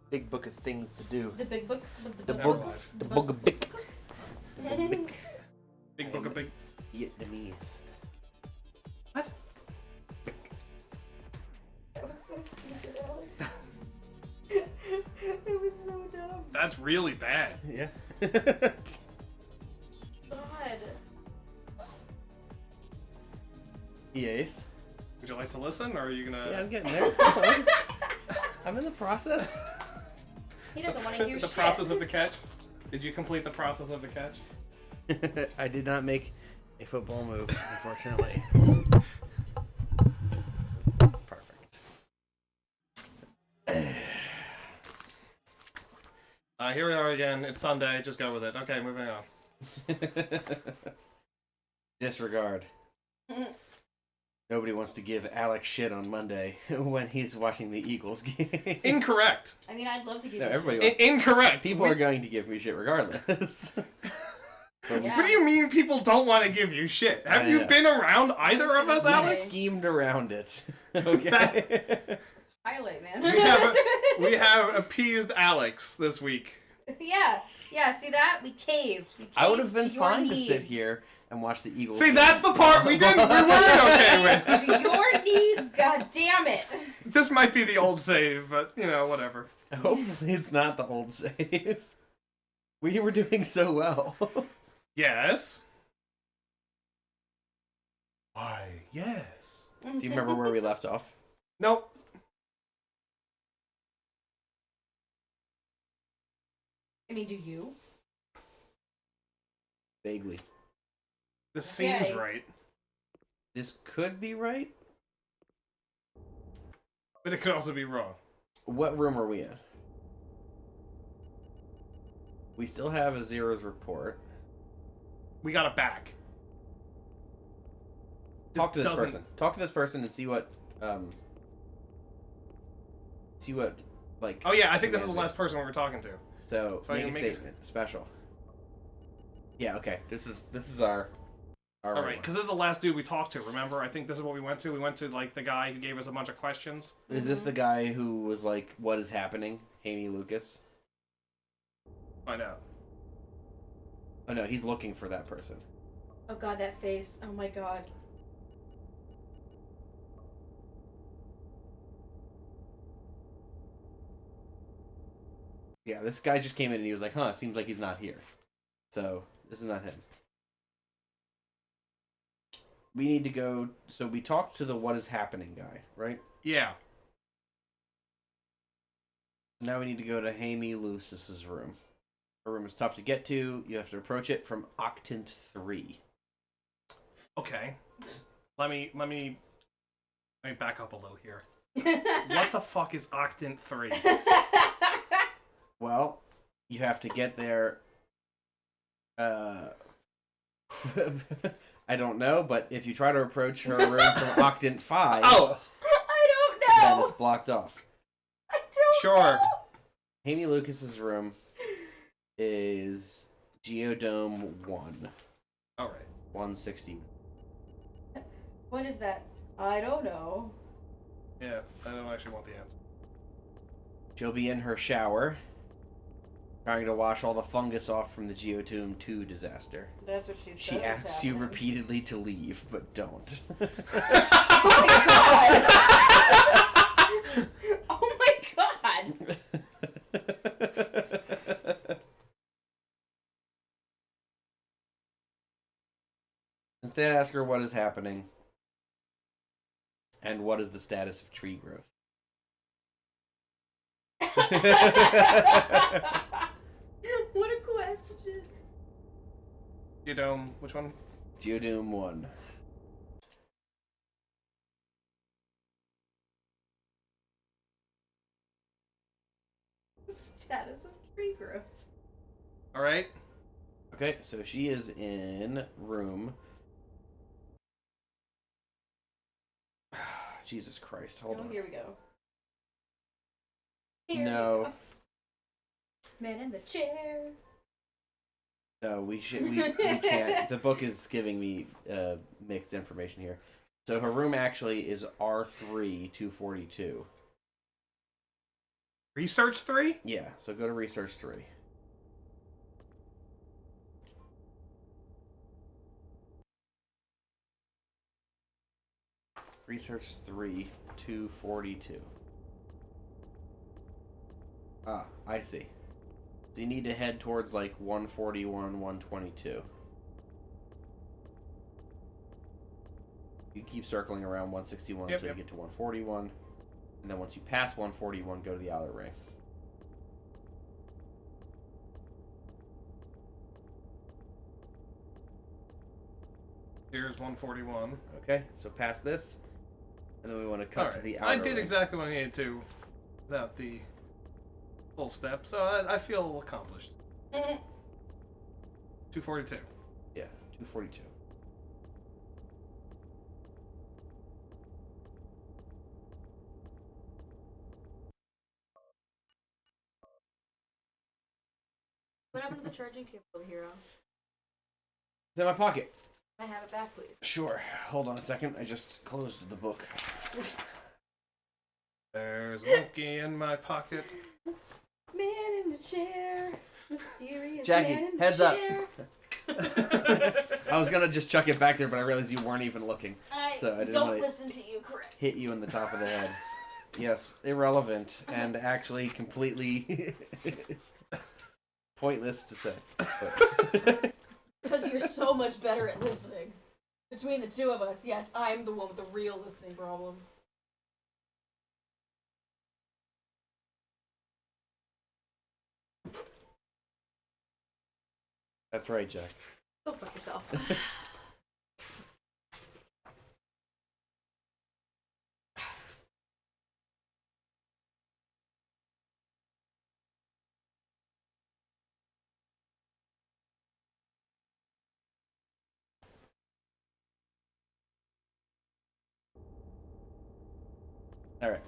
big book of things to do. The big book. The book of big. Big book of big. Vietnamese. What? That was so stupid, Alex. It was so dumb. That's really bad. Yeah. God. Yes. Would you like to listen, or are you gonna? Yeah, I'm getting there. I'm in the process. He doesn't want to hear The shit. process of the catch. Did you complete the process of the catch? I did not make a football move, unfortunately. Perfect. Here we are again. It's Sunday. Just go with it. Okay, moving on. Disregard. Nobody wants to give Alex shit on Monday when he's watching the Eagles game. Incorrect. I mean, I'd love to give No, you everybody shit. wants Incorrect. People are going to give me shit regardless. Yeah. What do you mean people don't want to give you shit? Have I you know. been around either of us, We We Alex? schemed around it. Okay. It's highlight, man. We have appeased Alex this week. Yeah, see that? We caved. I would have been to your fine to sit needs. here and watch the Eagles. See, game. that's the part we weren't okay with. To your needs, god damn it. This might be the old save, but, you know, whatever. Hopefully it's not the old save. We were doing so well. Yes. Why, yes. Do you remember where we left off? Nope. I mean, do you? Vaguely. This seems Okay. right. This could be right. But it could also be wrong. What room are we in? We still have a zeros report. We got it back. Talk to this doesn't- person. Talk to this person and see what like. Oh yeah, I think this is the answer. last person we were talking to. So If I make a can make it- statement. Special. Yeah. Okay. This is our. All right, because this is the last dude we talked to. Remember, I think this is what we went to. We went to like the guy who gave us a bunch of questions. Is this the guy who was like, "What is happening?" Amy Lucas. Find out. Oh no, he's looking for that person. Oh god, that face. Oh my god. Yeah, this guy just came in and he was like, "Huh, seems like he's not here." So this is not him. We need to go. So we talked to the "What is happening" guy, right? Yeah. Now we need to go to Amy Lucas's room. Her room is tough to get to. You have to approach it from Octant 3. Okay. Let me back up a little here. What the fuck is Octant 3? Well, you have to get there. I don't know, but if you try to approach her room from Octant 5, Oh, I don't then know. it's blocked off. I don't sure. know. Amy Lucas's room is Geodome 1, All right. 160. What is that? I don't know. Yeah, I don't actually want the answer. She'll be in her shower, trying to wash all the fungus off from the Geodome 2 disaster. That's what she said. She asks you repeatedly to leave, but don't. Oh my god! Oh my god! Instead, ask her what is happening and what is the status of tree growth. What a question. Geodome, which one? Geodome 1. Status of tree growth. All right. Okay, so she is in room. Jesus Christ, hold Oh, on. here we go. Here No. we go. Man in the chair. No, we can't. The book is giving me mixed information here. So her room actually is R3 242. Research 3? Yeah, so go to Research 3. Research 3, 242. Ah, I see. So you need to head towards like 141, 122. You keep circling around 161 until you get to 141. And then once you pass 141, go to the outer ring. Here's 141. Okay, so past this, and then we want to cut to the outer I did ring. exactly what I needed to without the full step, so I feel accomplished. 242. Yeah, 242. What happened to the charging cable, Hero? It's in my pocket. Can I have it back, please? Sure. Hold on a second. I just closed the book. There's a monkey in my pocket. Man in the chair. Mysterious Jackie, man in the heads up. chair. I was gonna just chuck it back there, but I realized you weren't even looking. So I didn't don't want to listen to you, correct. hit you in the top of the head. Yes, irrelevant and actually completely pointless to say. But Because you're so much better at listening. Between the two of us, yes, I'm the one with the real listening problem. that's right, Jack. Go fuck yourself. All right.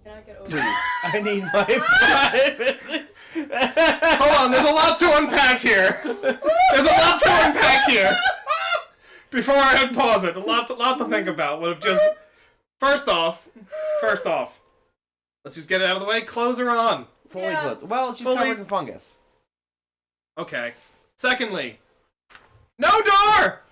Can I get over Please, I need my private. Hold on, there's a lot to unpack here. There's a lot to unpack here. Before I unpause it, a lot to think about. Would have just first off, let's just get it out of the way. Clothes are on. Fully Yeah. clothed. Well, she's Fully- covered in fungus. Okay. Secondly, no door.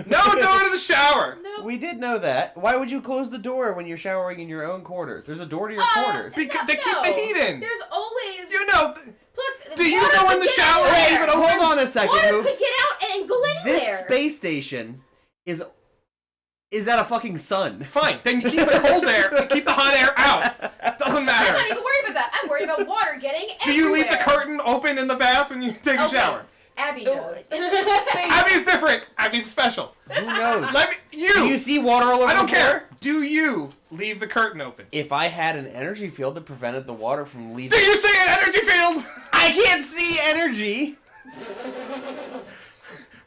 No door to the shower. No. We did know that. Why would you close the door when you're showering in your own quarters? There's a door to your quarters. Because they keep the heat in. There's always. You know. Plus, Do you water know when could the get shower out is there. even open? Hold on a second, Water Hoops. could get out and go This anywhere. space station is at a fucking sun. Fine. Then you keep the cold air, you keep the hot air out. Doesn't I'm matter. not even worried about that. I'm worried about water getting Do you leave the everywhere. curtain open in the bath when you take a Okay. shower? Abby does. Abby's different. Abby's special. Who knows? Let me. Do you see water all over I don't the floor? care. Do you leave the curtain open? If I had an energy field that prevented the water from Do leaving... you see an energy field? I can't see energy!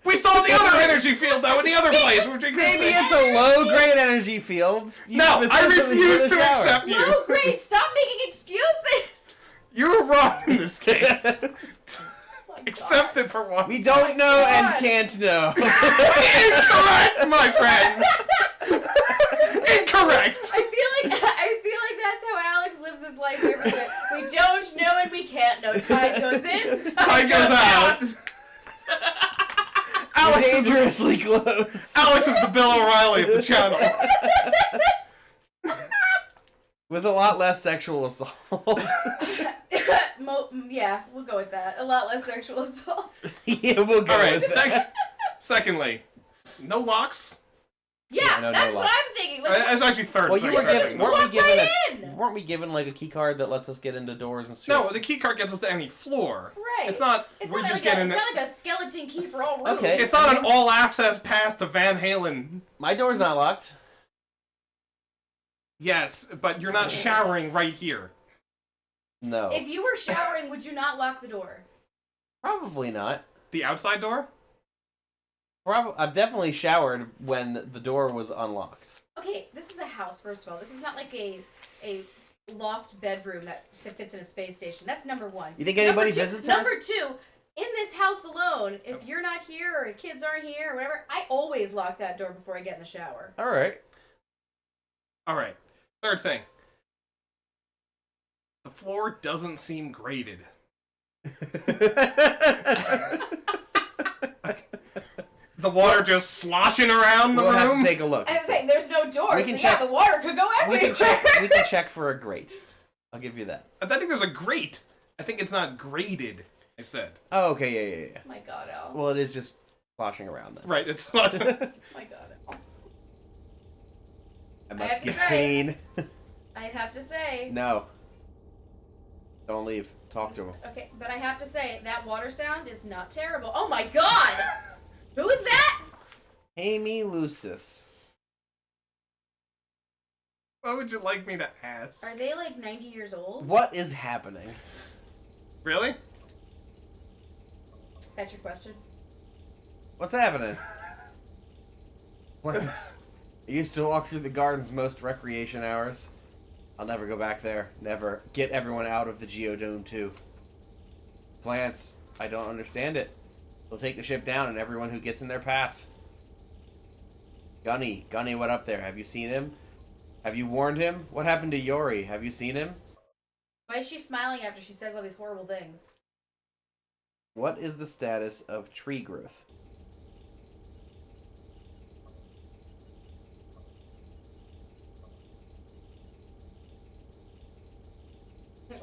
We saw the other energy field though in the other place. Maybe it's a low-grade energy field. No, I specifically refuse for the to shower. accept you. No, great. Stop making excuses. You're wrong in this case. Oh my Accept God. it for once. We don't know and God. can't know. Incorrect, my friend. Incorrect. I feel like that's how Alex lives his life every day. We don't know and we can't know. Tide goes in, Time goes out. Alex is, the, Dangerously close. Alex is the Bill O'Reilly of the channel. With a lot less sexual assault. Yeah, we'll go with that. A lot less sexual assault. Yeah, we'll go All right. with that. Secondly, no locks. Yeah, no that's what locks. I'm thinking. Like, That's actually third. Well, you thing. were given, Walk weren't we given right a, in. weren't we given like a key card that lets us get into doors and shit? No, the key card gets us to any floor. right. It's not. It's we're not just like getting. it's not like a skeleton key for all rooms. Okay. It's not an all-access pass to Van Halen. My door's not locked. Yes, but you're not showering right here. No. If you were showering, would you not lock the door? Probably not. The outside door? I've definitely showered when the door was unlocked. Okay, this is a house, first of all. This is not like a loft bedroom that fits in a space station. That's number one. You think anybody Number two- visits her? Number two, in this house alone, if you're not here or kids aren't here or whatever, I always lock that door before I get in the shower. All right. All right. Third thing. The floor doesn't seem graded. The water just sloshing around the We'll have room. to take a look. I was saying, there's no door, We so can yeah, check- the water could go We everywhere. can check for a grate. I'll give you that. I think there's a grate. I think it's not graded, I said. Oh, okay, yeah. Oh my god, Al. Well, it is just sloshing around then. Right, it's not. Oh my god, Al. I have must to get say- clean. I have to say. No. Don't leave. Talk to him. Okay, but I have to say, that water sound is not terrible. Oh my god! Who is that? Amy Lucis. What would you like me to ask? Are they like 90 years old? What is happening? Really? That's your question? What's happening? Plants. I used to walk through the gardens most recreation hours. I'll never go back there. Never. Get everyone out of the Geodome too. Plants. I don't understand it. They'll take the ship down and everyone who gets in their path. Gunny, what up there? Have you seen him? Have you warned him? What happened to Yori? Have you seen him? Why is she smiling after she says all these horrible things? What is the status of tree growth?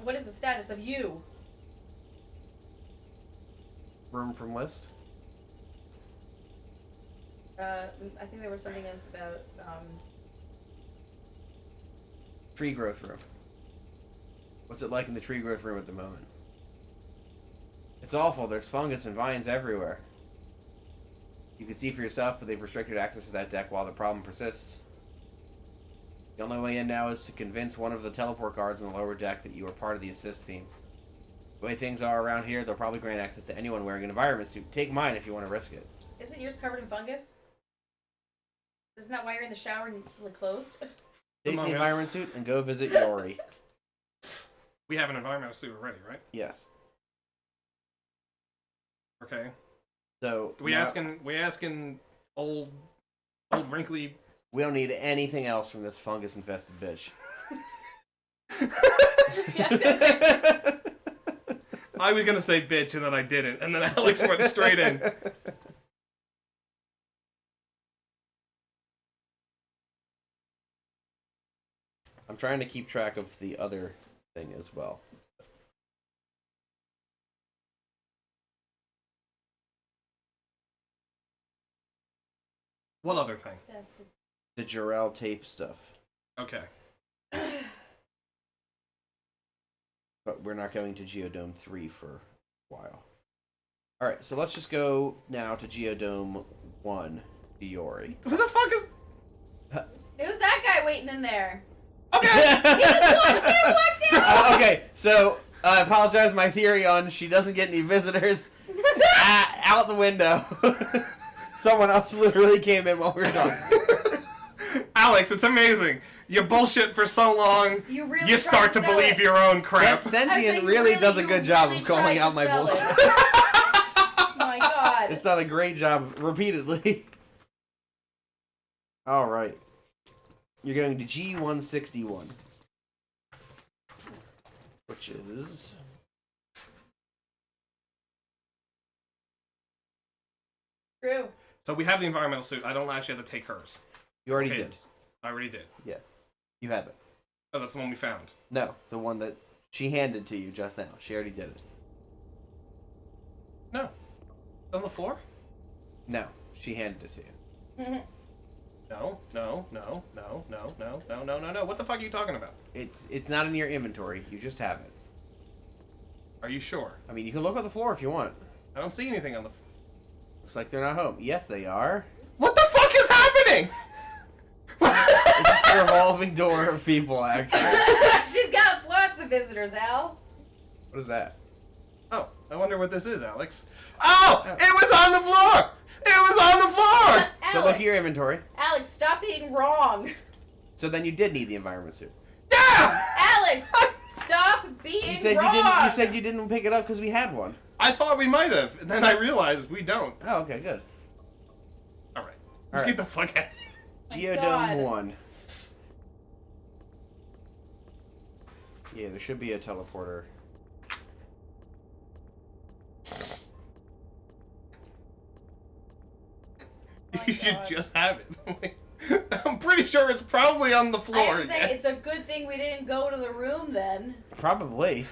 What is the status of you? Room from list? I think there was something else about, Tree growth room. What's it like in the tree growth room at the moment? It's awful. There's fungus and vines everywhere. You can see for yourself, but they've restricted access to that deck while the problem persists. The only way in now is to convince one of the teleport guards on the lower deck that you are part of the assist team. The way things are around here, they'll probably grant access to anyone wearing an environment suit. Take mine if you want to risk it. isn't yours covered in fungus? Isn't that why you're in the shower and clothed? Take Among the Us. environment suit and go visit Yori. We have an environmental suit already, right? Yes. Okay. So We now- asking old wrinkly. we don't need anything else from this fungus-infested bitch. I was gonna say bitch and then I didn't, and then Alex went straight in. I'm trying to keep track of the other thing as well. What other thing? The Jarrell tape stuff. Okay. But we're not going to Geodome 3 for a while. Alright, so let's just go now to Geodome 1, Fiori. Who the fuck is? Who's that guy waiting in there? Okay. He just walked in! Okay, so I apologize, my theory on she doesn't get any visitors out the window. Someone else literally came in while we were talking. Alex, it's amazing. You bullshit for so long. You really You tried start to sell believe it. your own crap. I was Sentient like, really does a you good job really of calling tried out to my sell it. bullshit. Oh my god. It's done a great job repeatedly. Alright. You're going to G161. Which is... True. So we have the environmental suit. I don't actually have to take hers. You already Okay, did. I already did. You have it. Oh, that's the one we found. No, the one that she handed to you just now. She already did it. No. On the floor? No, she handed it to you. No. What the fuck are you talking about? It's not in your inventory. You just have it. Are you sure? I mean, you can look on the floor if you want. I don't see anything on the. Looks like they're not home. Yes, they are. What the fuck is happening? It's just a revolving door of people, actually. She's got lots of visitors, Al. What is that? Oh, I wonder what this is, Alex. Oh, it was on the floor. It was on the floor. So look at your inventory. Alex, stop being wrong. So then you did need the environment suit. Yeah. Alex, stop being You said wrong. you said you didn't pick it up because we had one. I thought we might have, and then I realized we don't. Oh, okay, good. All right. Let's All get right. the fuck out. Geodome God. 1. Yeah, there should be a teleporter. You should just have it. I'm pretty sure it's probably on the floor. I would say it's a good thing we didn't go to the room then. Probably.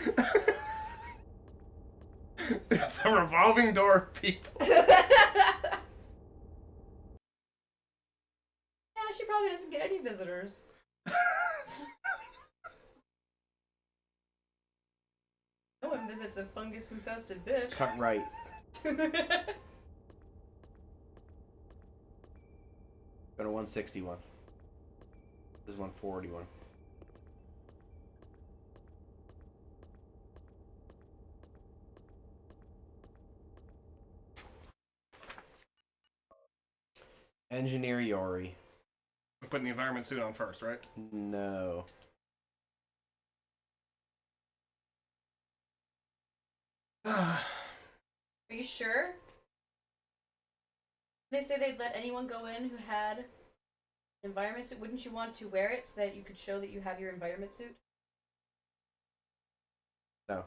It's a revolving door of people. Yeah, she probably doesn't get any visitors. No one visits a fungus-infested bitch. Cut right. Go to 161. This is 141. Engineer Yori. We're putting the environment suit on first, right? No. Are you sure? They say they'd let anyone go in who had an environment suit. Wouldn't you want to wear it so that you could show that you have your environment suit? No.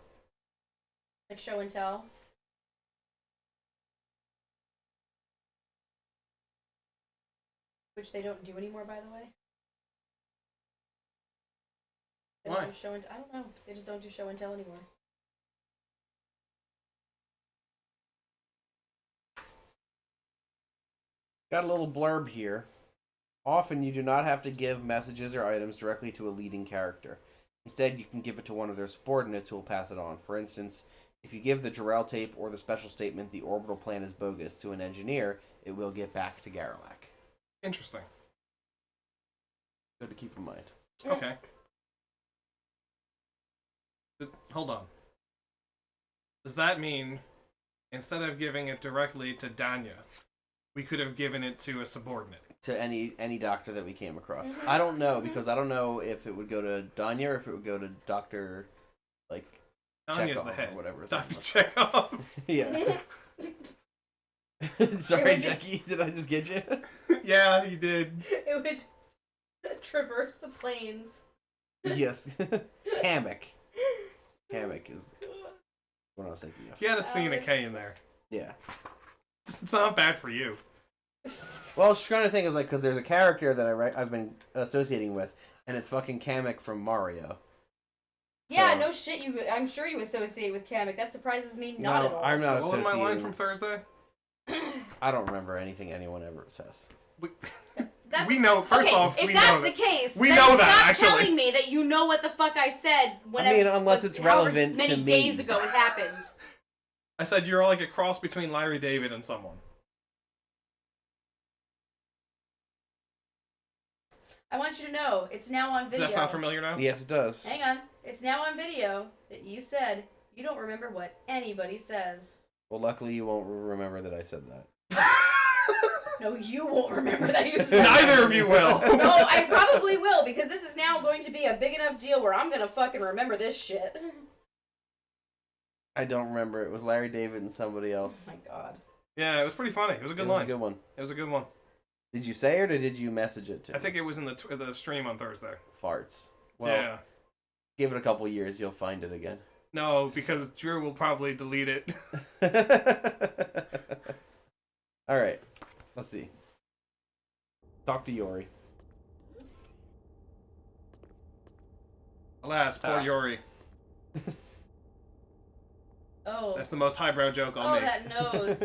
Like show and tell? Which they don't do anymore, by the way. They don't Why? do show and I don't know. They just don't do show and tell anymore. Got a little blurb here. Often you do not have to give messages or items directly to a leading character. Instead, you can give it to one of their subordinates who will pass it on. For instance, if you give the Jarrell tape or the special statement, the orbital plan is bogus, to an engineer, it will get back to Garrelak. Interesting. Good to keep in mind. Okay. Hold on. Does that mean, instead of giving it directly to Danya, we could have given it to a subordinate? To any doctor that we came across. I don't know, because I don't know if it would go to Danya or if it would go to Dr. like Danya's Chekhov the head. or whatever. Dr. Chekhov. Yeah. Sorry, Jackie, did I just get you? Yeah, you did. It would traverse the plains. Yes. Kamek. Kamek is what I was thinking of. You had a C and a K in there. Yeah. It's not bad for you. Well, I was trying to think of because there's a character that I've been associating with, and it's fucking Kamek from Mario. Yeah, So- no shit. I'm sure you associate with Kamek. That surprises me not at all. I'm not What was my line associating. from Thursday? I don't remember anything anyone ever says. We know. First okay, off, if we that's know the that. case, We then know stop that, actually. telling me that you know what the fuck I said. Whenever, I mean, unless it's however relevant many to me. days ago it happened. I said you're like a cross between Larry David and someone. I want you to know it's now on Does video. that sound familiar now? Yes, it does. Hang on, it's now on video that you said you don't remember what anybody says. Well, luckily you won't remember that I said that. No, you won't remember that you said Neither of you will. No, I probably will, because this is now going to be a big enough deal where I'm gonna fucking remember this shit. I don't remember. It was Larry David and somebody else. Oh my god. Yeah, it was pretty funny. It was a good It was line. a good one. It was a good one. Did you say it or did you message it to I think it was in the stream on Thursday. Farts. Well, Yeah. give it a couple years, you'll find it again. No, because Drew will probably delete it. Alright. Let's see. Talk to Yori. Alas, poor Yori. Oh. That's the most highbrow joke I'll Oh, make. that nose.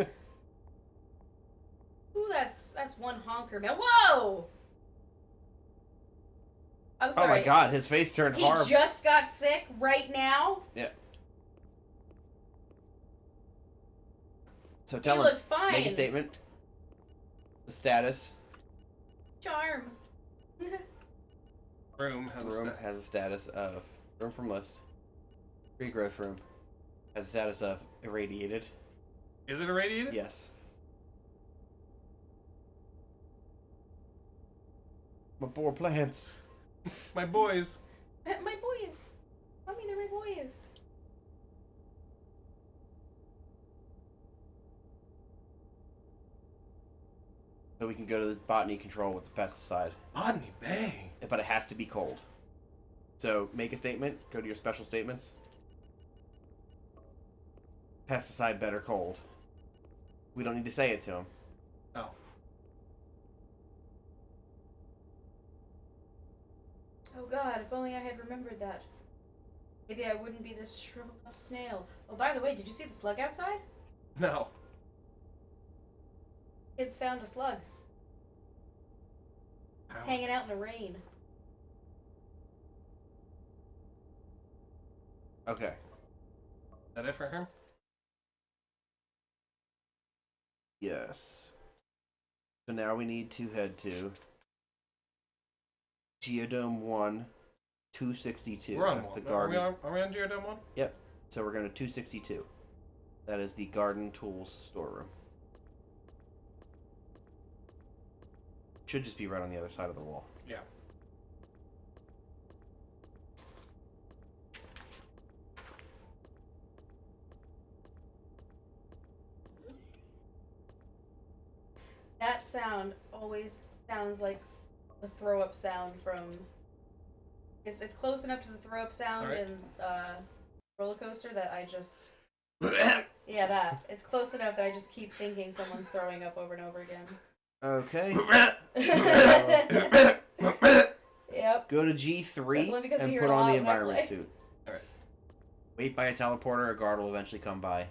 Ooh, that's one honker, man. Whoa! I'm Oh sorry. my god, his face turned He horrible. just got sick right now? Yeah. So He tell him. looked fine. Make a statement. The status. Charm. Room has a Room stat. has a status of room from list. Regrowth room has a status of irradiated. Is it irradiated? Yes. My poor plants. My boys. My boys. Mommy, they're my boys. So we can go to the botany control with the pesticide. Botany Bay. But it has to be cold. So make a statement. Go to your special statements. Pesticide better cold. We don't need to say it to him. Oh. Oh god, if only I had remembered that. Maybe I wouldn't be this shriveled up snail. Oh, by the way, did you see the slug outside? No. Kids found a slug. It's Ow. hanging out in the rain. Okay. Is that it for him? Yes. So now we need to head to Geodome 1, 262. We're on That's one. the garden. Are we on Geodome 1? Yep. So we're going to 262. That is the garden tools storeroom. Should just be right on the other side of the wall. Yeah. That sound always sounds like the throw up sound from. It's close enough to the throw up sound Alright. in Roller Coaster that I just. Yeah, that. It's close enough that I just keep thinking someone's throwing up over and over again. Okay. Yep. Go to That's G3 only because we and hear put it a on lot the when I environment play. suit. Alright. Wait by a teleporter. A guard will eventually come by.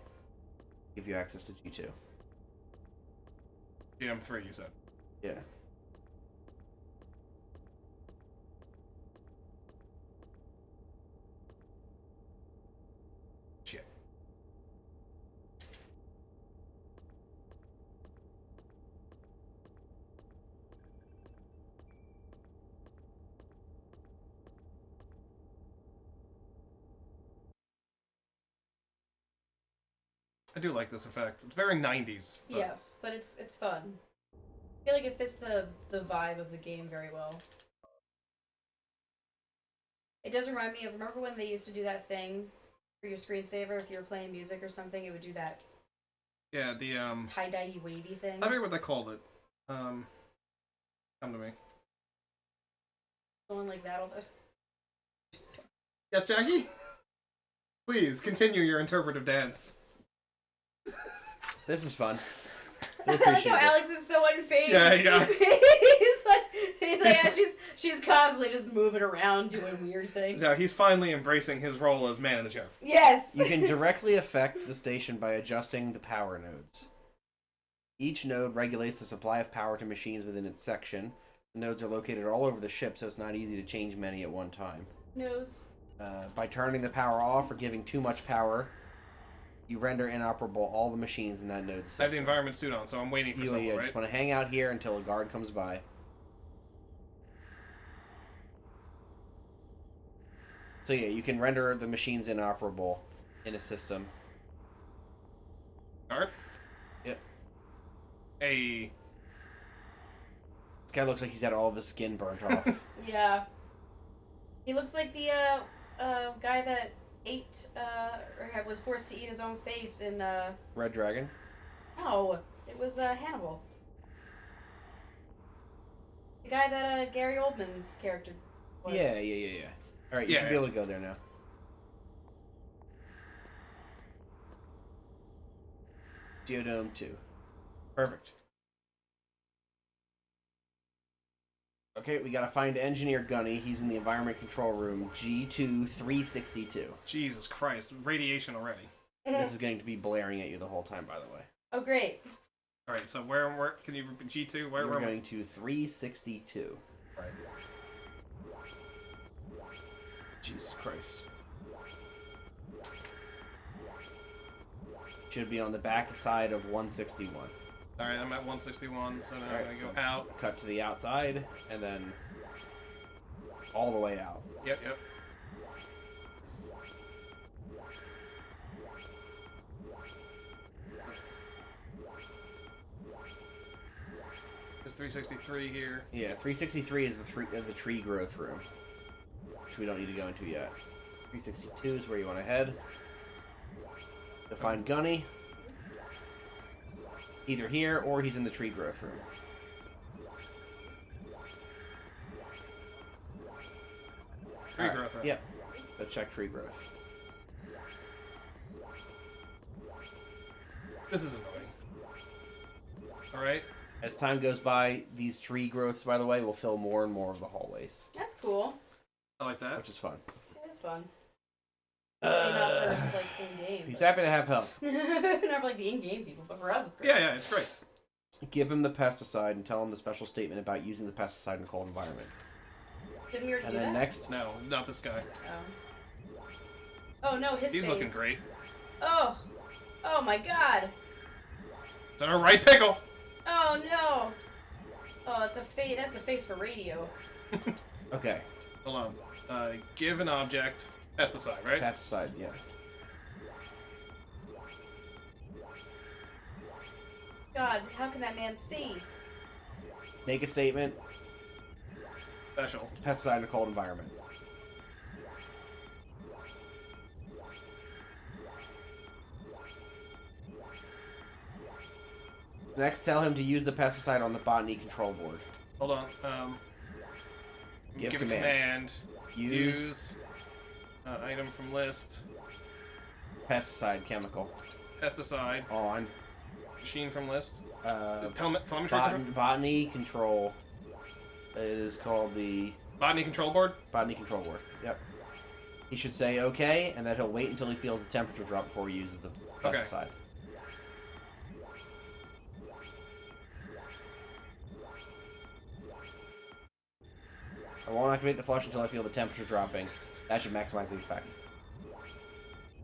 Give you access to G2. GM3, you said. Yeah. Shit. I do like this effect. It's very 90s. But Yes, but it's fun. I feel like it fits the vibe of the game very well. It does remind me of, remember when they used to do that thing for your screensaver if you were playing music or something, it would do that Yeah, the tie-dye wavy thing. I forget what they called it. Come to me. Going like that all the. Yes, Jackie? Please continue your interpretive dance. This is fun. I We like appreciate how this. Alex is so unfazed. Yeah, yeah. he's like yeah, she's constantly just moving around doing weird things. No, he's finally embracing his role as man in the chair. Yes. You can directly affect the station by adjusting the power nodes. Each node regulates the supply of power to machines within its section. The nodes are located all over the ship, so it's not easy to change many at one time. Nodes. By turning the power off or giving too much power, you render inoperable all the machines in that node system. I have the environment suit on, so I'm waiting for You someone, right? just want to hang out here until a guard comes by. So yeah, you can render the machines inoperable in a system. Guard? Yep. Hey. This guy looks like he's had all of his skin burnt off. Yeah. He looks like the guy that ate or was forced to eat his own face in Red Dragon. no, it was Hannibal. The guy that Gary Oldman's character was. Yeah. Alright, you Yeah, should be able to go there now. Geodome 2. Perfect. Okay, we gotta find Engineer Gunny. He's in the Environment Control Room, G2 362. Jesus Christ. Radiation already. This is going to be blaring at you the whole time, by the way. Oh great. Alright, so where can you repeat G2? Where We're am I? going to 362. Right. Jesus Christ. Should be on the back side of 161. Alright, I'm at 161, so now Alright, I'm so gonna go out. cut to the outside, and then all the way out. Yep. There's 363 here. Yeah, 363 is the tree growth room, which we don't need to go into yet. 362 is where you want to head to find Gunny. Either here or he's in the tree growth room. Tree growth. Right? Yep. Let's check tree growth. This is annoying. Alright. As time goes by, these tree growths, by the way, will fill more and more of the hallways. That's cool. I like that. Which is fun. It is fun. Maybe not for, like, in-game. He's but... happy to have help. Not for, like, the in-game people, but for us, it's great. Yeah, it's great. Give him the pesticide and tell him the special statement about using the pesticide in a cold environment. Didn't we already And do then that? next... No, not this guy. Oh, no, his He's face. looking great. Oh. Oh, my God. It's our right pickle! Oh, no. Oh, it's a face. That's a face for radio. Okay. Hold on. Give an object pesticide, right? Pesticide, yeah. God, how can that man see? Make a statement. Special. Pesticide in a cold environment. Next, tell him to use the pesticide on the botany control board. Hold on. Give a command. command. Use item from list. pesticide chemical Pesticide. on Machine from list. Telemetry. Botany control. It is called the Botany control board. botany control board. Yep. He should say okay, and then he'll wait until he feels the temperature drop before he uses the pesticide. I won't activate the flush until I feel the temperature dropping. That should maximize the effect.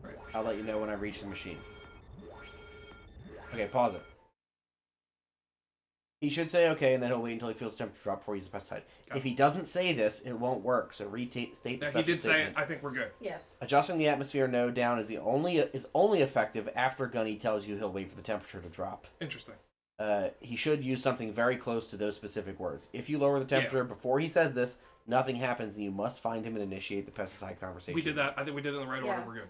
Right. I'll let you know when I reach the machine. Okay, pause it. He should say okay, and then he'll wait until he feels the temperature drop before he uses the pesticide. If he doesn't say this, it won't work, so restate the Yeah, special he did say statement. it. I think we're good. Yes. Adjusting the atmosphere node down is only effective after Gunny tells you he'll wait for the temperature to drop. Interesting. He should use something very close to those specific words. If you lower the temperature before he says this, nothing happens, and you must find him and initiate the pesticide conversation. We did that. I think we did it in the right order. We're good.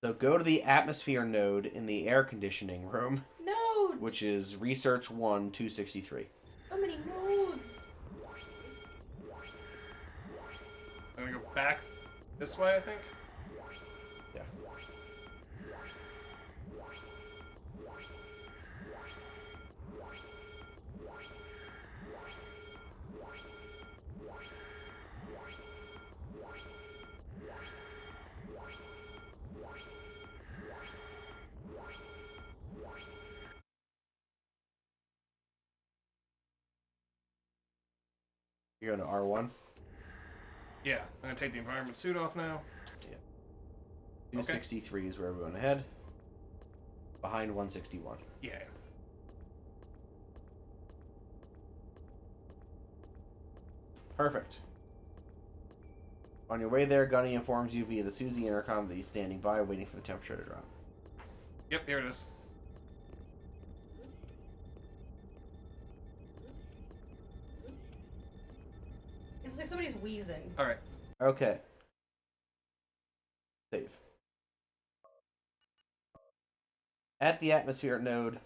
So go to the atmosphere node in the air conditioning room, Node! which is Research 1, 263. So many nodes! I'm gonna go back this way, I think. Yeah. You're going to R1? Yeah, I'm gonna take the environment suit off now. Yeah. 263 is where we're going to head. Behind 161. Yeah. Perfect. On your way there, Gunny informs you via the Susie intercom that he's standing by, waiting for the temperature to drop. Yep, here it is. It's like somebody's wheezing. Alright. Okay. Save. At the atmosphere node,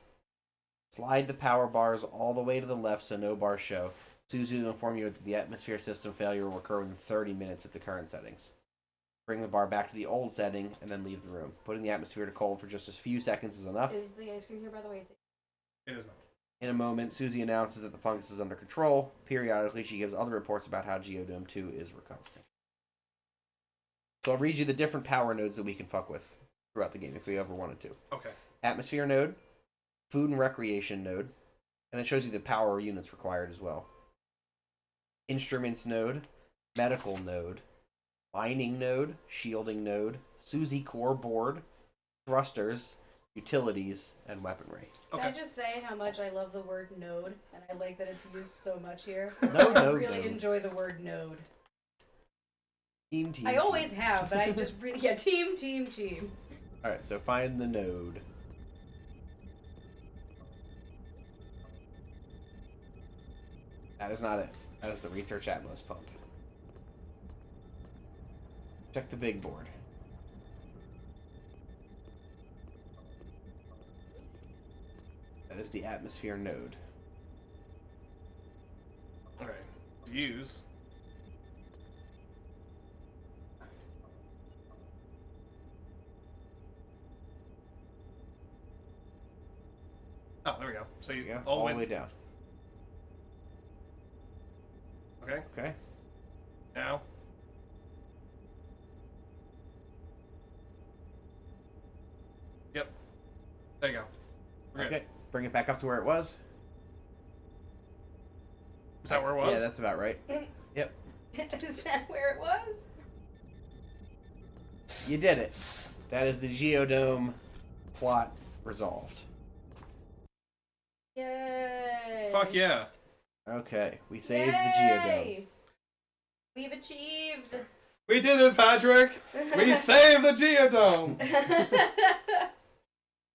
slide the power bars all the way to the left so no bars show. Susie will inform you that the atmosphere system failure will occur in 30 minutes at the current settings. Bring the bar back to the old setting and then leave the room. Putting the atmosphere to cold for just a few seconds is enough. Is the ice cream here, by the way? It is not. In a moment, Susie announces that the fungus is under control. Periodically, she gives other reports about how Geodome 2 is recovering. So I'll read you the different power nodes that we can fuck with throughout the game if we ever wanted to. Okay. Atmosphere node, food and recreation node, and it shows you the power units required as well. Instruments node, medical node, mining node, shielding node, Susie core board, thrusters, utilities, and weaponry. Can I just say how much I love the word node, and I like that it's used so much here? No, I no, really no. enjoy the word node. Team. I always have, but I just really... Yeah, team. Alright, so find the node. That is not it. That is the Research Atmos pump. Check the big board. That is the atmosphere node. Alright. Use. Oh, there we go. So you There you go. all All the the way down. Okay. Okay. Now. Yep. There you go. We're good. Okay. Bring it back up to where it was. Is that where it was? Yeah, that's about right. Yep. Is that where it was? You did it. That is the Geodome plot resolved. Yay! Fuck yeah. Okay, we saved the Geodome. Yay! We've achieved. We did it, Patrick! We saved the Geodome!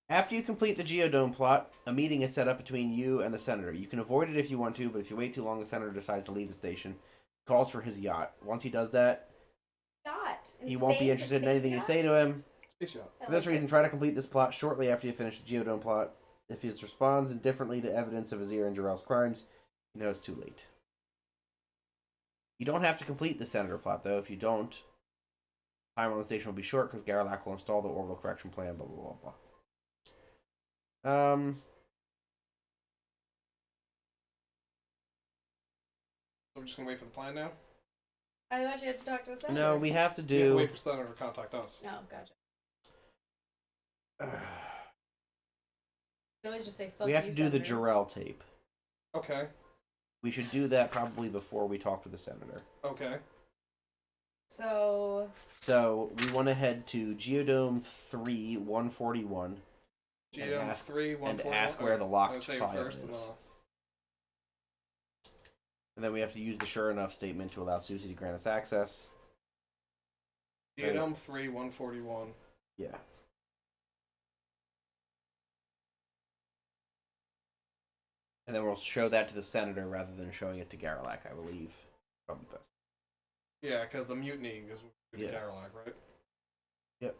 After you complete the Geodome plot, a meeting is set up between you and the Senator. You can avoid it if you want to, but if you wait too long, the Senator decides to leave the station. Calls for his yacht. Once he does that, he won't be interested in anything you say to him. Space yacht. For this reason, try to complete this plot shortly after you finish the Geodome plot. If he responds indifferently to evidence of Azir and Jarrell's crimes, you know it's too late. You don't have to complete the Senator plot, though. If you don't, time on the station will be short because Garrelak will install the orbital correction plan, blah, blah, blah, blah. So we're just gonna wait for the plan now? I thought you had to talk to the senator. No, we have to You have to do... wait for Senator to contact us. Oh, gotcha. You can always just say fuck we have you, to do the Senator. Jarrell tape. Okay. We should do that probably before we talk to the Senator. Okay. So we want to head to Geodome 3, 141. Geodome ask- 3, 1, and 4, ask okay. where the locked I'm gonna save file first, and is. I'll- And then we have to use the sure enough statement to allow Susie to grant us access. Geodome 3, 141. Yeah. And then we'll show that to the Senator rather than showing it to Garrelak, I believe. Probably best. Yeah, because the mutiny is with Yeah. Garrelak, right? Yep.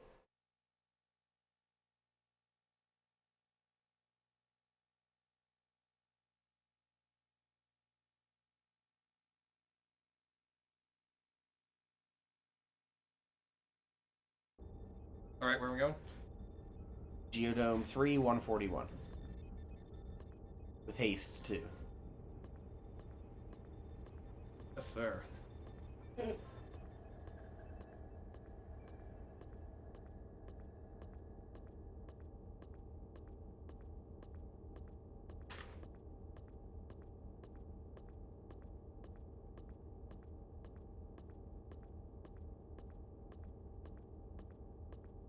Alright, where are we going? Geodome 3, 141. With haste, too. Yes, sir.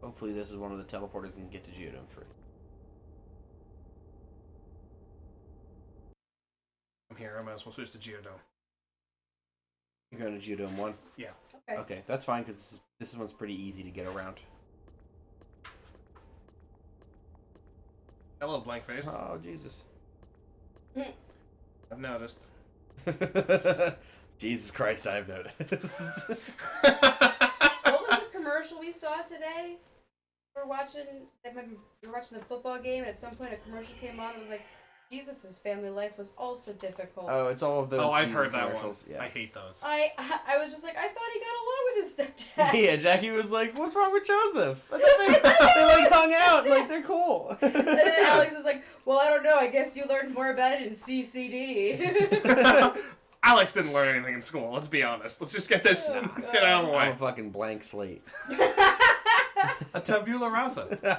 Hopefully this is one of the teleporters and get to Geodome 3. I'm here. I might as well switch to Geodome. You're going to Geodome 1? Yeah. okay. Okay, that's fine because this one's pretty easy to get around. Hello, blank face. Oh, Jesus. I've noticed. Jesus Christ, I've noticed. What was the commercial we saw today? We were watching the football game, and at some point a commercial came on. It was like, Jesus' family life was also difficult. Oh, it's all of those. Oh, I've Jesus heard that one. commercials. Yeah. I hate those. I was just like, I thought he got along with his stepdad. Yeah, Jackie was like, "What's wrong with Joseph?" I thought they like hung out, like they're cool. And then Alex was like, well, I don't know. I guess you learned more about it in CCD. Alex didn't learn anything in school. Let's be honest. Let's just get this. Oh, let's get it out of the I'm way. a fucking blank slate. A tabula rasa. I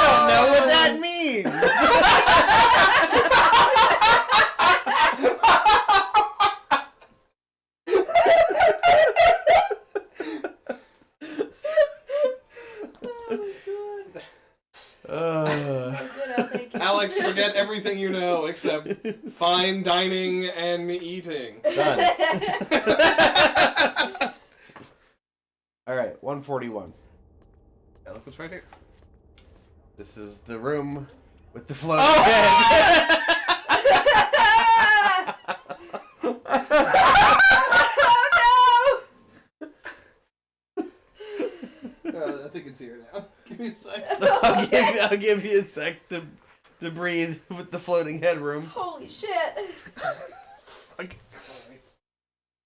don't know what that means. Thank you. Alex, forget everything you know except fine dining and eating. Done. All right, 141. Yeah, look what's right here. This is the room with the floating bed. Oh I think it's here now. Give me a sec. I'll give you a sec to breathe with the floating headroom. no! Holy shit! Fuck.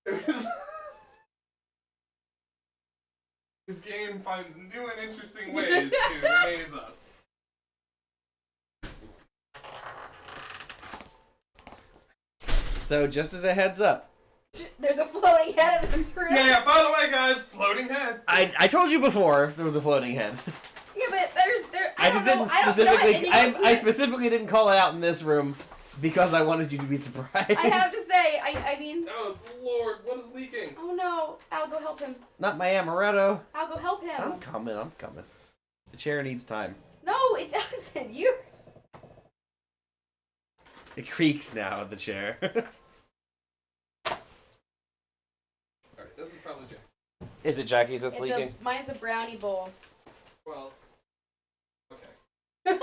It was- This game finds new and interesting ways to amaze us. So, just as a heads up, There's a floating head in this room. Yeah, by the way, guys, floating head. I told you before there was a floating head. Yeah, but there. I just didn't specifically. I specifically didn't call it out in this room because I wanted you to be surprised. I have to say, I mean. Oh Lord, what is leaking? Oh no! I'll go help him. Not my amaretto. I'll go help him. I'm coming. The chair needs time. No, it doesn't. You. It creaks now. The chair. Alright, this is probably Jack. Is it Jackie's that's leaking? Mine's a brownie bowl. Well, okay.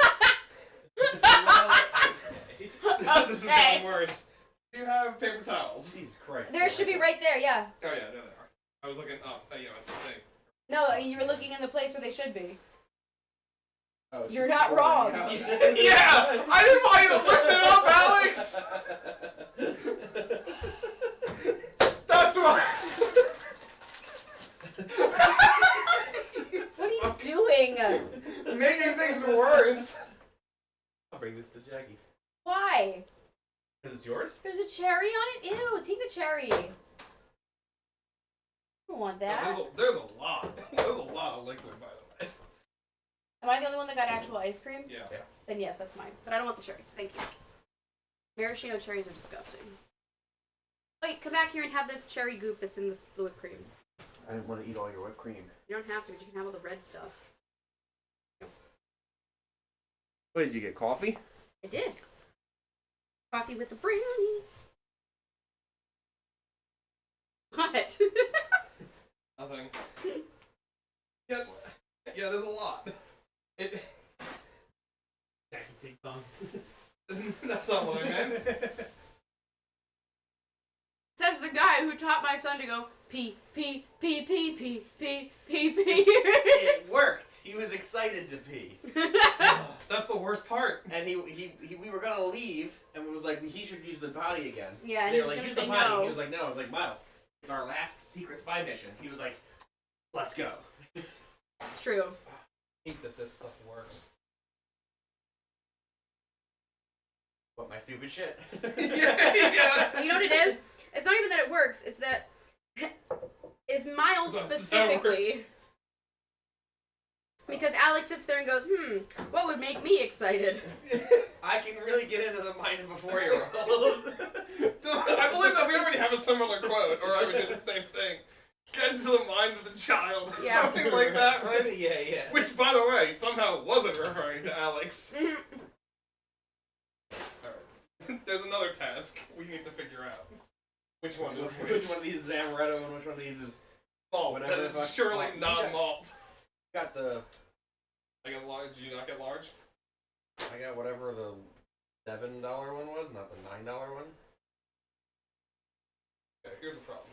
This is getting worse. Do you have paper towels? Jesus Christ. There should be right there. Yeah. Oh yeah, there they are. I was looking up, at the thing. No, you were looking in the place where they should be. Oh, You're not wrong. Yeah! I didn't want you to lift it up, Alex! That's why! What are you doing? Making things worse! I'll bring this to Jackie. Why? Because it's yours? There's a cherry on it? Ew, take the cherry. I don't want that. There's a lot. There's a lot of liquid, by the way. Am I the only one that got actual ice cream? Yeah. Then yes, that's mine. But I don't want the cherries. Thank you. Maraschino cherries are disgusting. Wait, come back here and have this cherry goop that's in the whipped cream. I didn't want to eat all your whipped cream. You don't have to, but you can have all the red stuff. What did you get? Coffee? I did. Coffee with a brownie. What? Nothing. Yeah, there's a lot. Jackie sing song. That's not what I meant. Says the guy who taught my son to go pee, pee, pee, pee, pee, pee, pee, pee. It worked. He was excited to pee. That's the worst part. And we were gonna leave, and we was like, he should use the potty again. Yeah, and they he were was like, gonna use the say potty. no. He was like, no. I was like, Miles, it's our last secret spy mission. He was like, let's go. It's true. I hate that this stuff works. What, my stupid shit? Yeah. You know what it is? It's not even that it works. It's that it's Miles specifically. Because Alex sits there and goes, what would make me excited? I can really get into the mind of a 4-year-old. I believe that we already have a similar quote, or I would do the same thing. Get into the mind of the child. Yeah. Something like that, right? Yeah. Which, by the way, somehow wasn't referring to Alex. Alright. There's another task we need to figure out. Which one is which? Which one of these is amaretto and which one of these is Malt. whatever That the is fuck- surely malt. not malt. got the I got large. Did you not get large? I got whatever the $7 one was, not the $9 one. Okay, here's the problem.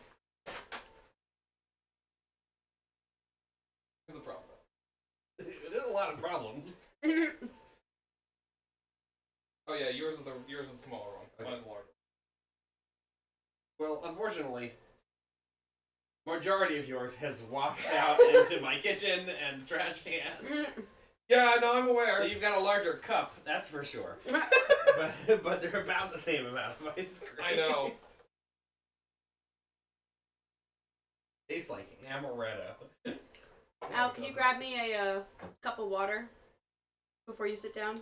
Here's the problem. There's a lot of problems. Oh yeah, yours is the smaller one. Okay. Mine's larger. Well, unfortunately, majority of yours has washed out into my kitchen and trash can. Yeah, no, I'm aware. So you've got a larger cup, that's for sure. but they're about the same amount of ice cream. I know. Tastes like amaretto. Al, can you grab me a cup of water before you sit down?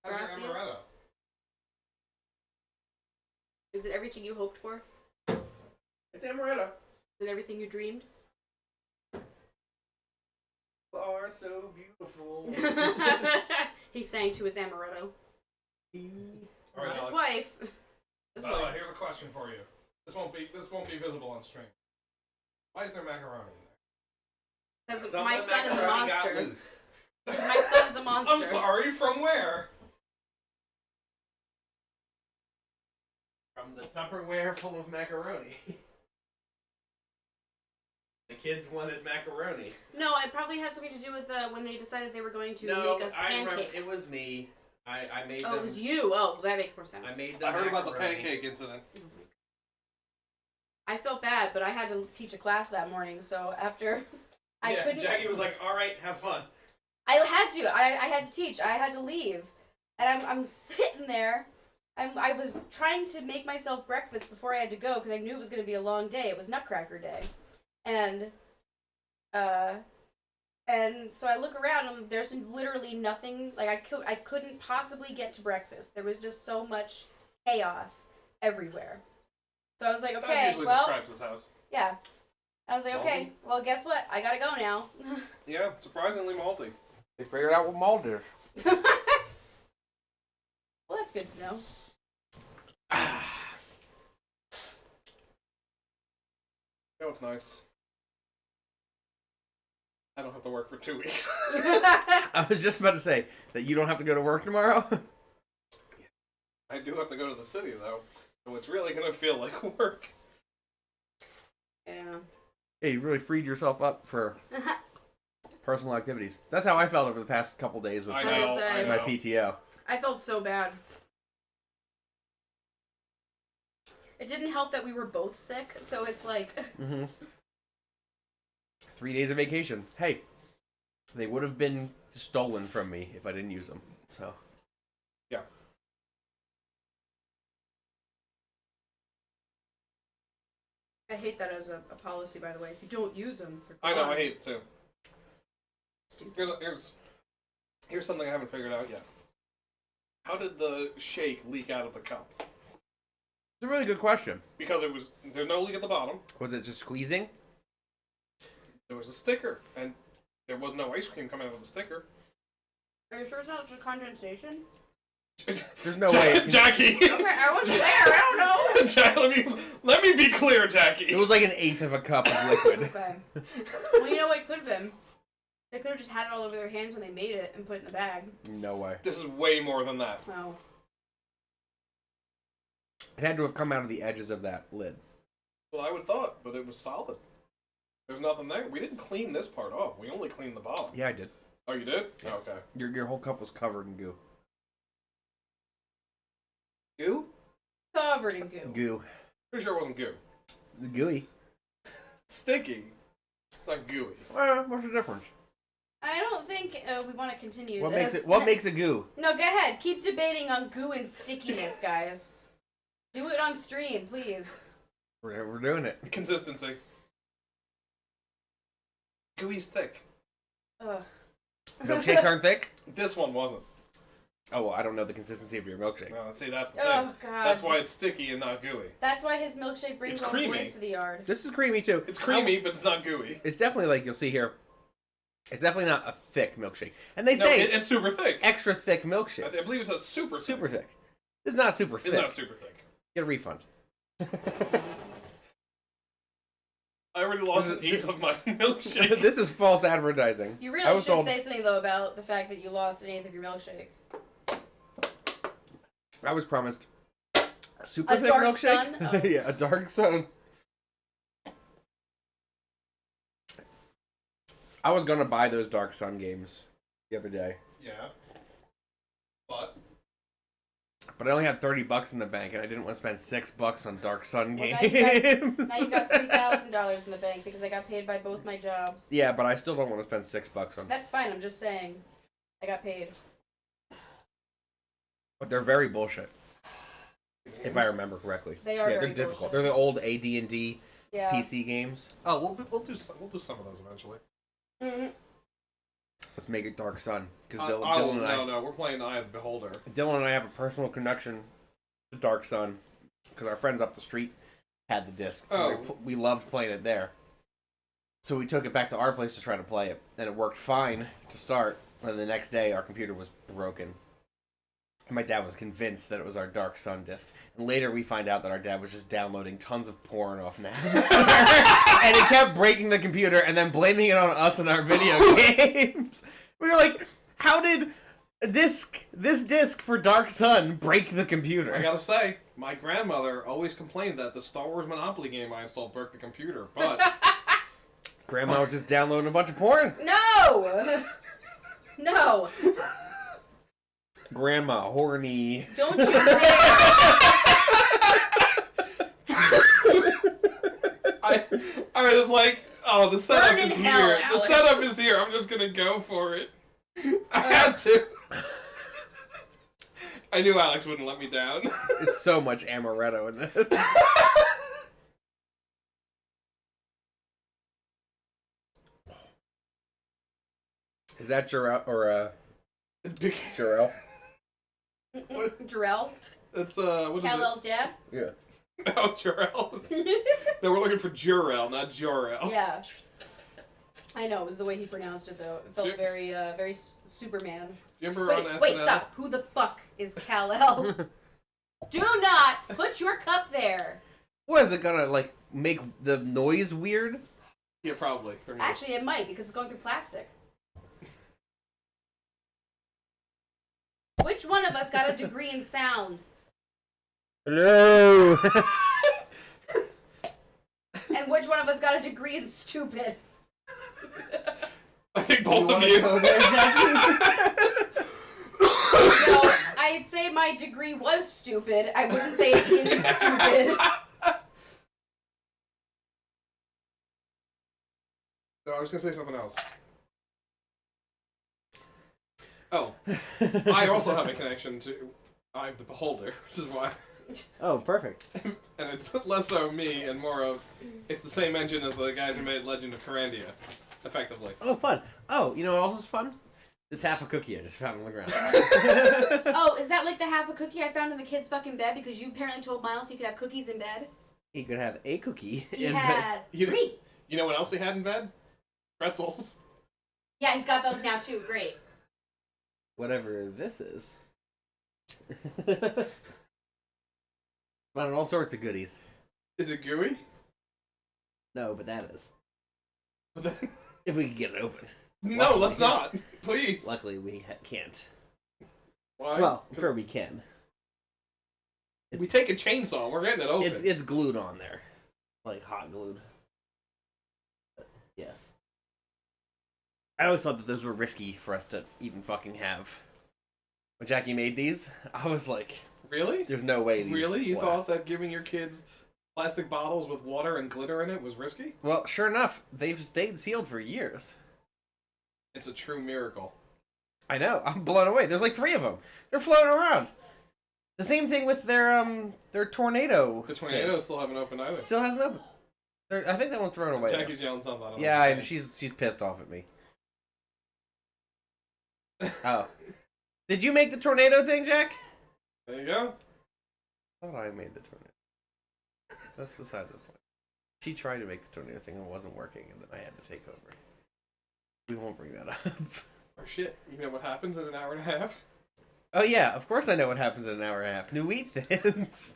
How's your Gracias. amaretto? Is it everything you hoped for? It's amaretto. Is it everything you dreamed? You are so beautiful. He sang to his amaretto. All right, Not his Alex. wife. His By the way, wife. here's a question for you. This won't be visible on stream. Why is there macaroni in Because Some my of the son is a macaroni got monster. loose. Because my son is a monster. there? I'm sorry. From where? From the Tupperware full of macaroni. The kids wanted macaroni. No, it probably had something to do with when they decided they were going to No, make us I pancakes. remember it was me. I made them. Oh, it was you. Oh, well, that makes more sense. I made them. I heard about the macaroni. pancake incident. I felt bad, but I had to teach a class that morning, so after I Yeah, couldn't. Jackie was like, "All right, have fun." I had to. I had to teach. I had to leave. And I'm sitting there. I was trying to make myself breakfast before I had to go because I knew it was going to be a long day. It was Nutcracker Day. And so I look around and there's literally nothing. Like I couldn't possibly get to breakfast. There was just so much chaos everywhere. So I was like, That okay, usually well, describes his house. yeah. I was like, okay, well, guess what? I gotta go now. Yeah, surprisingly malty. They figured out what malt is. Well, that's good to know. You know what's nice? I don't have to work for 2 weeks. I was just about to say that you don't have to go to work tomorrow. I do have to go to the city, though, so it's really going to feel like work. Yeah. Yeah, you really freed yourself up for personal activities. That's how I felt over the past couple days with I know, know, I my know. PTO. I felt so bad. It didn't help that we were both sick, so it's like... 3 days of vacation. Hey, they would have been stolen from me if I didn't use them. So. Yeah. I hate that as a policy, by the way. If you don't use them, they're I know, gone. I hate it too. Stupid. Here's something I haven't figured out yet. How did the shake leak out of the cup? It's a really good question. Because there's no leak at the bottom. Was it just squeezing? There was a sticker, and there was no ice cream coming out of the sticker. Are you sure it's not just condensation? There's no way. It can... Jackie! Okay, I wasn't there. I don't know. Jackie, let me be clear, Jackie. It was like an eighth of a cup of liquid. Okay. Well, you know what it could have been? They could have just had it all over their hands when they made it and put it in the bag. No way. This is way more than that. Oh. It had to have come out of the edges of that lid. Well, I would have thought, but it was solid. There's nothing there. We didn't clean this part off. We only cleaned the bottom. Yeah, I did. Oh, you did? Yeah. Oh, okay. Your whole cup was covered in goo. Goo? Covered in goo. Goo. Pretty sure it wasn't goo. Gooey. Sticky. It's not gooey. What's the difference? I don't think we want to continue What this. makes it? What makes a goo? No, go ahead. Keep debating on goo and stickiness, guys. Do it on stream, please. We're doing it. Consistency. Gooey's thick. Ugh. Milkshakes aren't thick? This one wasn't. Oh, well, I don't know the consistency of your milkshake. No, see, that's the thing. Oh, God. That's why it's sticky and not gooey. That's why his milkshake brings It's all the creamy. boys to the yard. This is creamy, too. It's creamy, but it's not gooey. It's definitely, like, you'll see here, it's definitely not a thick milkshake. And they No, say it's super thick. extra thick I milkshakes. believe it's a super thick. Super thick. It's not super thick. It's not super thick. Get a refund. I already lost an eighth of my milkshake. This is false advertising. You I really was should told- say something, though, about the fact that you lost an eighth of your milkshake. I was promised a super A thick dark milkshake. sun? Oh. Yeah, a dark sun. I was gonna buy those Dark Sun games the other day, Yeah. But but I only had $30 in the bank, and I didn't want to spend $6 on Dark Sun Well, games. now you got $3,000 in the bank because I got paid by both my jobs. Yeah, but I still don't want to spend $6 on. That's fine, I'm just saying. I got paid. But they're very bullshit, if I remember correctly. They are Yeah, very they're difficult. bullshit. They're the old AD&D Yeah. PC games. oh, we'll do some of those eventually. Mm-hmm. Let's make it Dark Sun, because No, we're playing Eye of the Beholder. Dylan and I have a personal connection to Dark Sun because our friends up the street had the disc. Oh. We loved playing it there. So we took it back to our place to try to play it, and it worked fine to start. And the next day, our computer was broken. And my dad was convinced that it was our Dark Sun disc. And later, we find out that our dad was just downloading tons of porn off Napster. And it kept breaking the computer and then blaming it on us and our video games. We were like, how did this disc for Dark Sun break the computer? I gotta say, my grandmother always complained that the Star Wars Monopoly game I installed broke the computer, but Grandma was just downloading a bunch of porn. No! No! Grandma, horny. Don't you dare! I was like, oh, the setup Burn in is hell, here. The Alex. setup is here. I'm just gonna go for it. I had to. I knew Alex wouldn't let me down. It's so much amaretto in this. Is that Jarrell or Jarrell? Jarrell? That's what is Kal-El's dad? Yeah. Oh, Jarrell. No, we're looking for Jor-El, not Jor-El. Yeah. I know, it was the way he pronounced it, though. It felt very, very Superman. You remember on SNL? Wait, stop. Who the fuck is Kal-El? Do not put your cup there. What, is it gonna, like, make the noise weird? Yeah, probably. Actually, it might, because it's going through plastic. Which one of us got a degree in sound? Hello! And which one of us got a degree in stupid? I think both of you. Go there, Jackie? No, I'd say my degree was stupid. I wouldn't say it's in stupid. No, I was gonna say something else. Oh, I also have a connection to Eye of the Beholder, which is why. Oh, perfect. And it's less so me and more of it's the same engine as the guys who made Legend of Carandia, effectively. Oh, fun. Oh, you know what else is fun? This half a cookie I just found on the ground. Oh, is that like the half a cookie I found in the kid's fucking bed? Because you apparently told Miles he could have cookies in bed. He could have a cookie He in had bed. 3. You know what else he had in bed? Pretzels. Yeah, he's got those now too. Great. Whatever this is. Found all sorts of goodies. Is it gooey? No, but that is. But then... If we could get it open. No, let's not. Please. Luckily, we can't. Why? Well, I'm sure we can. We take a chainsaw and we're getting it open. It's glued on there. Like, hot glued. Yes. I always thought that those were risky for us to even fucking have. When Jackie made these, I was like... Really? There's no way these Really? You last. thought that giving your kids plastic bottles with water and glitter in it was risky? Well, sure enough, they've stayed sealed for years. It's a true miracle. I know. I'm blown away. There's like 3 of them. They're floating around. The same thing with their tornado. The tornadoes still haven't opened either. Still hasn't opened. I think that one's thrown away. Jackie's yelling something. I don't Yeah, know and she's pissed off at me. Oh. Did you make the tornado thing, Jack? There you go. I thought I made the tornado. That's beside the point. She tried to make the tornado thing and it wasn't working, and then I had to take over. We won't bring that up. Oh shit! You know what happens in an hour and a half? Oh yeah, of course I know what happens in an hour and a half. New wheat thins.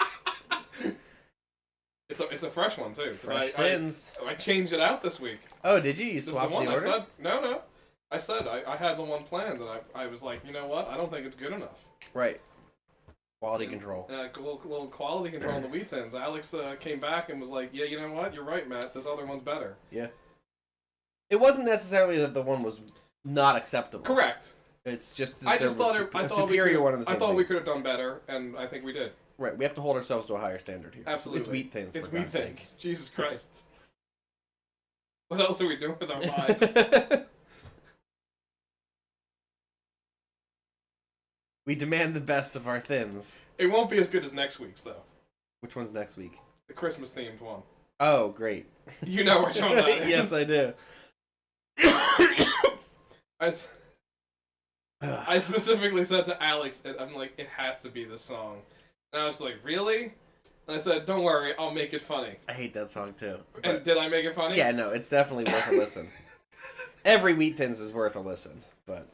It's a fresh one too. Fresh thins. I changed it out this week. Oh, did you? You This is swapped the one the order? I said. No. I said I had the one planned, and I was like, you know what? I don't think it's good enough. Right. Quality control. A little quality control on the wheat thins. Alex came back and was like, yeah, you know what? You're right, Matt. This other one's better. Yeah. It wasn't necessarily that the one was not acceptable. Correct. It's just that I just there thought was I a thought superior we one of the could, same I thought thing. we could have done better, and I think we did. Right, we have to hold ourselves to a higher standard here. Absolutely. It's wheat thins. It's for wheat God's thins. sake. Jesus Christ. What else are we doing with our lives? We demand the best of our thins. It won't be as good as next week's, though. Which one's next week? The Christmas-themed one. Oh, great. You know which one that is. Yes, I do. I specifically said to Alex, I'm like, it has to be this song. And I was like, really? And I said, don't worry, I'll make it funny. I hate that song too. And did I make it funny? Yeah, no, it's definitely worth a listen. Every wheat thins is worth a listen, but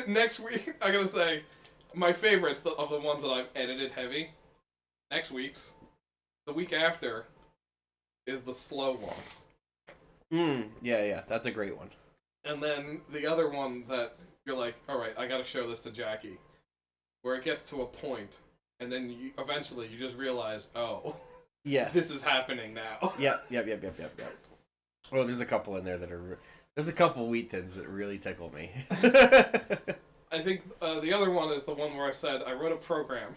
Next week, I gotta say, my favorites of the ones that I've edited heavy, next week's, the week after, is the slow one. Yeah, that's a great one. And then the other one that you're like, alright, I gotta show this to Jackie. Where it gets to a point, and then eventually you just realize, oh, Yeah. this is happening now. Yep. Oh, there's a couple in there that are... There's a couple wheat thins that really tickle me. I think the other one is the one where I said, I wrote a program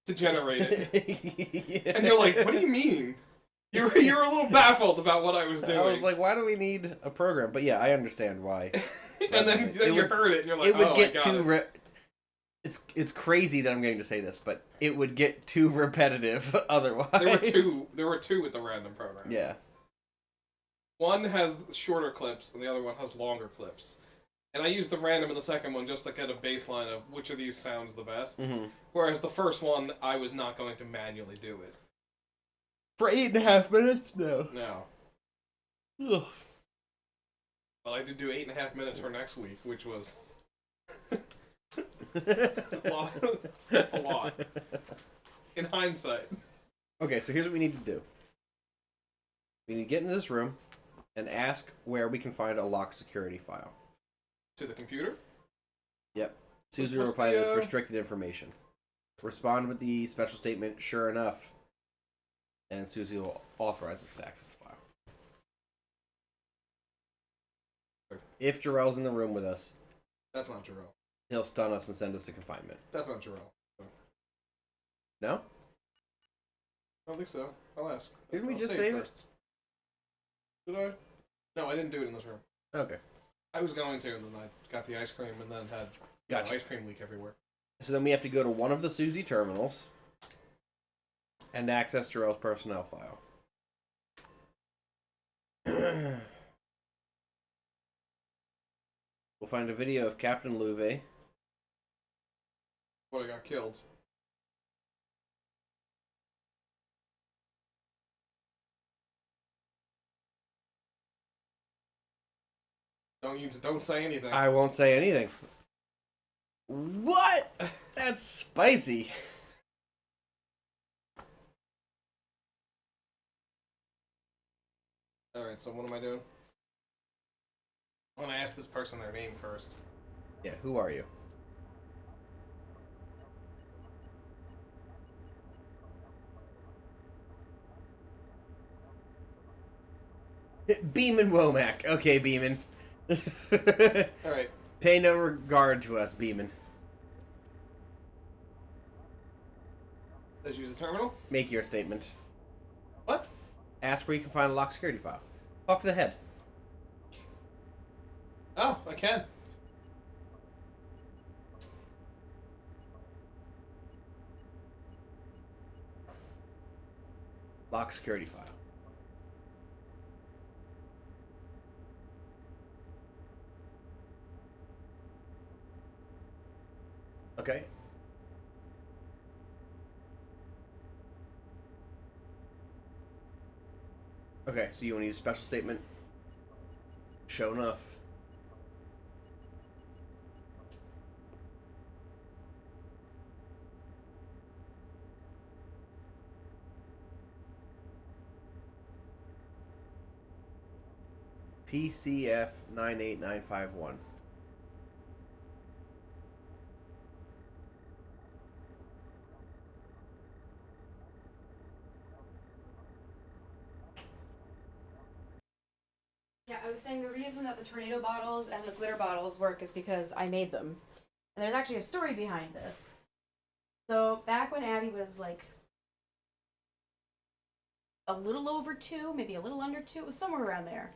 to generate it. Yeah. And you're like, what do you mean? You were a little baffled about what I was doing. I was like, why do we need a program? But yeah, I understand why. and then you heard it, and you're like, It would oh, get I got too... it. it's crazy that I'm going to say this, but it would get too repetitive otherwise. There were two with the random program. Yeah. One has shorter clips, and the other one has longer clips. And I used the random in the second one just to get a baseline of which of these sounds the best. Mm-hmm. Whereas the first one, I was not going to manually do it. For 8.5 minutes? No. No. Ugh. But I did do 8.5 minutes for next week, which was a lot. A lot. In hindsight. Okay, so here's what we need to do. We need to get into this room and ask where we can find a locked security file. To the computer? Yep. Susie will What's reply the, to this restricted information. Respond with the special statement, sure enough, and Susie will authorize us to access the file. If Jarrell's in the room with us, That's not Jarrell. he'll stun us and send us to confinement. That's not Jarrell. No? I don't think so. I'll ask. Didn't we I'll just save save it? first. Did I? No, I didn't do it in this room. Okay. I was going to, and then I got the ice cream and then had Gotcha. ice cream leak everywhere. So then we have to go to one of the Susie terminals and access Jarrell's personnel file. We'll find a video of Captain Louvet. But I got killed. Don't say anything. I won't say anything. What? That's spicy. Alright, so what am I doing? I'm gonna ask this person their name first. Yeah, who are you? Beeman Womack. Okay, Beeman. Alright. Pay no regard to us, Beeman. Let's use the terminal. Make your statement. What? Ask where you can find a locked security file. Talk to the head. Oh, I can. Locked security file. Okay. Okay, so you want to use a special statement? Show enough. PCF 98951. Yeah, I was saying the reason that the tornado bottles and the glitter bottles work is because I made them. And there's actually a story behind this. So back when Abby was like a little over 2, maybe a little under 2, it was somewhere around there.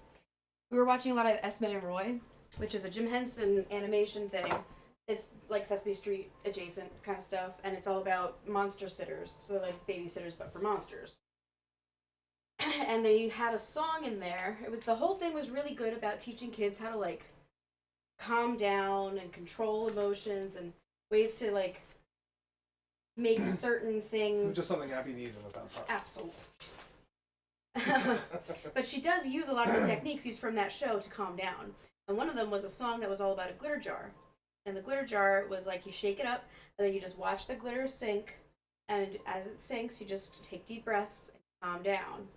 We were watching a lot of Esme and Roy, which is a Jim Henson animation thing. It's like Sesame Street adjacent kind of stuff, and it's all about monster sitters, so like babysitters but for monsters. And they had a song in there. It was the whole thing was really good about teaching kids how to like calm down and control emotions and ways to like make certain things. Just something Abby needed about that. Absolutely. But she does use a lot of the techniques used from that show to calm down. And one of them was a song that was all about a glitter jar. And the glitter jar was like you shake it up and then you just watch the glitter sink. And as it sinks, you just take deep breaths and calm down.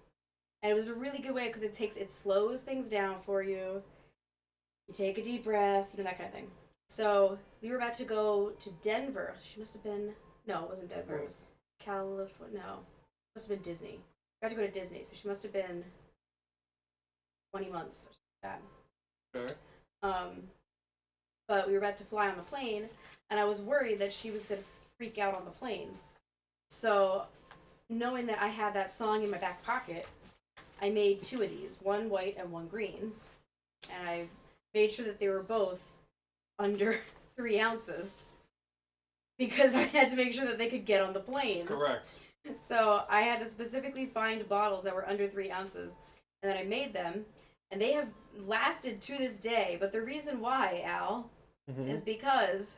And it was a really good way because it slows things down for you. You take a deep breath, that kind of thing. So we were about to go to Denver. She must have been, no, it wasn't Denver. It was California. No, it must have been Disney. We had to go to Disney, so she must have been 20 months or something like that. Okay. But we were about to fly on the plane, and I was worried that she was going to freak out on the plane. So, knowing that I had that song in my back pocket, I made 2 of these, one white and one green. And I made sure that they were both under 3 ounces. because I had to make sure that they could get on the plane. Correct. So I had to specifically find bottles that were under 3 ounces, and then I made them, and they have lasted to this day. But the reason why, Al, is because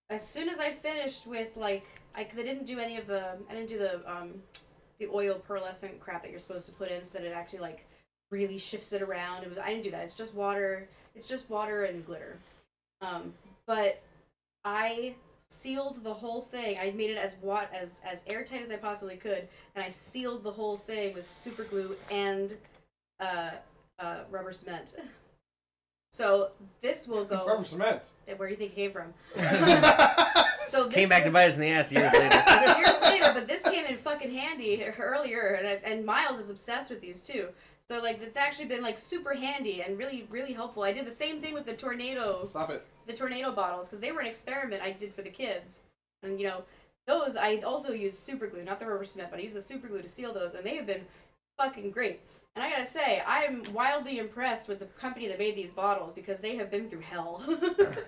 as soon as I finished with because I didn't do the oil pearlescent crap that you're supposed to put in so that it actually really shifts it around. I didn't do that. It's just water. It's just water and glitter. But I sealed the whole thing. I made it as airtight as I possibly could, and I sealed the whole thing with super glue and rubber cement. So this will go. Rubber cement. Where do you think it came from? So this Came back to bite us in the ass years later. years later, but this came in fucking handy earlier, and Miles is obsessed with these too. So it's actually been super handy and really really helpful. I did the same thing with the tornado. Stop it. The tornado bottles, because they were an experiment I did for the kids, and those I also used super glue, not the rubber cement, but I used the super glue to seal those, and they have been fucking great. And I gotta say, I'm wildly impressed with the company that made these bottles because they have been through hell.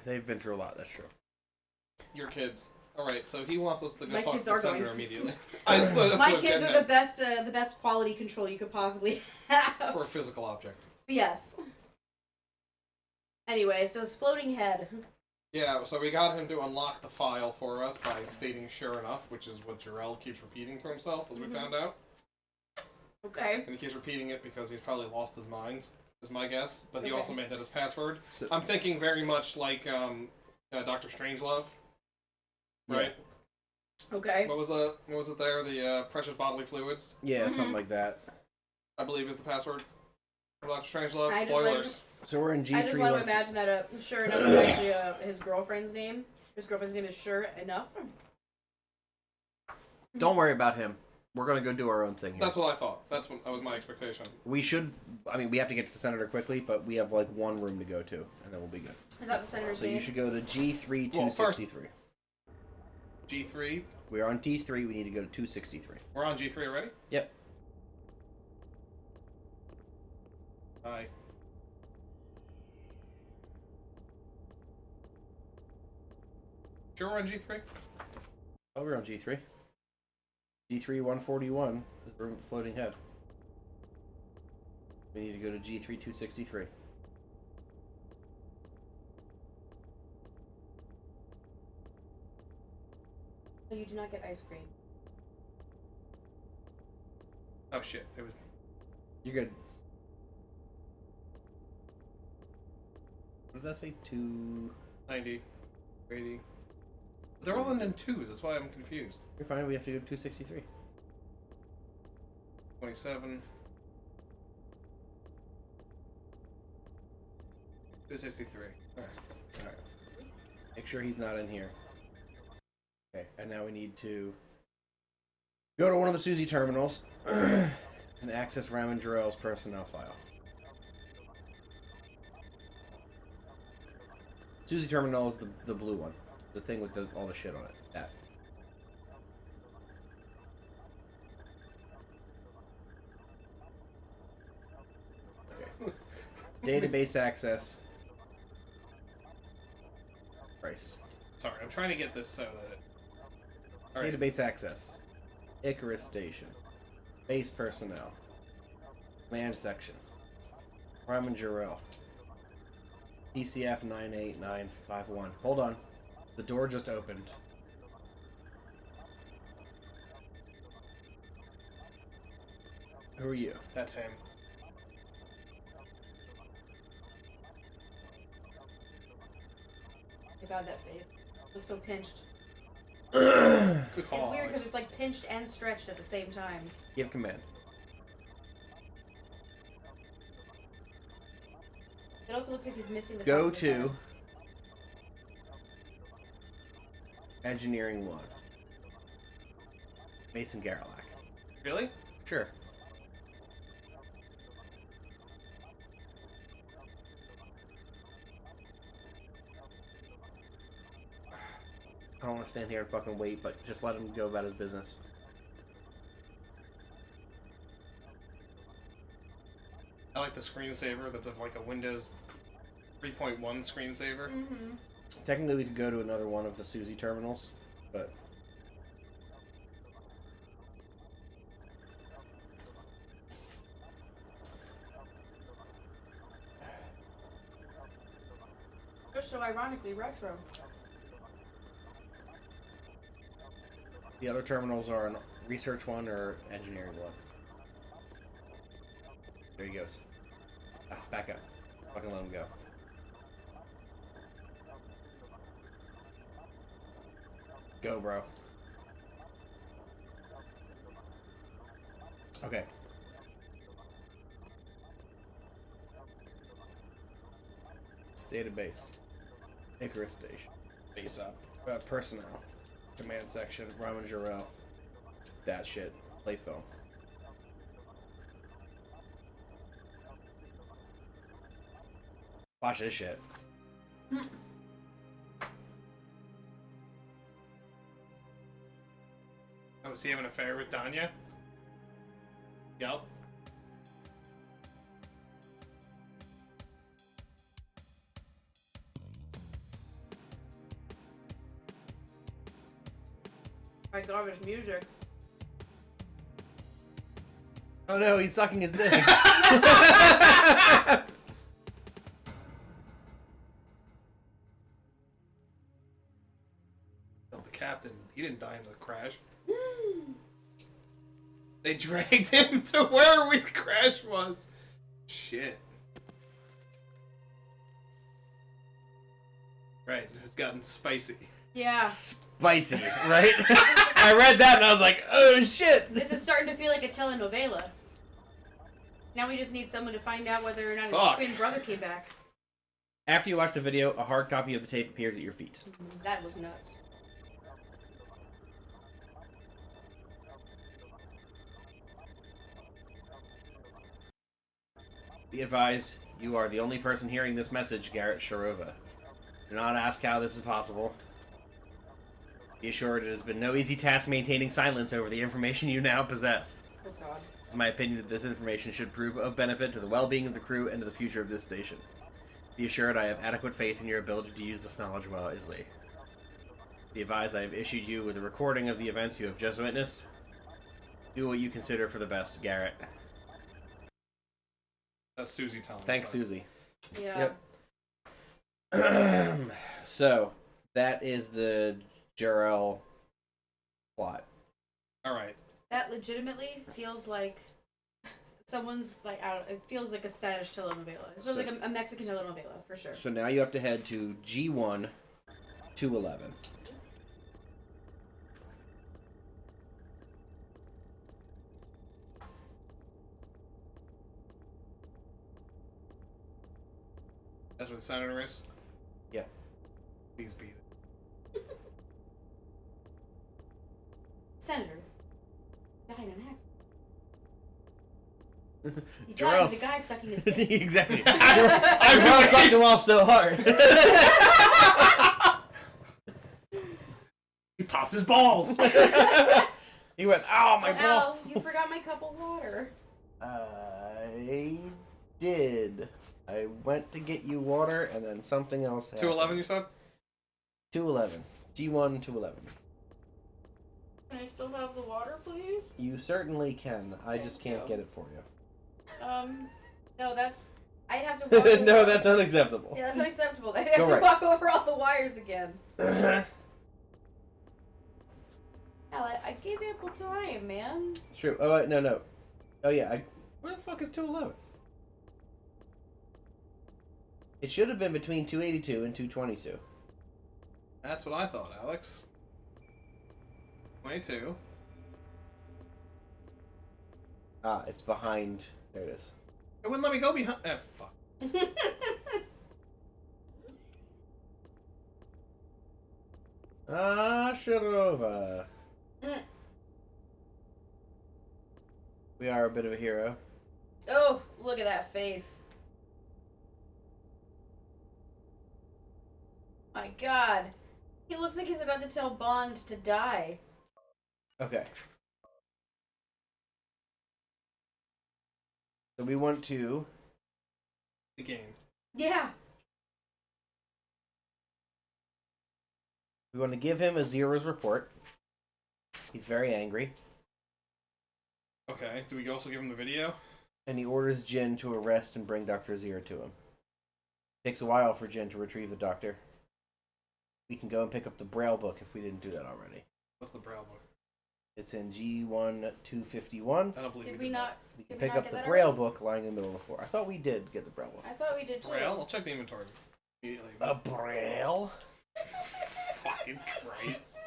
They've been through a lot. That's true. Your kids. All right, so he wants us to go My talk kids to are the senator going. immediately. My kids are the best quality control you could possibly have. For a physical object. Yes. Anyway, so it's floating head. Yeah, so we got him to unlock the file for us by stating "sure enough," which is what Jarrell keeps repeating to himself, as we found out. Okay. And he keeps repeating it because he's probably lost his mind, is my guess. But he Okay. also made that his password. So, I'm thinking very much like Dr. Strangelove. Right? Okay. What was it there? The precious bodily fluids, yeah, something like that. I believe is the password for Dr. Strangelove. I just Spoilers. So we're in G3. I just want to imagine that Sure Enough is actually his girlfriend's name. His girlfriend's name is Sure Enough. Don't worry about him. We're gonna go do our own thing here. That's what I thought. That was my expectation. We should. I mean, we have to get to the senator quickly, but we have one room to go to, and then we'll be good. Is that the senator's So name? you should go to G3 Well, first- 263. G3. We're on T3. We need to go to 263. We're on G3 already? Yep. Hi. Sure we're on G3? Oh, we're on G3. G3 141 is the room with the floating head. We need to go to G3 263. No, you do not get ice cream. Oh shit. It was You're good. What did that say? 90, 80. They're all in twos, that's why I'm confused. You're fine. We have to go to 263. 27. 263. Alright. Alright. Make sure he's not in here. Okay, and now we need to go to one of the Suzy terminals and access Raman Jarrell's personnel file. Suzy terminal is the blue one. The thing with all the shit on it. That. Okay. Database access. Christ. Sorry, I'm trying to get this so that it... Alright. Database access. Icarus Station. Base personnel. Command section. Raman Jarrell. PCF 98951. Hold on. The door just opened. Who are you? That's him. Oh my god, that face. Looks so pinched. Good call. It's weird because Alex. it's like pinched and stretched at the same time. Give command. It also looks like he's missing the Go top of his head. to Engineering 1. Mason Garlick. Really? Sure. I don't want to stand here and fucking wait, but just let him go about his business. I like the screensaver that's of like a Windows 3.1 screensaver. Mm-hmm. Technically, we could go to another one of the Susie terminals, but... They're so ironically retro. The other terminals are a research one or engineering one. There he goes. Ah, back up. Fucking let him go. Go, bro. Okay. Database. Icarus Station. Face up. Personnel. Command section. Ramen Jarrell. That shit. Play film. Watch this shit. Oh, was he having an affair with Danya? Yep. My God, there's music. Oh no, he's sucking his dick. The captain, he didn't die in the crash. They dragged him to where the crash was. Shit. Right, it has gotten spicy. Yeah. Spicy, right? I read that and I was like, oh shit! This is starting to feel like a telenovela. Now we just need someone to find out whether or not Fuck. his twin brother came back. After you watch the video, a hard copy of the tape appears at your feet. That was nuts. Be advised, you are the only person hearing this message, Garrett Sharova. Do not ask how this is possible. Be assured it has been no easy task maintaining silence over the information you now possess. Oh God. It's my opinion that this information should prove of benefit to the well-being of the crew and to the future of this station. Be assured I have adequate faith in your ability to use this knowledge wisely. Be advised I have issued you with a recording of the events you have just witnessed. Do what you consider for the best, Garrett. That's Susie telling Thanks, us that. Susie. Yeah. Yep. So, that is the Jarrell plot. Alright. That legitimately feels like someone's like I don't. It feels like a Spanish telenovela. It feels So- like a Mexican telenovela for sure. So now you have to head to G1 211. That's what the senator is? Yeah. Please be. Senator died in an accident. He died Jarrell's- with the guy sucking his dick. Exactly. I Jarrell sucked him off so hard. He popped his balls! He went, "Ow, my balls!" Al, you forgot my cup of water. I did. I went to get you water, and then something else happened. 211, you said? 211. G1 211. Can I still have the water, please? You certainly can. I just Thank can't you. get it for you. No, that's. I'd have to walk over. No, that's unacceptable. Yeah, that's unacceptable. I'd have Go to right. walk over all the wires again. Al, I gave ample time, man. It's true. Oh, wait, no. Oh, yeah. Where the fuck is 211? It should have been between 282 and 222. That's what I thought, Alex. 22. Ah, it's behind. There it is. It wouldn't let me go behind. Eh, fuck. Ah, Sharova. We are a bit of a hero. Oh, look at that face. My God. He looks like he's about to tell Bond to die. Okay. So we want to... The game. Yeah. We want to give him a Zero's report. He's very angry. Okay. Do we also give him the video? And he orders Jin to arrest and bring Dr. Zero to him. Takes a while for Jin to retrieve the doctor. We can go and pick up the Braille book if we didn't do that already. What's the Braille book? It's in G1251. I don't believe Did we we did not? We can Did we pick not up get the that Braille already? book lying in the middle of the floor. I thought we did get the Braille book. I thought we did too. Braille? I'll check the inventory immediately. A Braille? Fucking Christ.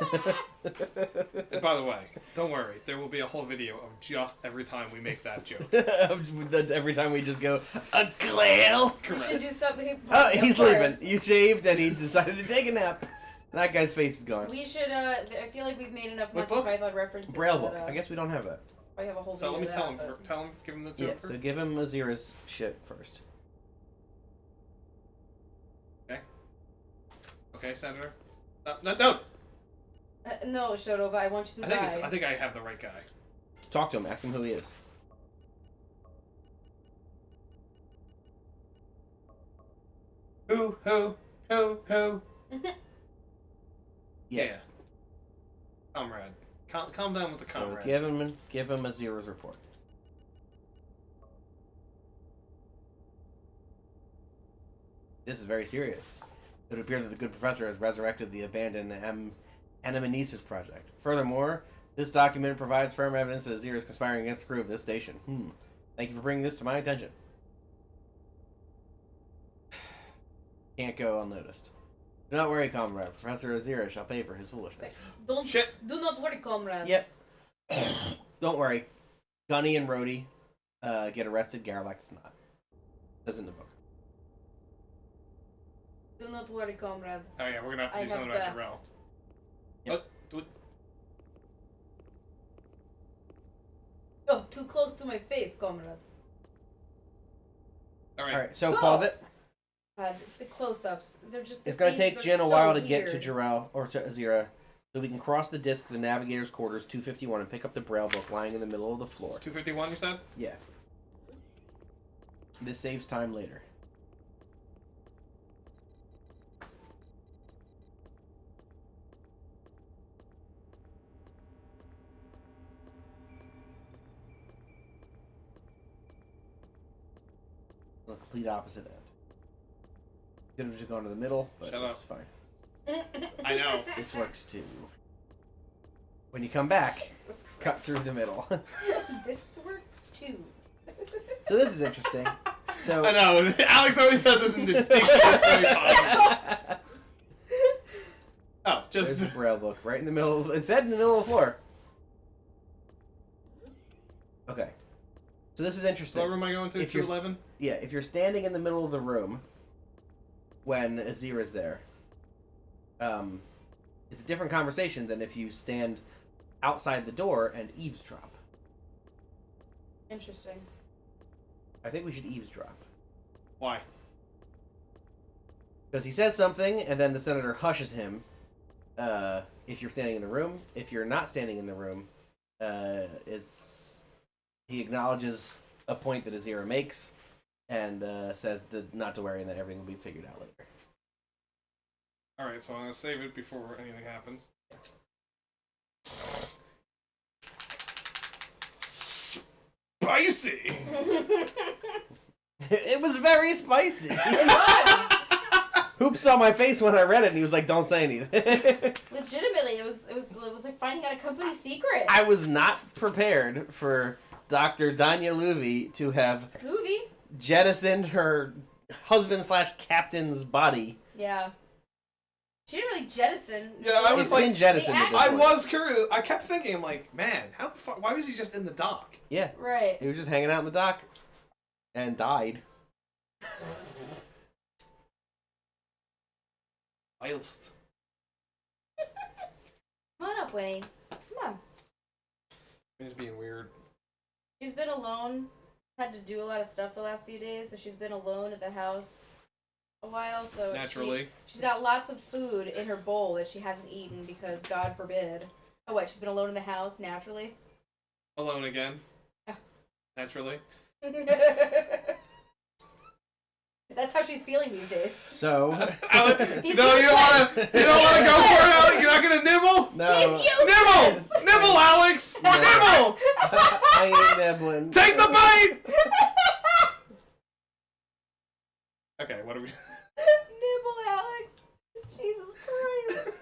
And by the way, don't worry. There will be a whole video of just every time we make that joke. Every time we just go, a Grail? We should do something. Oh, of he's course. leaving. You shaved and he decided to take a nap. That guy's face is gone. We should. I feel like we've made enough What Monty book? Python references. Braille that, book. I guess we don't have that. I have a whole So video let me of tell that, him. but- Tell him. Give him the Yeah, joke so first. give him Azira's shit first. Okay, Senator. No. No, Shodova, I want you to die. I think I have the right guy. Talk to him. Ask him who he is. Who? Yeah. Comrade. Calm down with the So comrade. give him Azira's report. This is very serious. It would appear that the good professor has resurrected the abandoned Anamnesis project. Furthermore, this document provides firm evidence that Azira is conspiring against the crew of this station. Thank you for bringing this to my attention. Can't go unnoticed. Do not worry, comrade. Professor Azira shall pay for his foolishness. Don't. Shit. Do not worry, comrade. Yep. Don't worry. Gunny and Rhodey get arrested. Garlax is not. That's in the book. Do not worry, comrade. Oh yeah, we're gonna have to I do have something about back. Jarrell. Yep. Do it. Oh, too close to my face, comrade. All right. Alright, so Go. pause it. God, the close-ups. They're just. It's going to take faces Jin are a while so to get to weird. Jarrell, or to Azira, so we can cross the disc to the Navigator's Quarters 251 and pick up the Braille book lying in the middle of the floor. 251, you said? Yeah. This saves time later. The complete opposite end. Could have just gone to the middle, but Shut it's up. fine. I know. This works too. When you come back, Jesus cut through the middle. This works too. So this is interesting. So I know. Alex always says it in the ridiculous way possible. Oh, there's just the Braille book right in the middle. It said in the middle of the floor. Okay. So this is interesting. what room am I going to? If you're- 211. Yeah, if you're standing in the middle of the room when Azira's there, it's a different conversation than if you stand outside the door and eavesdrop. Interesting. I think we should eavesdrop. Why? Because he says something, and then the senator hushes him. If you're standing in the room, if you're not standing in the room, he acknowledges a point that Azira makes, and says not to worry and that everything will be figured out later. All right, so I'm gonna save it before anything happens. Spicy. It was very spicy. It was. Hoop saw my face when I read it, and he was like, "Don't say anything." Legitimately, it was like finding out a company secret. I was not prepared for Dr. Danya Luvi to have Movie. jettisoned her husband/captain's body. Yeah. She didn't really jettison. Yeah, I was It's like- been jettisoned at this I point. was curious. I kept thinking, I'm like, man, how the fuck? Why was he just in the dock? Yeah, Right. he was just hanging out in the dock and died. Whilst. Come on up, Winnie. Come on. He's being weird. She's been alone. Had to do a lot of stuff the last few days, so she's been alone at the house a while. So Naturally. she's got lots of food in her bowl that she hasn't eaten because God forbid. Oh, what? She's been alone in the house naturally. Alone again. Oh. Naturally. That's how she's feeling these days. So Alex, He's no, you don't want to. You don't want to go for it, Alex. You're not gonna nibble. no, He's useless! Nibble, Alex. No. Nibble. I ain't nibbling. Take the bite. Okay, what are we? Nibble, Alex. Jesus Christ.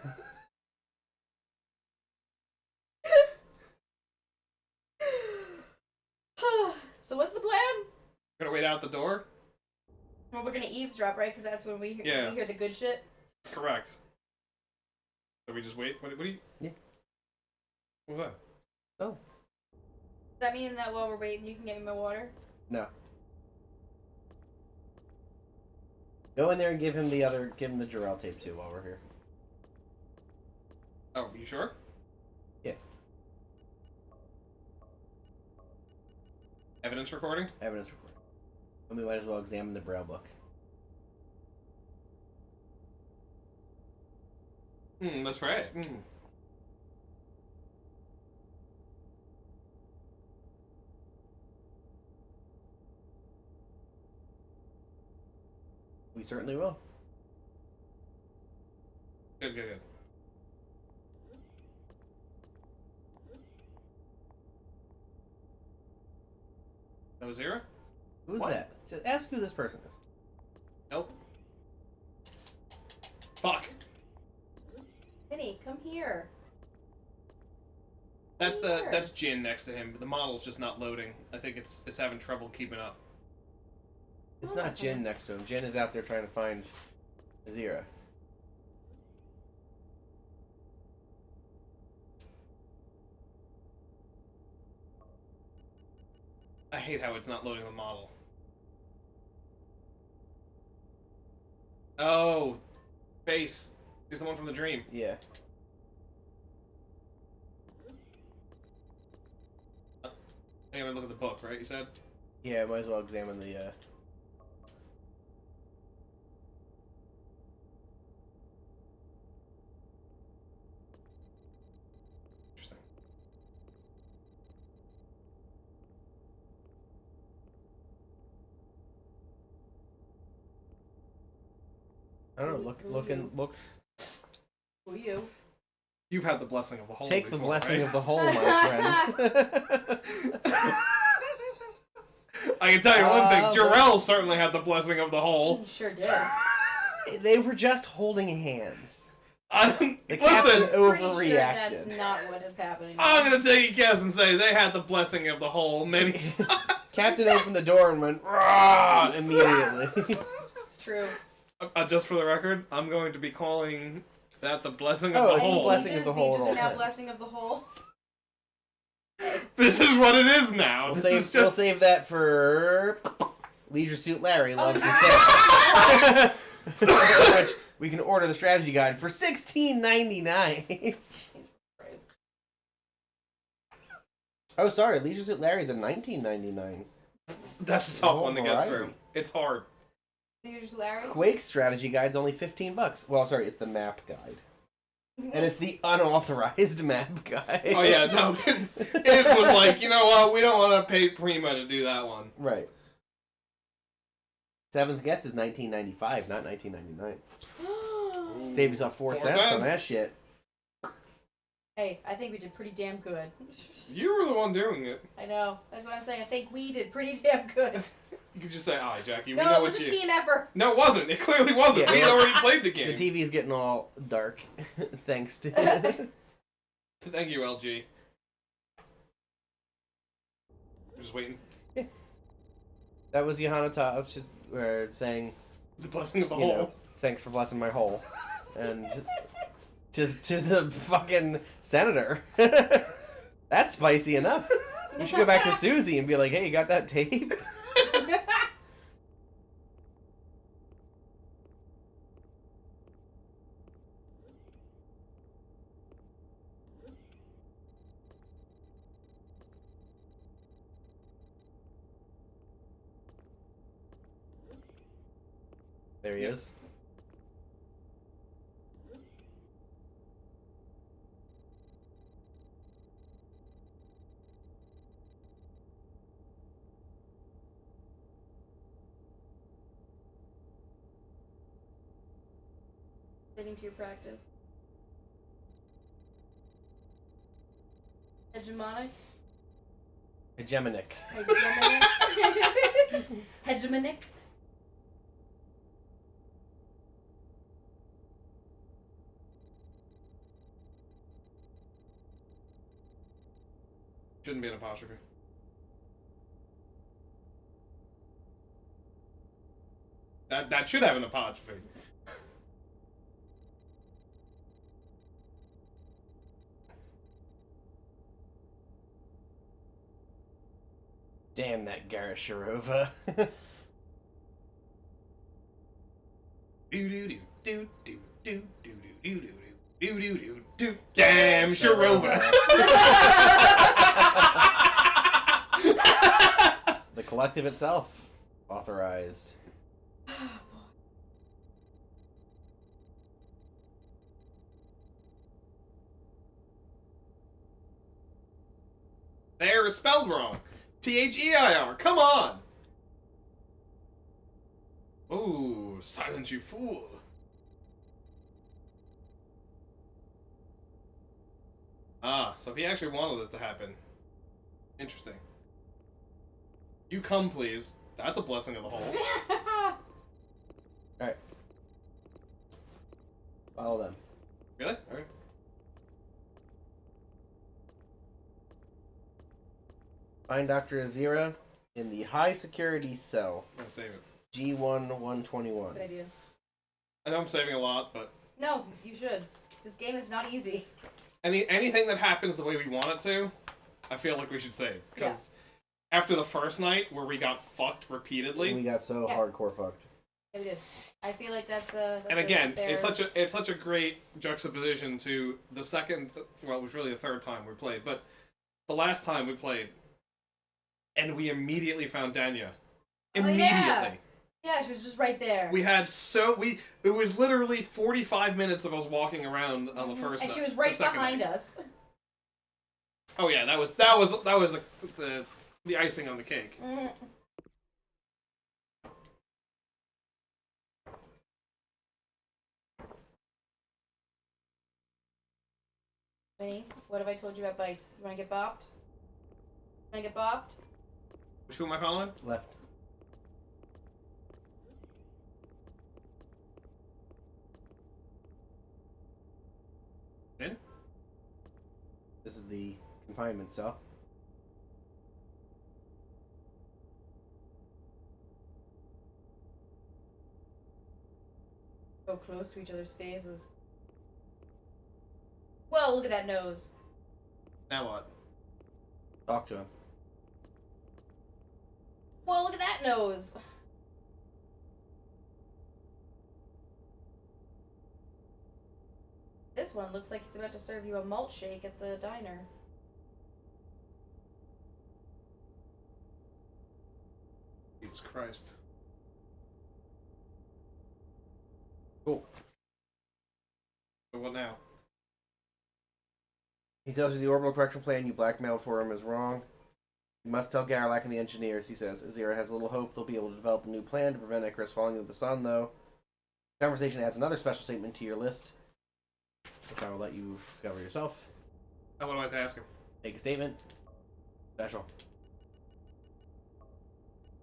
So what's the plan? Gonna wait out the door. Well, we're gonna eavesdrop, right? Because that's when we hear the good shit. Correct. So we just wait. What do you? Yeah. What was that? Oh. Does that mean that while we're waiting, you can get me my water? No. Go in there and give him the Jarrell tape too while we're here. Oh, you sure? Yeah. Evidence recording. Evidence recording. And we might as well examine the Braille book. That's right. We certainly will. Good. That was Zira? Who's What? that? Just ask who this person is. Nope. Fuck. Vinny, come here. That's Jin next to him, but the model's just not loading. I think it's having trouble keeping up. It's not Jin next to him. Jin is out there trying to find Azira. I hate how it's not loading the model. Oh, face. He's the one from the dream. Yeah. Anyway, look at the book, right? You said. Yeah, might as well examine the. Interesting. I don't know. Look. Who are you? You've had the blessing of the whole. Take before, the blessing right? of the whole, my friend. I can tell you one thing. Jarrell certainly had the blessing of the whole. Sure did. They were just holding hands. Listen, Captain Pretty sure that's overreacted. not what is happening. I'm gonna take a guess and say they had the blessing of the whole. Maybe. Captain opened the door and went "Rah!" immediately. It's true. Just for the record, I'm going to be calling that the blessing of Oh, the it's the whole. blessing of the whole Just at all now times. blessing of the whole. This is what it is now. We'll save that for Leisure Suit Larry loves to Oh, say. Which we can order the strategy guide for $16.99. Oh, sorry, Leisure Suit Larry's at $19.99. That's a tough Oh, one to get variety. through. It's hard. Here's Larry. Quake strategy guide's only $15. Well, sorry, it's the map guide. And it's the unauthorized map guide. Oh yeah, no. It was like, you know what? We don't want to pay Prima to do that one. Right. Seventh guess is $19.95, not $19.99. Save yourself 4 cents on that shit. Hey, I think we did pretty damn good. You were the one doing it. I know. That's what I'm saying. I think we did pretty damn good. You could just say, "Hi, Jackie. We No, know it was what a you." team effort. No, it wasn't. It clearly wasn't. Yeah, We had well, already played the game. The TV's getting all dark, thanks to... Thank you, LG. We're just waiting. That was Johanna saying, The blessing of the you whole. know, thanks for blessing my hole. And to the fucking senator. That's spicy enough. You should go back to Susie and be like, hey, you got that tape? There he is. Leading to your practice. Hegemonic. Hegemonic. Hegemonic. Hegemonic. Shouldn't be an apostrophe. That should have an apostrophe. Damn that Garrett Sharova. Damn Sharova. The collective itself authorized. There is spelled wrong. Their. Come on. Ooh, silence you fool. Ah, so he actually wanted it to happen. Interesting. You come, please. That's a blessing of the whole. Alright. Follow them. Really? Okay. Find Dr. Azira in the high security cell. I'm gonna save it. G1-121. Good idea. I know I'm saving a lot, but No, you should. This game is not easy. anything that happens the way we want it to, I feel like we should save. Because after the first night where we got fucked repeatedly, We got so hardcore fucked. Yeah, we did. I feel like that's a. and again, fair... it's such a great juxtaposition to the second. Well, it was really the third time we played, but the last time we played, and we immediately found Danya. Immediately. Yeah. Yeah, she was just right there. It was literally 45 minutes of us walking around on the first. And she was right behind us. Oh yeah, that was the icing on the cake. Mm. Winnie, what have I told you about bites? You want to get bopped? Want to get bopped? Which who am I following? Left. In? This is the confinement cell. So close to each other's faces. Whoa, look at that nose. Now what? Talk to him. Whoa, look at that nose. This one looks like he's about to serve you a malt shake at the diner. Jesus Christ. Cool. So what now? He tells you the orbital correction plan you blackmailed for him is wrong. You must tell Garlack and the engineers, he says. Azira has little hope they'll be able to develop a new plan to prevent Icarus falling into the sun, though. The conversation adds another special statement to your list, which I will let you discover yourself. What do I have to ask him? Make a statement. Special.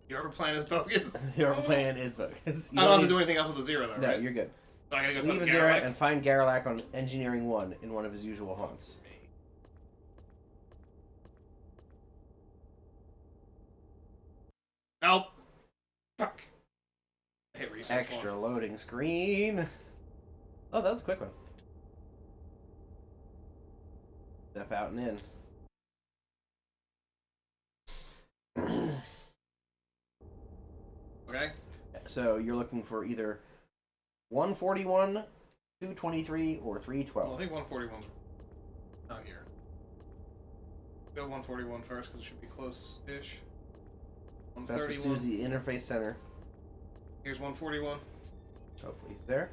Your plan is bogus. Your plan is bogus. I don't have to do anything else with the zero, though, No, right? you're good. So I gotta go Leave talk to Azira Garlack? and find Garlack on Engineering 1 in one of his usual haunts. Nope. Fuck. I hit research Extra one. loading screen. Oh, that was a quick one. Step out and in. Okay. So you're looking for either 141, 223, or 312. Well, I think 141's not here. Go 141 first because it should be close-ish. That's the 131. Suzy Interface Center. Here's 141. Hopefully he's there.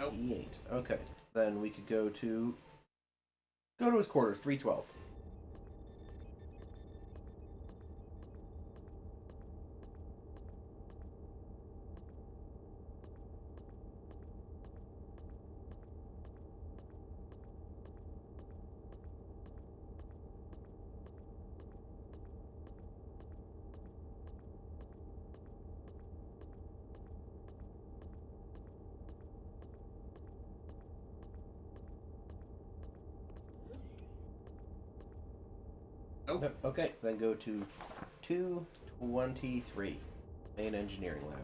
Nope. He ain't. Okay. Then we could go to his quarters, 312. Nope. Nope. Okay, then go to 223, main engineering lab.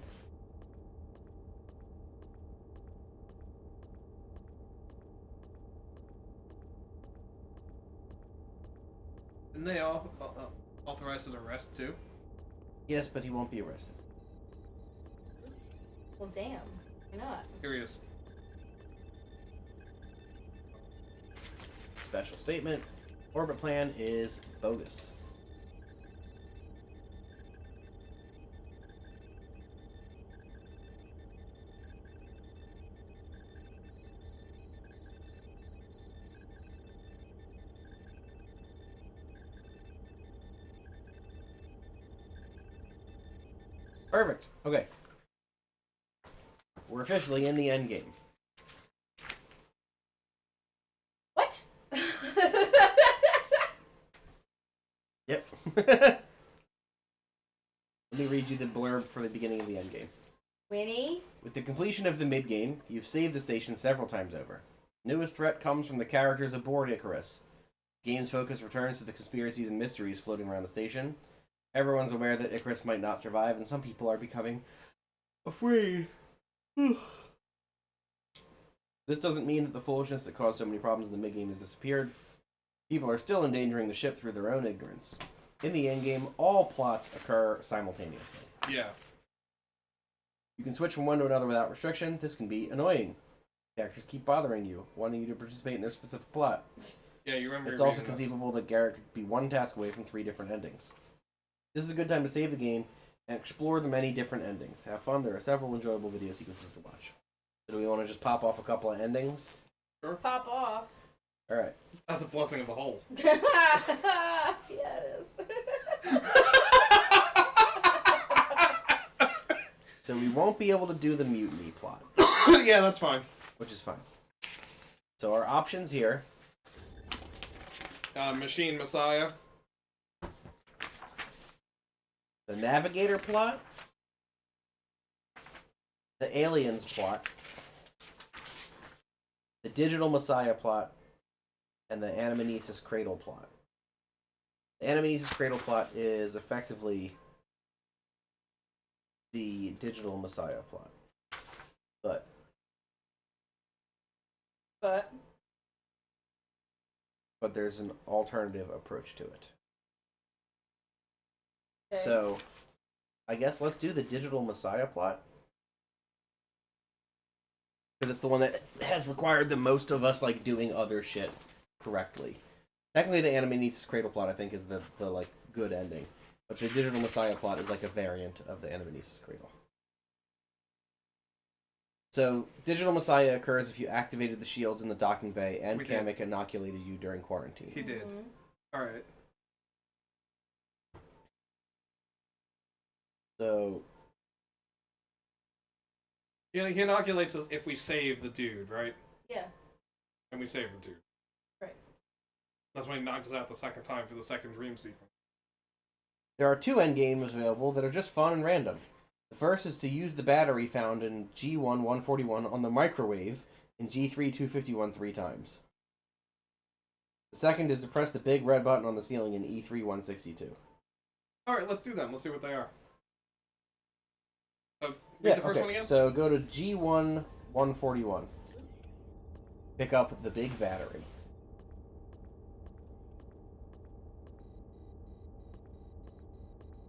Didn't they authorize his arrest too? Yes, but he won't be arrested. Well, damn. Why not? Here he is. Special statement. Orbit plan is bogus. Perfect. Okay. We're officially in the end game. What? Yep. Let me read you the blurb for the beginning of the end game. Winnie? With the completion of the mid-game, you've saved the station several times over. Newest threat comes from the characters aboard Icarus. Game's focus returns to the conspiracies and mysteries floating around the station. Everyone's aware that Icarus might not survive, and some people are becoming afraid. This doesn't mean that the foolishness that caused so many problems in the mid-game has disappeared. People are still endangering the ship through their own ignorance. In the endgame, all plots occur simultaneously. Yeah. You can switch from one to another without restriction. This can be annoying. Characters keep bothering you, wanting you to participate in their specific plot. Yeah, you remember. It's also conceivable that Garrett could be one task away from 3 different endings. This is a good time to save the game and explore the many different endings. Have fun. There are several enjoyable video sequences to watch. So do we want to just pop off a couple of endings? Sure. Pop off. All right. That's a blessing of the whole. Yeah, it is. So we won't be able to do the mutiny plot, Yeah, that's fine. which is fine. So our options here. Machine Messiah. The Navigator plot, the Aliens plot, the Digital Messiah plot, and the Animanesis Cradle plot. The Animanesis Cradle plot is effectively the Digital Messiah plot. But there's an alternative approach to it. Okay. So, I guess let's do the Digital Messiah plot. Because it's the one that has required the most of us, like, doing other shit correctly. Technically, the Animanesis Cradle plot, I think, is the like, good ending. But the Digital Messiah plot is, like, a variant of the Animanesis Cradle. So, Digital Messiah occurs if you activated the shields in the docking bay and We did. Kamek inoculated you during quarantine. He did. Mhm. Alright. So, Yeah, he inoculates us if we save the dude, right? Yeah. And we save the dude. Right. That's when he knocked us out the second time for the second dream sequence. there are 2 endgames available that are just fun and random. The first is to use the battery found in G1-141 on the microwave in G3-251 3 times. The second is to press the big red button on the ceiling in E3-162. Alright, let's do them. Let's see what they are. Read Yeah, the first okay. one again? So go to G1-141. Pick up the big battery.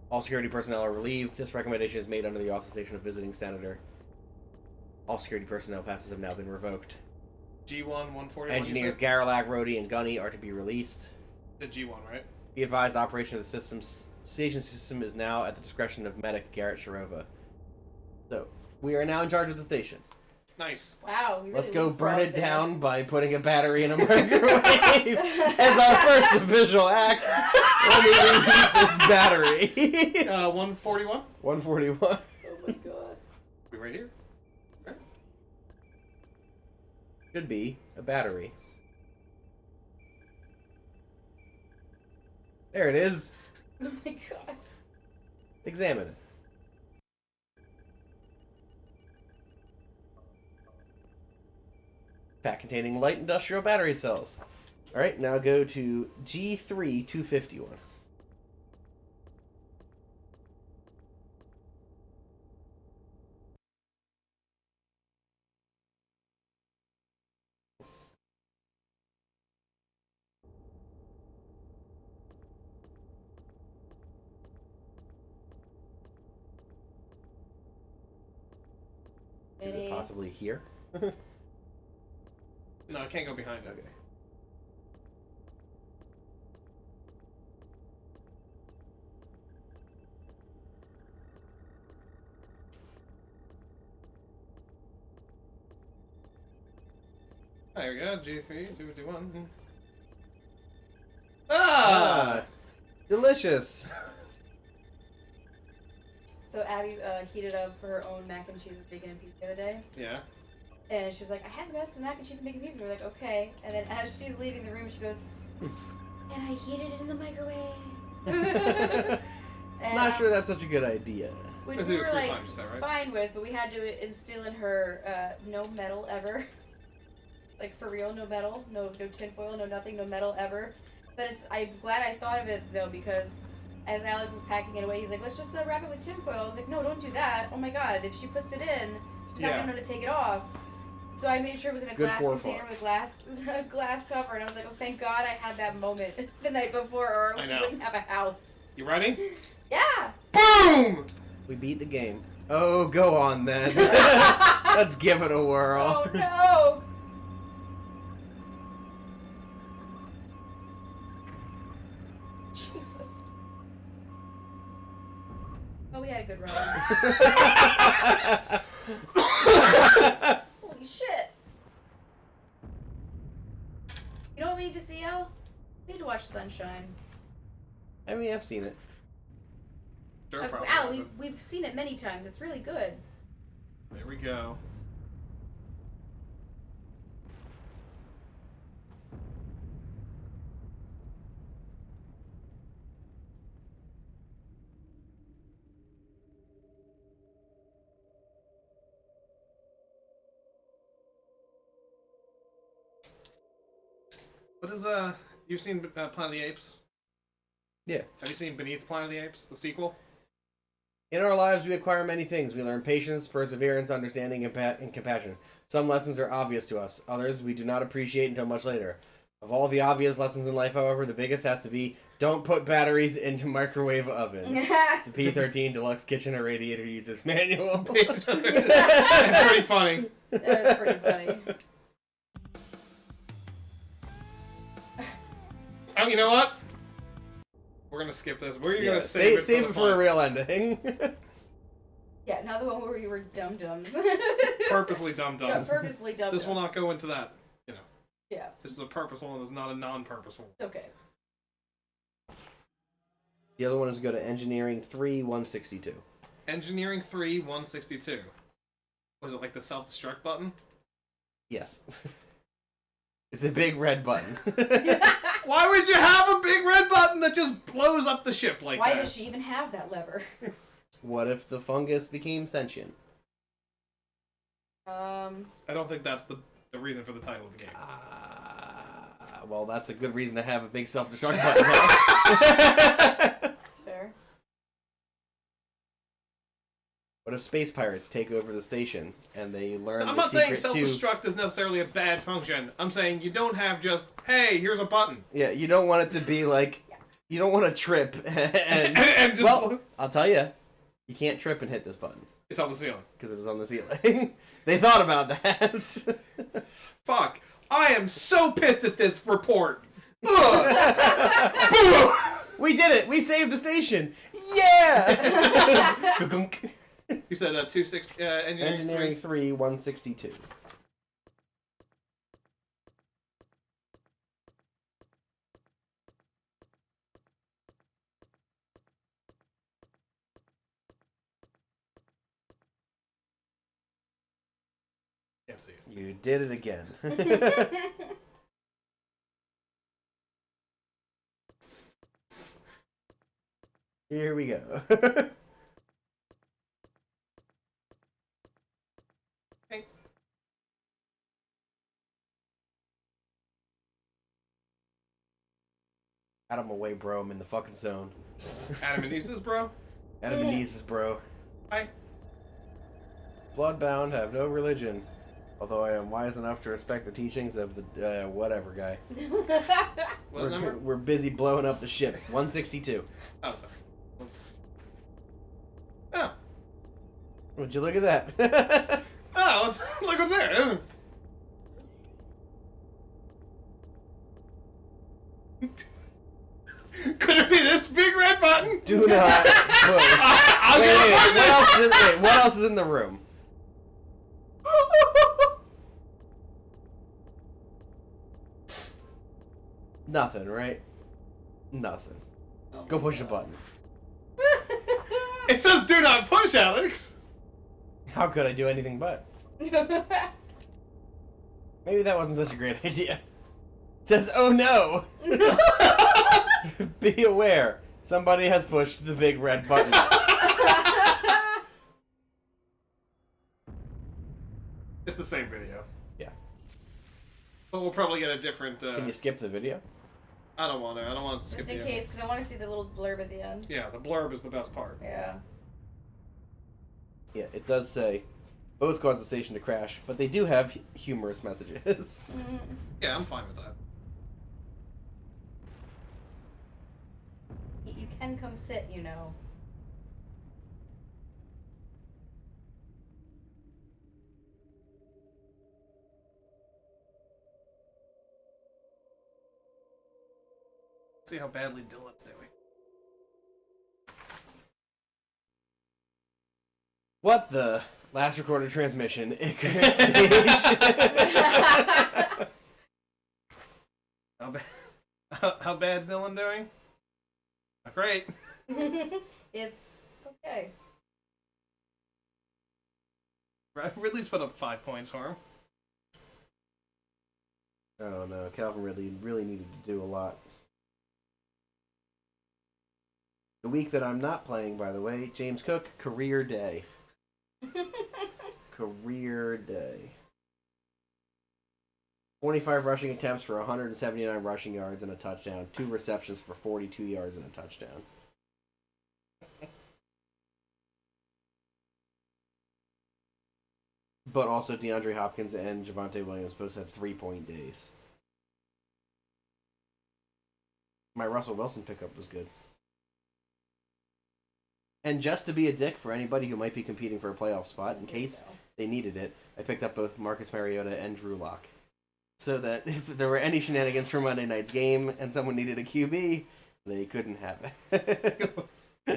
All security personnel are relieved. This recommendation is made under the authorization of visiting senator. All security personnel passes have now been revoked. G1, 141. Engineers Garrelak, Rhodey, and Gunny are to be released. The G1, right? Be advised, operation of the station system is now at the discretion of medic Garrett Sharova. So, we are now in charge of the station. Nice. Wow. we Let's really go burn leapfrogged it there. down by putting a battery in a microwave as our first official act. Let me reheat this battery. 141? 141. Oh my god. Be right here. Should be a battery. There it is. Oh my god. Examine it. Pack containing light industrial battery cells. All right, now go to G3 251. Is it possibly here? No, I can't go behind it. Okay. There we go. G3 251. Ah, delicious. So Abby heated up her own mac and cheese with bacon and pizza the other day. Yeah. And she was like, I had the best of mac and cheese and bacon and pizza. We're like, okay. And then as she's leaving the room, she goes, and I heated it in the microwave. And, Not sure that's such a good idea. Which I we did it were 3 like times, you said, right? fine with, but we had to instill in her no metal ever. Like for real, no metal, no tinfoil, no nothing, no metal ever. But I'm glad I thought of it though, because as Alex was packing it away, he's like, let's just wrap it with tinfoil. I was like, no, don't do that. Oh my god, if she puts it in, she's not gonna know to take it off. So I made sure it was in a glass container with a glass cover, and I was like, oh, thank God I had that moment the night before, or we wouldn't have a house. You ready? Yeah! Boom! We beat the game. Oh, go on then. Let's give it a whirl. Oh no! Jesus. Oh, we had a good run. Holy shit. You know what we need to see, Al? We need to watch Sunshine. I mean, I've seen it. Sure, probably Al, hasn't. we've seen it many times. It's really good. There we go. What is you've seen Planet of the Apes? Yeah. Have you seen Beneath Planet of the Apes, the sequel? In our lives, we acquire many things. We learn patience, perseverance, understanding, and compassion. Some lessons are obvious to us. Others we do not appreciate until much later. Of all the obvious lessons in life, however, the biggest has to be, don't put batteries into microwave ovens. The P-13 Deluxe Kitchen or Radiator User's Manual. It's pretty funny. That was pretty funny. Oh, you know what? We're gonna skip this. We're gonna save it for a real ending. Yeah, not the one where we were dum-dums. Purposely dum-dums. Purposely dum-dums. This will not go into that. Yeah. This is a purposeful one. This is not a non-purposeful. Okay. The other one is go to Engineering 3 162. Engineering 3 162. Was it like the self-destruct button? Yes. It's a big red button. Why would you have a big red button that just blows up the ship like Why that? does she even have that lever? What if the fungus became sentient? I don't think that's the reason for the title of the game. Well, that's a good reason to have a big self-destruct button. That's fair. What if space pirates take over the station and they learn I'm the not saying secret to... self-destruct is necessarily a bad function. I'm saying you don't have just, hey, here's a button. Yeah, you don't want it to be like... You don't want to trip and just... Well, I'll tell you. You can't trip and hit this button. It's on the ceiling. Because it is on the ceiling. They thought about that. Fuck. I am so pissed at this report. Ugh. We did it! We saved the station! Yeah! You said Engineering 3 162. Can't see it. You did it again. Here we go. Out of my way, bro. I'm in the fucking zone. Adam and Nieces, bro. Adam and Nieces, bro. Hi. Bloodbound have no religion. Although I am wise enough to respect the teachings of the whatever guy. What number? We're busy blowing up the ship. 162. Oh, sorry. 160. Oh. Would you look at that? Oh, look what's there. Could it be this big red button? Do not push. I'll Wait, get a push. what else is in the room? Nothing, right? Nothing. Go push a button. It says do not push, Alex. How could I do anything but? Maybe that wasn't such a great idea. It says, oh no! Be aware, somebody has pushed the big red button. It's the same video. Yeah. But we'll probably get a different. Can you skip the video? I don't want to. I don't want to skip Just in the case, because I want to see the little blurb at the end. Yeah, the blurb is the best part. Yeah. Yeah, it does say both cause the station to crash, but they do have humorous messages. Yeah, I'm fine with that. You can come sit, you know. Let's see how badly Dylan's doing. What the? Last recorded transmission, Icarus Station. How bad's Dylan doing? Not great. It's okay. Ridley's put up 5 points for him. Oh no, Calvin really needed to do a lot. The week that I'm not playing, by the way, James Cook, career day. Career day. 25 rushing attempts for 179 rushing yards and a touchdown. 2 receptions for 42 yards and a touchdown. But also DeAndre Hopkins and Javonte Williams both had 3-point days. My Russell Wilson pickup was good. And just to be a dick for anybody who might be competing for a playoff spot, in case they needed it, I picked up both Marcus Mariota and Drew Lock. So that if there were any shenanigans for Monday night's game and someone needed a QB, they couldn't have it. My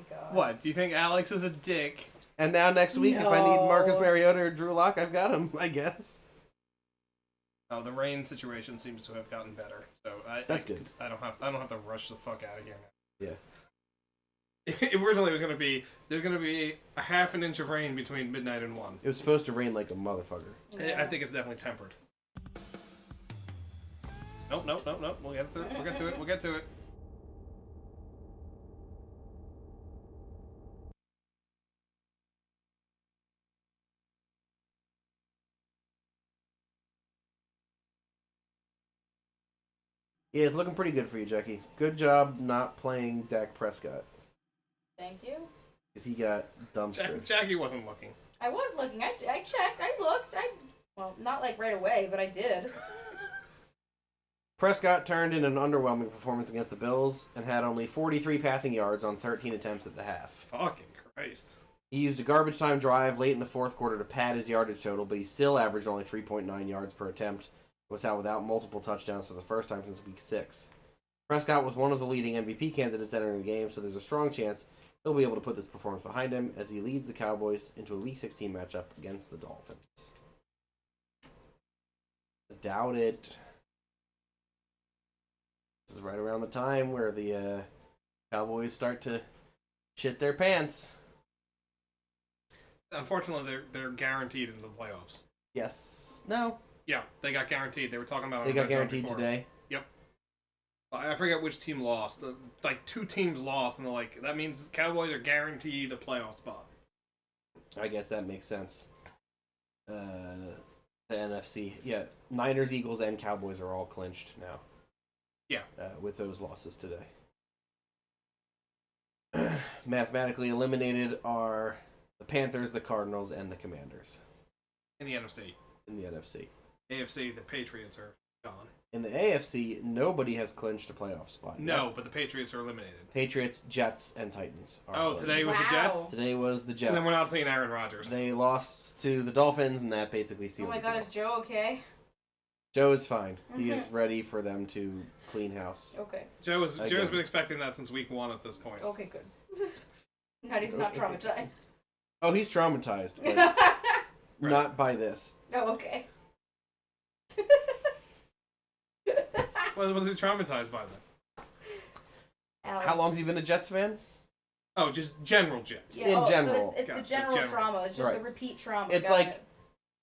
God. What? Do you think Alex is a dick? And now next week, if I need Marcus Mariota or Drew Lock, I've got him, I guess. Oh, the rain situation seems to have gotten better. So That's good. I don't have to rush the fuck out of here now. Yeah. Originally, there's gonna be a half an inch of rain between midnight and 1. It was supposed to rain like a motherfucker. Yeah. I think it's definitely tempered. Nope. We'll get to it. We'll get to it. Yeah, it's looking pretty good for you, Jackie. Good job not playing Dak Prescott. Thank you. Because he got dumpstered. Jackie wasn't looking. I was looking. I checked. I looked. Well, not like right away, but I did. Prescott turned in an underwhelming performance against the Bills and had only 43 passing yards on 13 attempts at the half. Fucking Christ. He used a garbage time drive late in the fourth quarter to pad his yardage total, but he still averaged only 3.9 yards per attempt. Was out without multiple touchdowns for the first time since week 6. Prescott was one of the leading MVP candidates entering the game, so there's a strong chance he'll be able to put this performance behind him as he leads the Cowboys into a Week 16 matchup against the Dolphins. Doubt it. This is right around the time where the Cowboys start to shit their pants. Unfortunately, they're guaranteed in the playoffs. Yes. No. Yeah, they got guaranteed. They were talking about it. They got guaranteed before. today. Yep. I forget which team lost. Like 2 teams lost, and they're like, that means Cowboys are guaranteed a playoff spot. I guess that makes sense. The NFC. Yeah, Niners, Eagles, and Cowboys are all clinched now. Yeah. With those losses today. Mathematically eliminated are the Panthers, the Cardinals, and the Commanders. In the NFC. In the NFC. AFC, the Patriots are gone. In the AFC, nobody has clinched a playoff spot. No, yet. but the Patriots are eliminated. Patriots, Jets, and Titans. Are Oh, today was the Wow. Jets? Today was the Jets. And then we're not seeing Aaron Rodgers. They lost to the Dolphins, and that basically Oh sealed my the god, deal. is Joe okay? Joe is fine. He is ready for them to clean house. Okay. Joe's Again. been expecting that since week 1 at this point. Okay, good. Now he's not traumatized. Oh, he's traumatized, but Right. not by this. Oh, okay. Well, was he traumatized by that? Alex. How long's he been a Jets fan? Oh, just general Jets. Yeah, In oh, general. So it's Gotcha, the general general. trauma. It's just the Right. repeat trauma. It's Got like- it.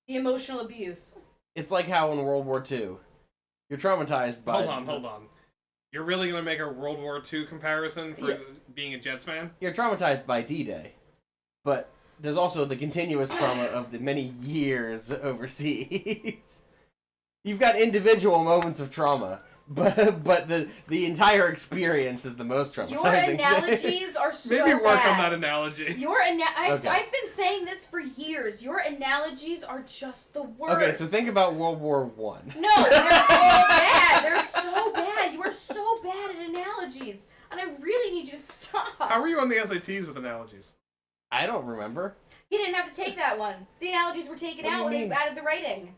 The emotional abuse. It's like how in World War II, you're traumatized by... Hold on. You're really going to make a World War II comparison for Yeah. being a Jets fan? You're traumatized by D-Day, but there's also the continuous trauma of the many years overseas. You've got individual moments of trauma, but the entire experience is the most Your traumatizing. analogies are so Maybe work bad. on that analogy. Okay. I've been saying this for years. Your analogies are just the worst. Okay, so think about World War One. No, they're all bad. They're so bad. You are so bad at analogies, and I really need you to stop. How were you on the SATs with analogies? I don't remember. He didn't have to take that one. The analogies were taken What do out you when mean? they added the writing.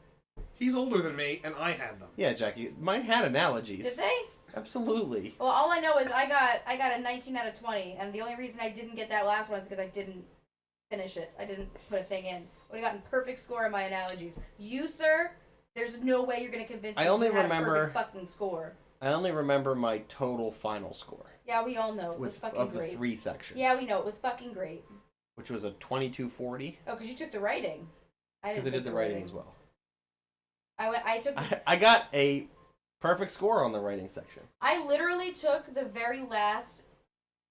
He's older than me, and I had them. Yeah, Jackie, mine had analogies. Did they? Absolutely. Well, all I know is I got a 19 out of 20, and the only reason I didn't get that last one is because I didn't finish it. I didn't put a thing in. I would have gotten perfect score on my analogies. You, sir, there's no way you're gonna convince me I only you had remember- a perfect fucking score. I only remember my total final score Yeah, we all know it was with fucking of the great. 3 sections. Yeah, we know it was fucking great. which was a 2240 Oh, because you took the writing. I because didn't I take did the writing as well. I took. I got a perfect score on the writing section. I literally took the very last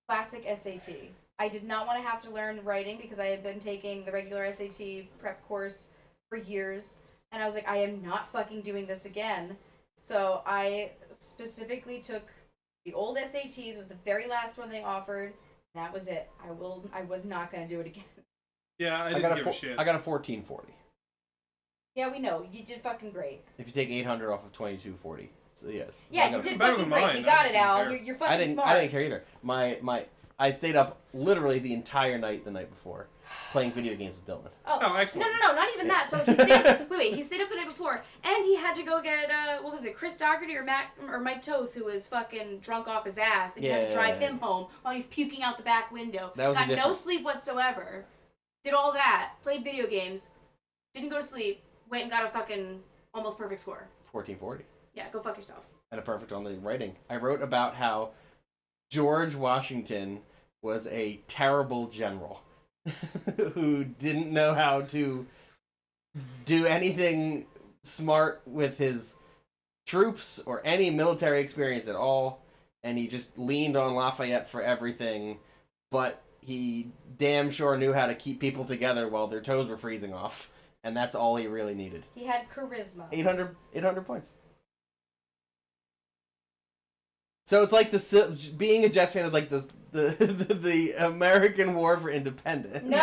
classic SAT. I did not want to have to learn writing because I had been taking the regular SAT prep course for years, and I was like, I am not fucking doing this again. So I specifically took the old SATs, was the very last one they offered. And that was it. I was not gonna do it again. Yeah, I I didn't got give a shit. I got a 1440. Yeah, we know you did fucking great. If you take 800 off of 2240, so yes. Yeah, I you got a- did Better fucking than great. mine. We I got just it, didn't Al. care. You're fucking I smart. didn't care either. I stayed up literally the entire night the night before playing video games with Dylan. Oh, excellent. No, not even that. So he stayed up, he stayed up the night before, and he had to go get, what was it, Chris Doherty or Mike Toth, who was fucking drunk off his ass, and he had to drive him home while he's puking out the back window. That was Got no different. sleep whatsoever. Did all that, played video games, didn't go to sleep, went and got a fucking almost perfect score. 1440. Yeah, go fuck yourself. And a perfect on the writing. I wrote about how George Washington was a terrible general who didn't know how to do anything smart with his troops or any military experience at all, and he just leaned on Lafayette for everything, but he damn sure knew how to keep people together while their toes were freezing off, and that's all he really needed. He had charisma. 800 points. So it's like being a Jets fan is like the American War for Independence. No!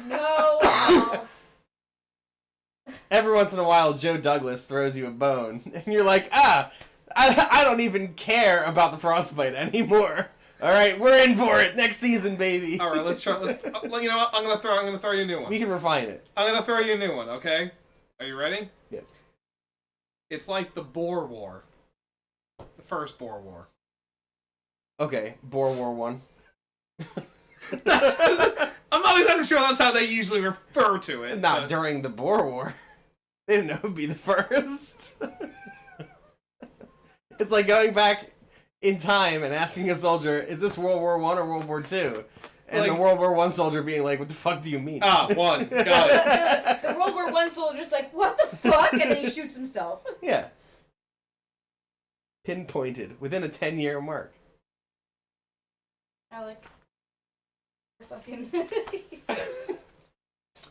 No! Every once in a while, Joe Douglas throws you a bone, and you're like, I don't even care about the frostbite anymore. All right, we're in for it next season, baby. All right, let's try. Well, you know what? I'm gonna throw you a new one. We can refine it. I'm gonna throw you a new one. Okay? Are you ready? Yes. It's like the Boer War. The first Boer War. Okay, Boer War One. I'm not exactly sure that's how they usually refer to it. Not but- during the Boer War. They didn't know who'd be the first. It's like going back in time and asking a soldier, is this World War One or World War Two? And Like- the World War One soldier being like, what the fuck do you mean? Ah, one. Got it. The World War I soldier's like, what the fuck? And then he shoots himself. Yeah. Pinpointed within a 10-year mark. Alex. You're fucking...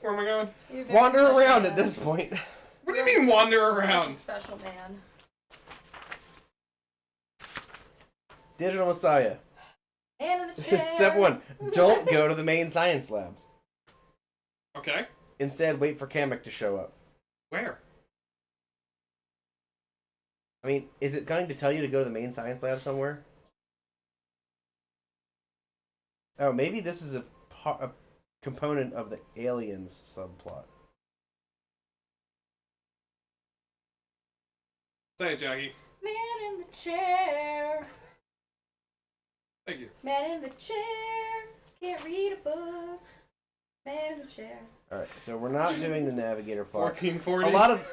Where am I going? You're very Wander special, around at man. this point. What do you mean wander Such around? a special man. Digital Messiah. Man in the chair. Step 1. Don't go to the main science lab. Okay. Instead, wait for Kamek to show up. Where? I mean, is it going to tell you to go to the main science lab somewhere? Oh, maybe this is a component of the aliens subplot. Say it, Jackie. Man in the chair. Thank you. Man in the chair. Can't read a book. Man in the chair. All right, so we're not doing the navigator plot. 1440.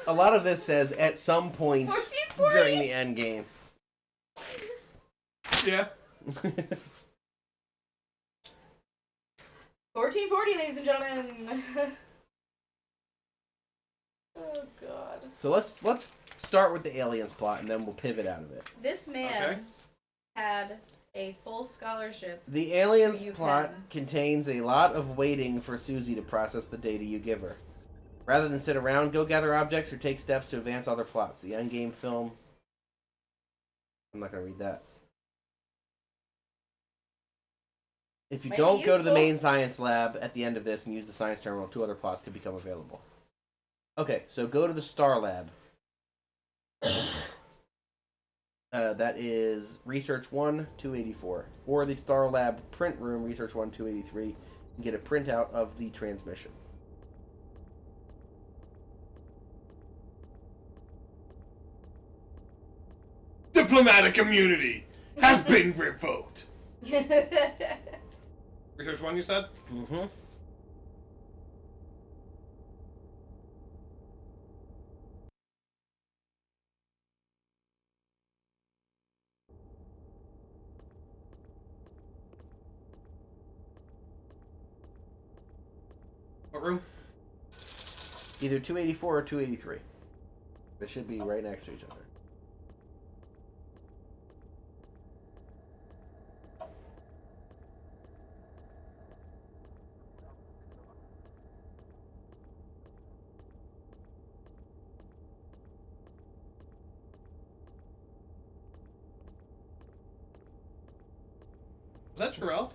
A lot of this says at some point 1440. during the end game. Yeah. 1440, ladies and gentlemen. Oh God. So let's start with the aliens plot, and then we'll pivot out of it. This man Okay. had a full scholarship. The aliens You plot can. contains a lot of waiting for Susie to process the data you give her. Rather than sit around, go gather objects or take steps to advance other plots. The endgame film. I'm not going to read that. If you Might be don't go to the useful. main science lab at the end of this and use the science terminal, 2 other plots could become available. Okay, so go to the Star Lab. That is Research 1, 284. Or the Star Lab print room, Research 1, 283. And get a printout of the transmission. Diplomatic immunity has been revoked. Research 1, you said? Mm-hmm. What room? Either 284 or 283. They should be right next to each other. Was that Jarrell?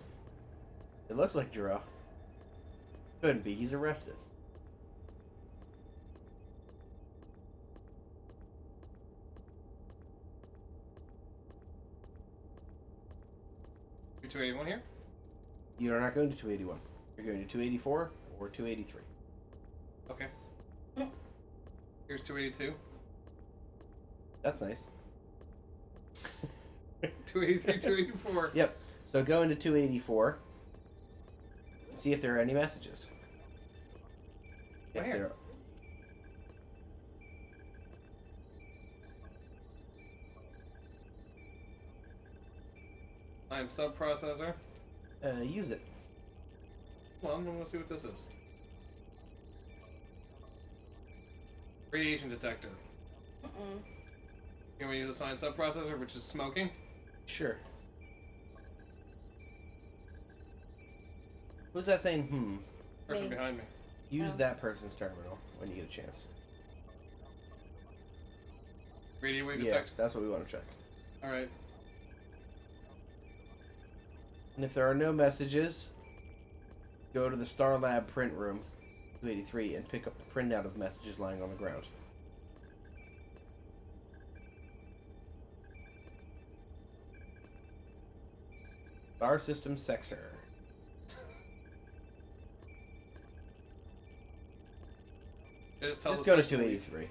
It looks like Jarrell. Couldn't be. He's arrested. You 281 here? You're not going to 281. You're going to 284 or 283. Okay. Here's 282. That's nice. 283, 284. Yep. So go into 284. See if there are any messages. If Where? there Line subprocessor. use it. Well, I'm gonna see what this is. Radiation detector. Mm-mm. You want me to use the sign subprocessor, which is smoking? Sure. Who's that saying, Person Me. behind me. Use Oh. that person's terminal when you get a chance. Radio wave Yeah, detector. that's what we want to check. Alright. And if there are no messages, go to the Star Lab print room, 283, and pick up the printout of messages lying on the ground. Star System Sexer. It just tells Just us go to which one. 283.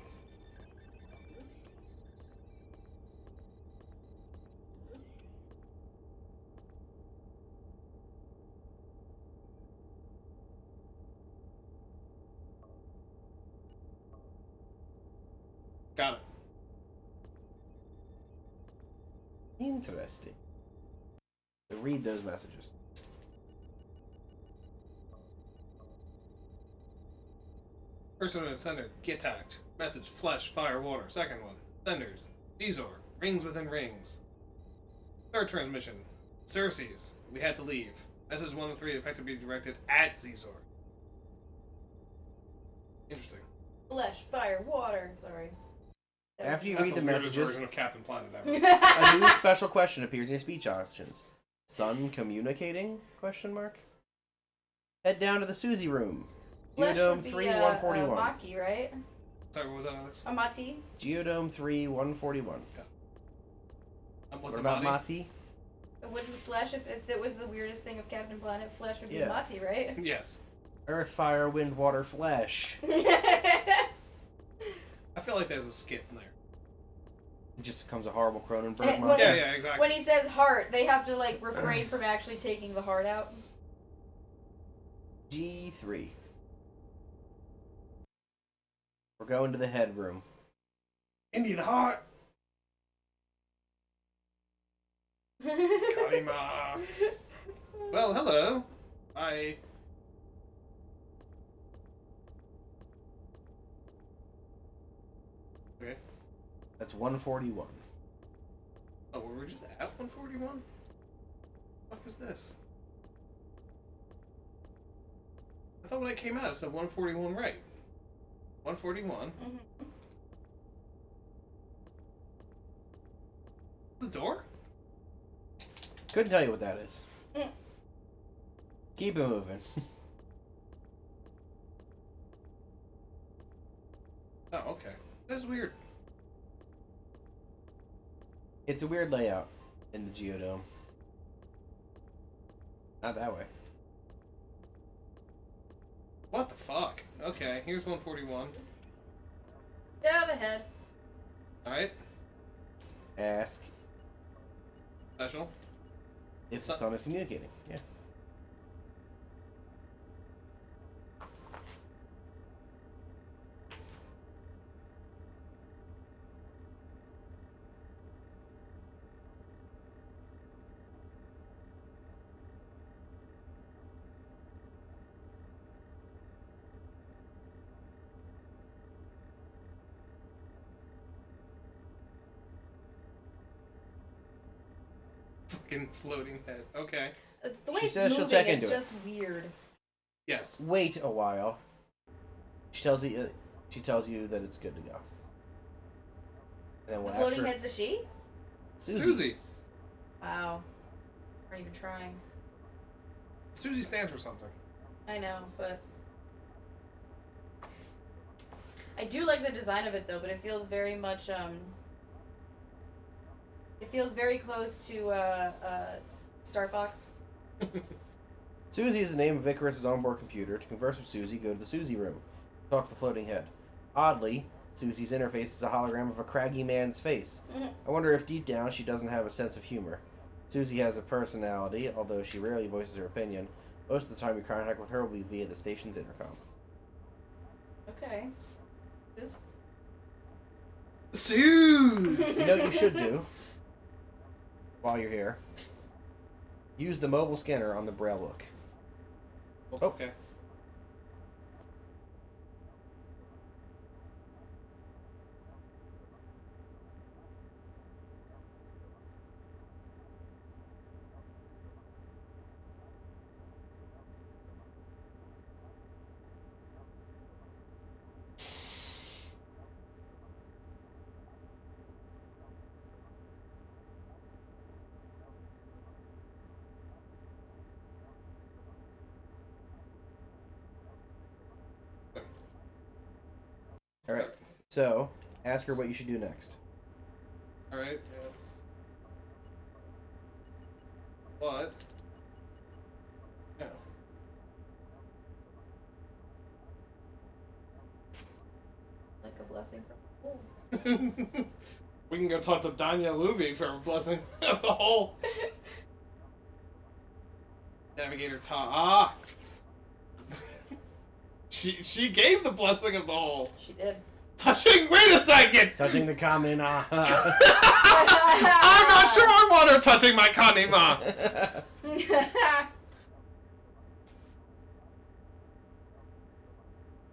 Got it. Interesting. So read those messages. First one is sender. Get attacked. Message. Flesh. Fire. Water. Second one. Senders. Zizor. Rings within rings. Third transmission. Xerxes. We had to leave. Message 1 and 3 effectively directed at Zizor. Interesting. Flesh, fire, water. Sorry. After you That's read the weirdest messages, version of Captain Planet ever. a new special question appears in your speech options. Sun communicating? Question mark. Head down to the Susie room. Flesh Geodome would be 3 141. Maki, right? Sorry, what was that, Alex? A Mati. Geodome 3 141. What's What a about Mati? Mati? It wouldn't Flesh if it was the weirdest thing of Captain Planet. Flesh would be Yeah. Mati, right? Yes. Earth, fire, wind, water, flesh. I feel like there's a skip in there. It just becomes a horrible Cronenberg When monster. Yeah, it's- yeah, exactly. When he says heart, they have to like refrain from actually taking the heart out. G3. We're going to the head room. Indy the heart. Kalima. Well, hello. I. Okay. That's 141. Oh, were we just at 141? What the fuck is this? I thought when it came out it said 141 right. 141. Mhm. The door? Couldn't tell you what that is. Mm. Keep it moving. Oh, okay. That's weird. It's a weird layout in the Geodome. Not that way. What the fuck? Okay, here's 141. Yeah, the head. Alright, Ask special. if the sun is communicating. Yeah. Fucking floating head. Okay. It's the way She it's says she'll moving check is into it. just weird. Yes. Wait a while. She tells you. She tells you that it's good to go. And then The we'll ask floating her. head's a she? Susie. Wow. Not even trying. Susie stands for something. I know, but I do like the design of it though, but it feels very much it feels very close to Star Fox. Susie is the name of Icarus's onboard computer. To converse with Susie, go to the Susie room. Talk to the floating head. Oddly, Susie's interface is a hologram of a craggy man's face. Mhm. I wonder if deep down she doesn't have a sense of humor. Susie has a personality, although she rarely voices her opinion. Most of the time your contact with her will be via the station's intercom. Okay. Who's- Suze! You know what you should do while you're here? Use the mobile scanner on the Braille book. Oh. Okay. Alright, so ask her what you should do next. Alright. Yeah. What? No. like a blessing from We can go talk to Danya Luvi for a blessing of the whole. Navigator Ta. She gave the blessing of the whole. She did. Touching. Wait a second. Touching the common. I'm not sure I want her touching my kanima.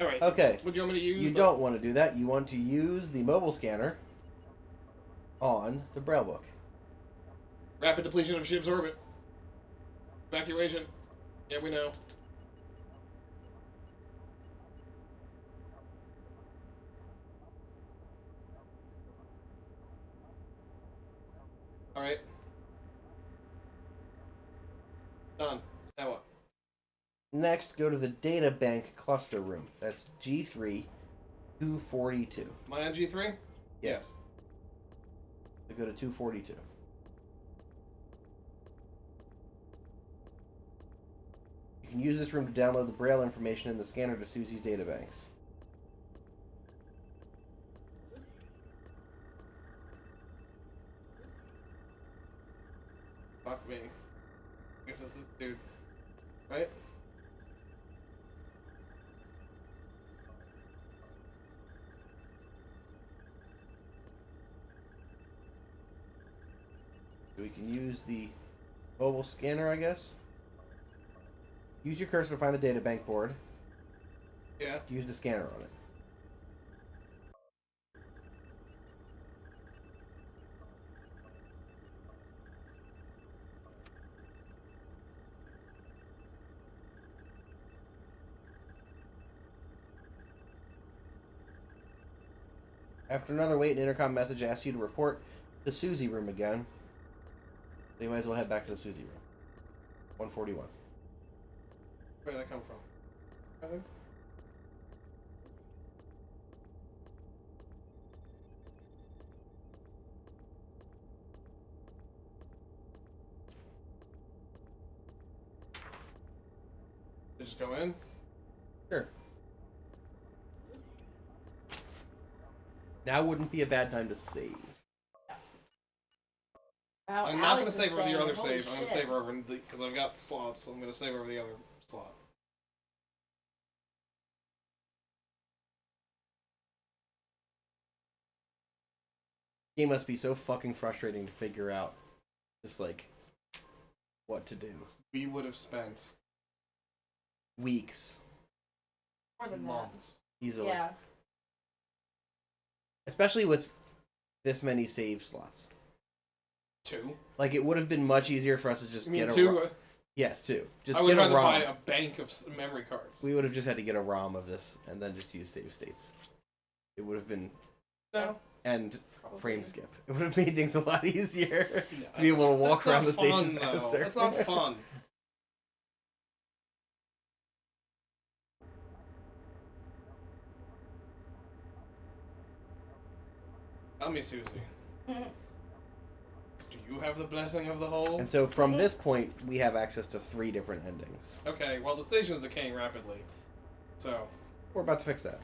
All right. Okay. Would you want me to use? You don't want to do that. You want to use the mobile scanner on the Braille book. Rapid depletion of ship's orbit. Evacuation. Yeah, we know. Alright. Done. Now what? Next, go to the data bank cluster room. That's G3 242. Am I on G3? Yes. So go to 242. You can use this room to download the Braille information in the scanner to Susie's databanks. Fuck me. I guess it's this dude. Right? So we can use the mobile scanner, I guess. Use your cursor to find the databank board. Yeah. Use the scanner on it. After another wait, an intercom message asks you to report the Susie room again. So you might as well head back to the Susie room. 141. Where did I come from? I think. Just go in? Sure. Now wouldn't be a bad time to save. Wow, I'm not going to Alex is save over the saying, other holy save. I'm going to shit. save over because I've got slots, so I'm going to save over the other slot. Game must be so fucking frustrating to figure out. Just like what to do. We would have spent Weeks. More than months. Easily. that. Yeah. Especially with this many save slots. 2. Like, it would have been much easier for us to just I mean, get a 2. ROM. Yes, 2. Just I would get a rather ROM. buy a bank of memory cards. We would have just had to get a ROM of this and then just use save states. It would have been... No. And Probably. frame skip. It would have made things a lot easier No, to be able to walk that's not around the station fun, though. faster. That's not fun. Tell me, Susie. Do you have the blessing of the whole? And so from this point, we have access to 3 different endings. Okay, well, the station is decaying rapidly. So. We're about to fix that.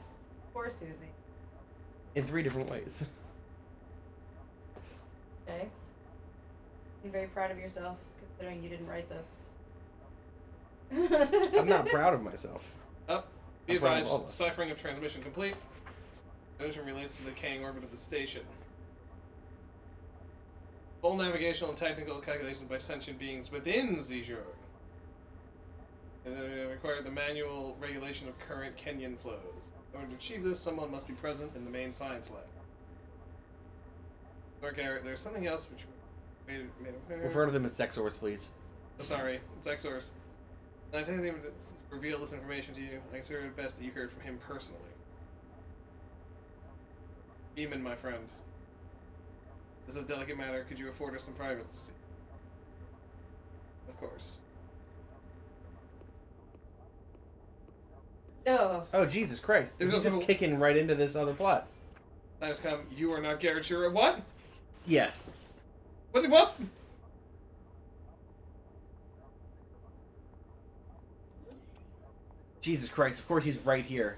Poor Susie. In 3 different ways. Okay. You're very proud of yourself, considering you didn't write this. I'm not proud of myself. Up. Be I'm proud of advised, all of us. deciphering of transmission complete. Transmission relates to the decaying orbit of the station. Full navigational and technical calculations by sentient beings within Zizhor. Require the manual regulation of current Kenyan flows. In order to achieve this, someone must be present in the main science lab. Lord Garrett, there's something else which made Refer to them as sexors, please. I'm sorry, it's Exors. And I take him to reveal this information to you. I consider it best that you heard from him personally. Eamon, my friend. This is a delicate matter. Could you afford us some privacy? Of course. Oh. Oh, Jesus Christ. There's He's also- just kicking right into this other plot. Time has come. You are not Garrett Shura. What? Yes. What? Jesus Christ, of course he's right here.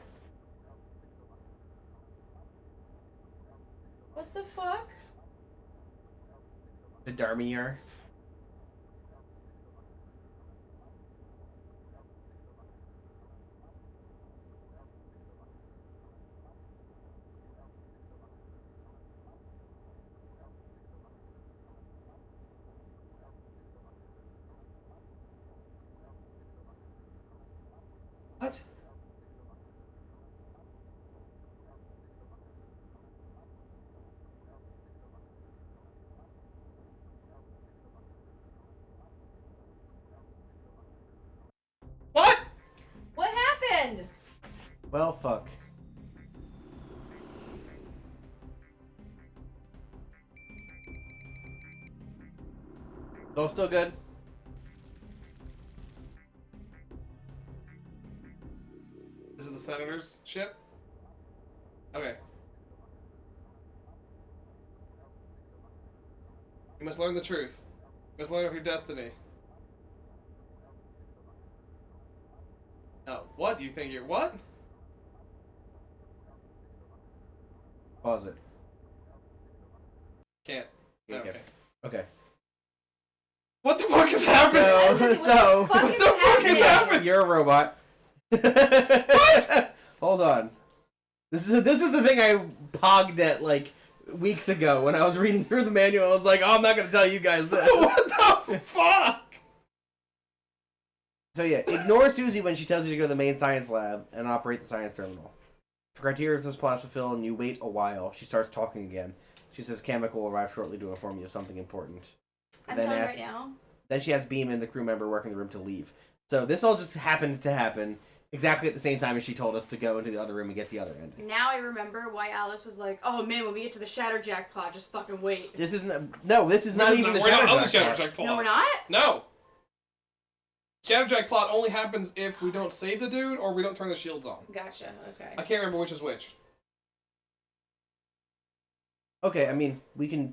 What the fuck? The Darmier. What? What? What happened? Well, fuck. All still good. This is the Senator's ship? Okay. You must learn the truth. You must learn of your destiny. No, what? You think you're what? Pause it. Can't. Yeah, Okay. Okay. What the fuck is happening? So, What what the fuck is happening? You're a robot. What? Hold on. This is the thing I pogged at like weeks ago when I was reading through the manual. I was like, oh, I'm not gonna tell you guys this. What the fuck? So yeah, ignore Susie when she tells you to go to the main science lab and operate the science terminal. For criteria of this plot is fulfilled, and you wait a while. She starts talking again. She says Chemical will arrive shortly to inform you of something important. I'm Then telling you ask- right now. Then she asks Beam and the crew member working the room to leave. So this all just happened to happen exactly at the same time as she told us to go into the other room and get the other ending. Now I remember why Alex was like, "Oh man, when we get to the Shatterjack plot, just fucking wait." This isn't. No, this is not even the We're not on the Shatterjack plot. Shatterjack plot. No, we're not. No. Shatterjack plot only happens if we don't save the dude or we don't turn the shields on. Gotcha. Okay. I can't remember which is which. Okay, I mean we can.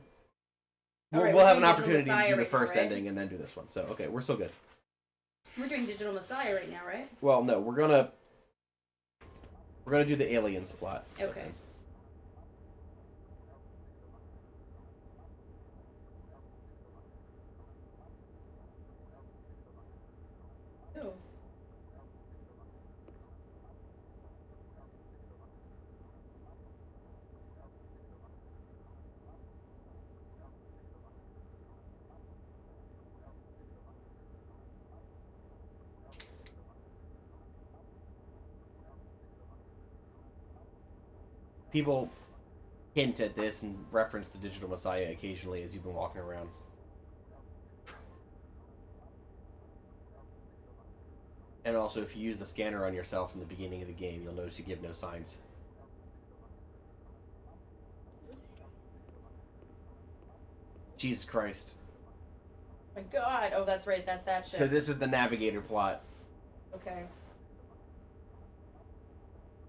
We'll, Alright, we'll we're have an doing Digital opportunity to Messiah do the right now, first right? ending and then do this one. So okay, we're still good. We're doing Digital Messiah right now, right? Well, no, we're gonna do the aliens plot. Okay. Ooh. People hint at this and reference the Digital Messiah occasionally as you've been walking around. And also, if you use the scanner on yourself in the beginning of the game, you'll notice you give no signs. Jesus Christ. My God. Oh, that's right. That's that shit. So this is the Navigator plot. Okay.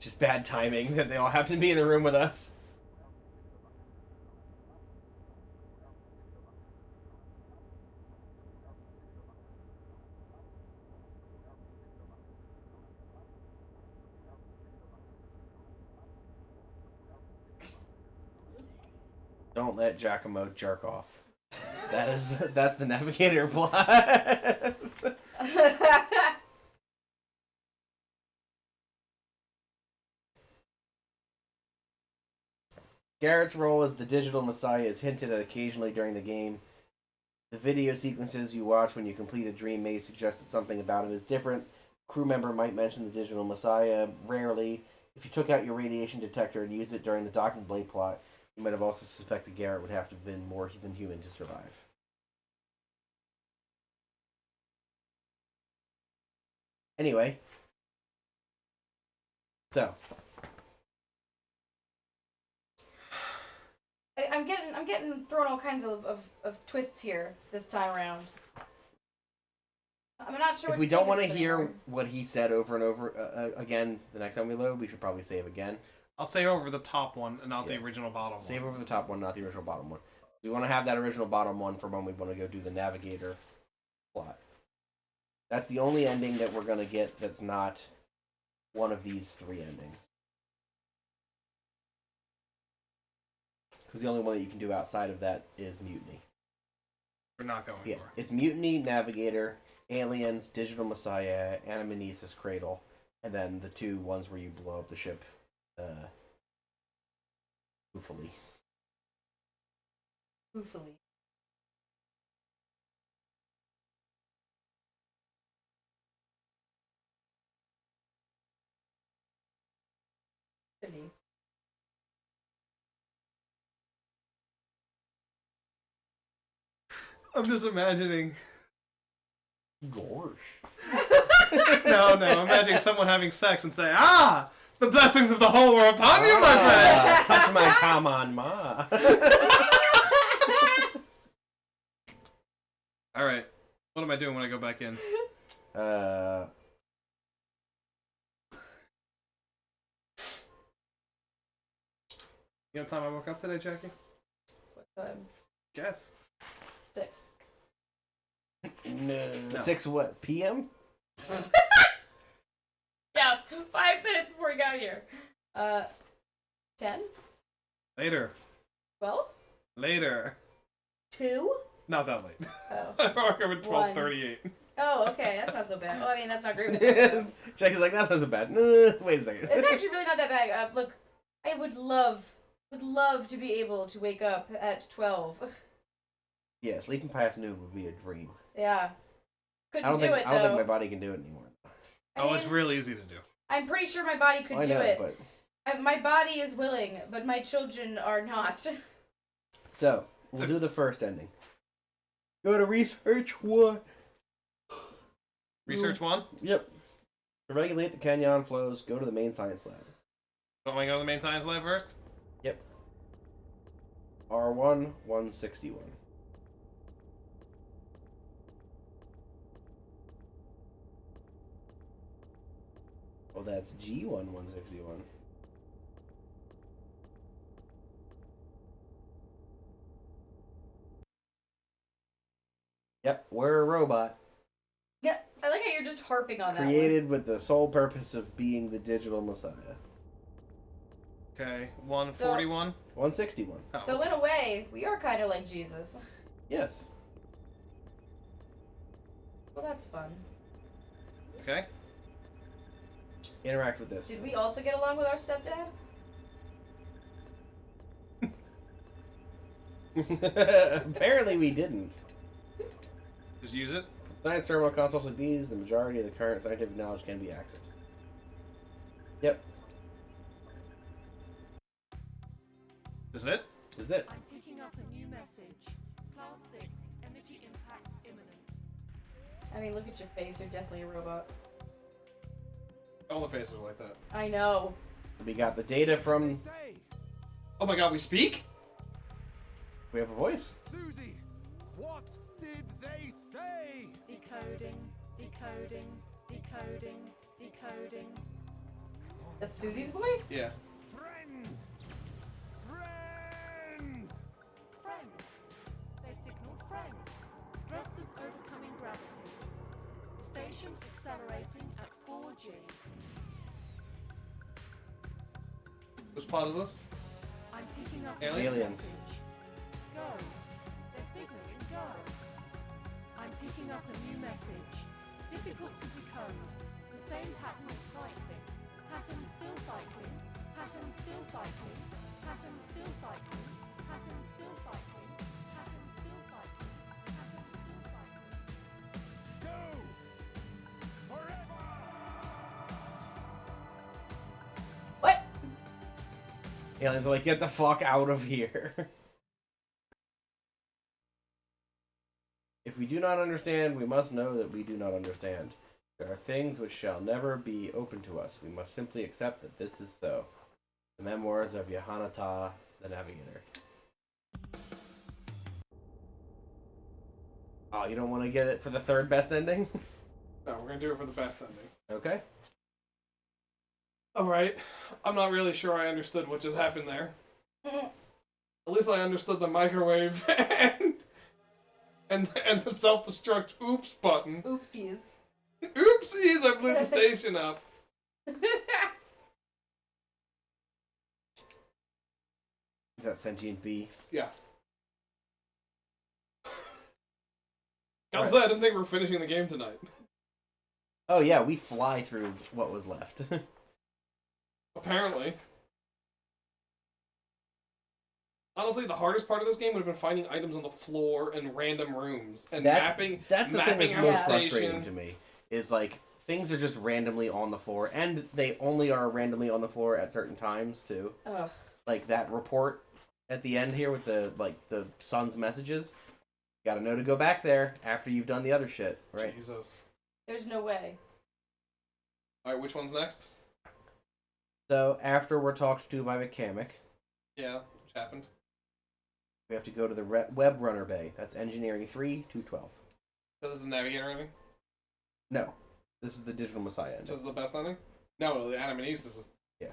Just bad timing that they all happen to be in the room with us. Don't let Giacomo jerk off. That's the Navigator plot. Garrett's role as the Digital Messiah is hinted at occasionally during the game. The video sequences you watch when you complete a dream may suggest that something about him is different. Crew member might mention the Digital Messiah. Rarely. If you took out your radiation detector and used it during the docking blade plot, you might have also suspected Garrett would have to have been more than human to survive. Anyway. So. I'm getting thrown all kinds of twists here this time around. I'm not sure. If what we to don't think want of to this hear anymore. what he said over and over again the next time we load, we should probably save again. I'll save over the top one and not the Yeah. original bottom Save one. over the top one, not the original bottom one. We want to have that original bottom one for when we want to go do the Navigator plot. That's the only ending that we're going to get that's not one of these three endings. Because the only one that you can do outside of that is Mutiny. We're not going Yeah, for. it's Mutiny, Navigator, Aliens, Digital Messiah, Anamnesis, Cradle, and then the two ones where you blow up the ship, goofily. Goofily. Goofily. I'm just imagining. Gosh. No, I'm imagining someone having sex and say, "Ah, the blessings of the whole were upon you, my friend." Touch my come on, ma. All right. What am I doing when I go back in? You know what time I woke up today, Jackie? What time? Guess. 6. No. No. 6 what? PM? Yeah, 5 minutes before we got here. 10? Later. 12? Later. 2? Not that late. Oh. I woke up at 12:38. Oh, okay, that's not so bad. Well, I mean, that's not great. Jackie's like, that sounds bad. Wait a second. It's actually really not that bad. Look, I would love to be able to wake up at 12. Yeah, sleeping past noon would be a dream. Yeah. I Couldn't don't do think it, I don't think though. my body can do it anymore. Oh, it's real easy to do. I'm pretty sure my body could I do know, it. but My body is willing, but my children are not. so we'll do the first ending. Go to research 1. Research 1? Yep. To regulate the canyon flows, go to the main science lab. Don't want to go to the main science lab first? Yep. R1 161. Oh, that's G1 161. Yep, we're a robot. Yeah, I like how you're just harping on that. Created with the sole purpose of being the digital messiah. Okay, 141? 161. Oh. So in a way, we are kind of like Jesus. Yes. Well, that's fun. Okay. Interact with this. Did we also get along with our stepdad? Apparently we didn't. Just use it? Science terminal consoles like these, the majority of the current scientific knowledge can be accessed. Yep. Is it? That's it. I'm picking up a new message. Class 6, energy impact imminent. I mean, look at your face. You're definitely a robot. All the faces are like that. I know. We got the data from... Oh my god, we speak? We have a voice? Susie, what did they say? Decoding, decoding, decoding, decoding. That's Susie's voice? Yeah. Friend! Friend! Friend. They signaled friend. Dressed as overcoming gravity. Station accelerating at 4G. Which plot is this? I'm picking up Aliens? a new Aliens. message. Go. They're signaling go. I'm picking up a new message. Difficult to decode. The same pattern of cycling. Pattern still cycling. Pattern still cycling. Pattern still cycling. Pattern still cycling. Pattern still cycling. Pattern still cycling. Go! Forever! What? Aliens are like, get the fuck out of here. If we do not understand, we must know that we do not understand. There are things which shall never be open to us. We must simply accept that this is so. The Memoirs of Yohanata, the Navigator. Oh, you don't want to get it for the third best ending? No, we're gonna do it for the best ending. Okay. Alright. I'm not really sure I understood what just happened there. At least I understood the microwave and the self-destruct oops button. Oopsies. Oopsies, I blew the station up. Is that Sentient Bee? Yeah. I said I didn't think we were finishing the game tonight. Oh yeah, we fly through what was left. Apparently. Honestly, the hardest part of this game would have been finding items on the floor and random rooms and mapping That's the thing mapping that's out most the frustrating station. to me. Is like things are just randomly on the floor, and they only are randomly on the floor at certain times too. Ugh. Like that report at the end here with the sun's messages. Got to know to go back there after you've done the other shit, right? Jesus. There's no way. Alright, which one's next? So after we're talked to by mechanic, Yeah, which happened? we have to go to the web runner bay. That's engineering 3 212. So this is the Navigator ending? No. This is the Digital Messiah So ending. this is the best ending? No, the Adam and East is... Yeah.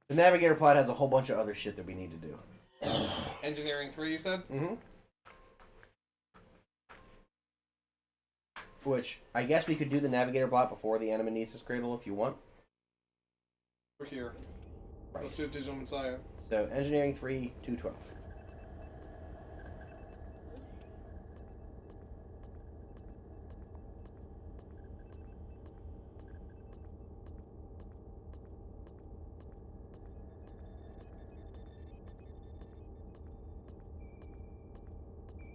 The Navigator plot has a whole bunch of other shit that we need to do. Engineering 3, you said? Mm-hmm. Which, I guess we could do the Navigator plot before the Animanesis Cradle if you want. We're here. Right. Let's do Digital Messiah. So, Engineering 3, 212.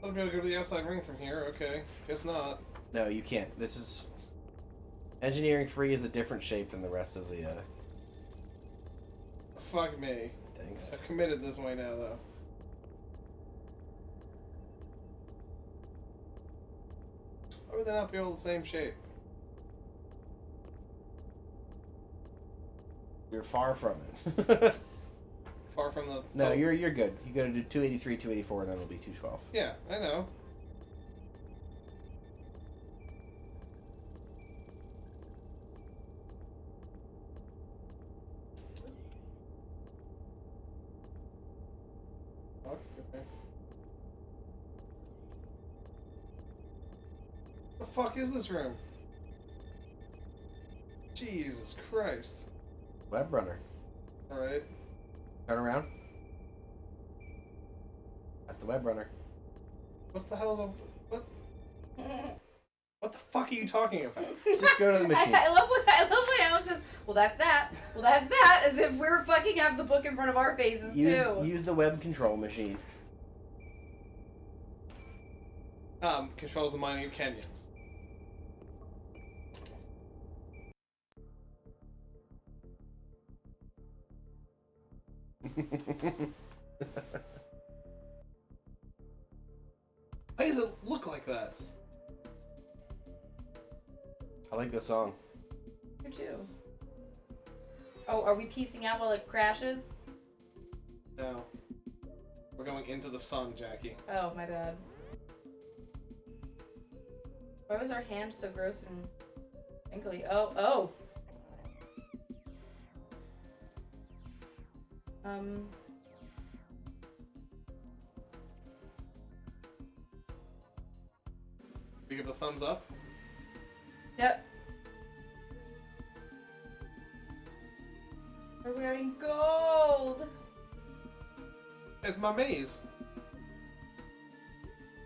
I'll be able to go to the outside ring from here. Okay. Guess not. No, you can't. This is... Engineering 3 is a different shape than the rest of the, Fuck me. things. I've committed this way now, though. Why would they not be all the same shape? You're far from it. Far from the... No, you're good. You gotta do 283, 284, and then it'll be 212. Yeah, I know. Fuck, okay. The fuck is this room? Jesus Christ. Web runner. Alright. Turn around. That's the web runner. What's the hell is a... What? What the fuck are you talking about? Just go to the machine. I love when Alan says, "Well, that's that. Well, that's that," as if we're fucking have the book in front of our faces too. Use the web control machine. Controls the mining of Kenyans. Why does it look like that? I like the song. You too. Oh, are we piecing out while it crashes? No. We're going into the sun, Jackie. Oh, my bad. Why was our hand so gross and wrinkly? Oh. We give the thumbs up. Yep. We're wearing gold. It's my maze.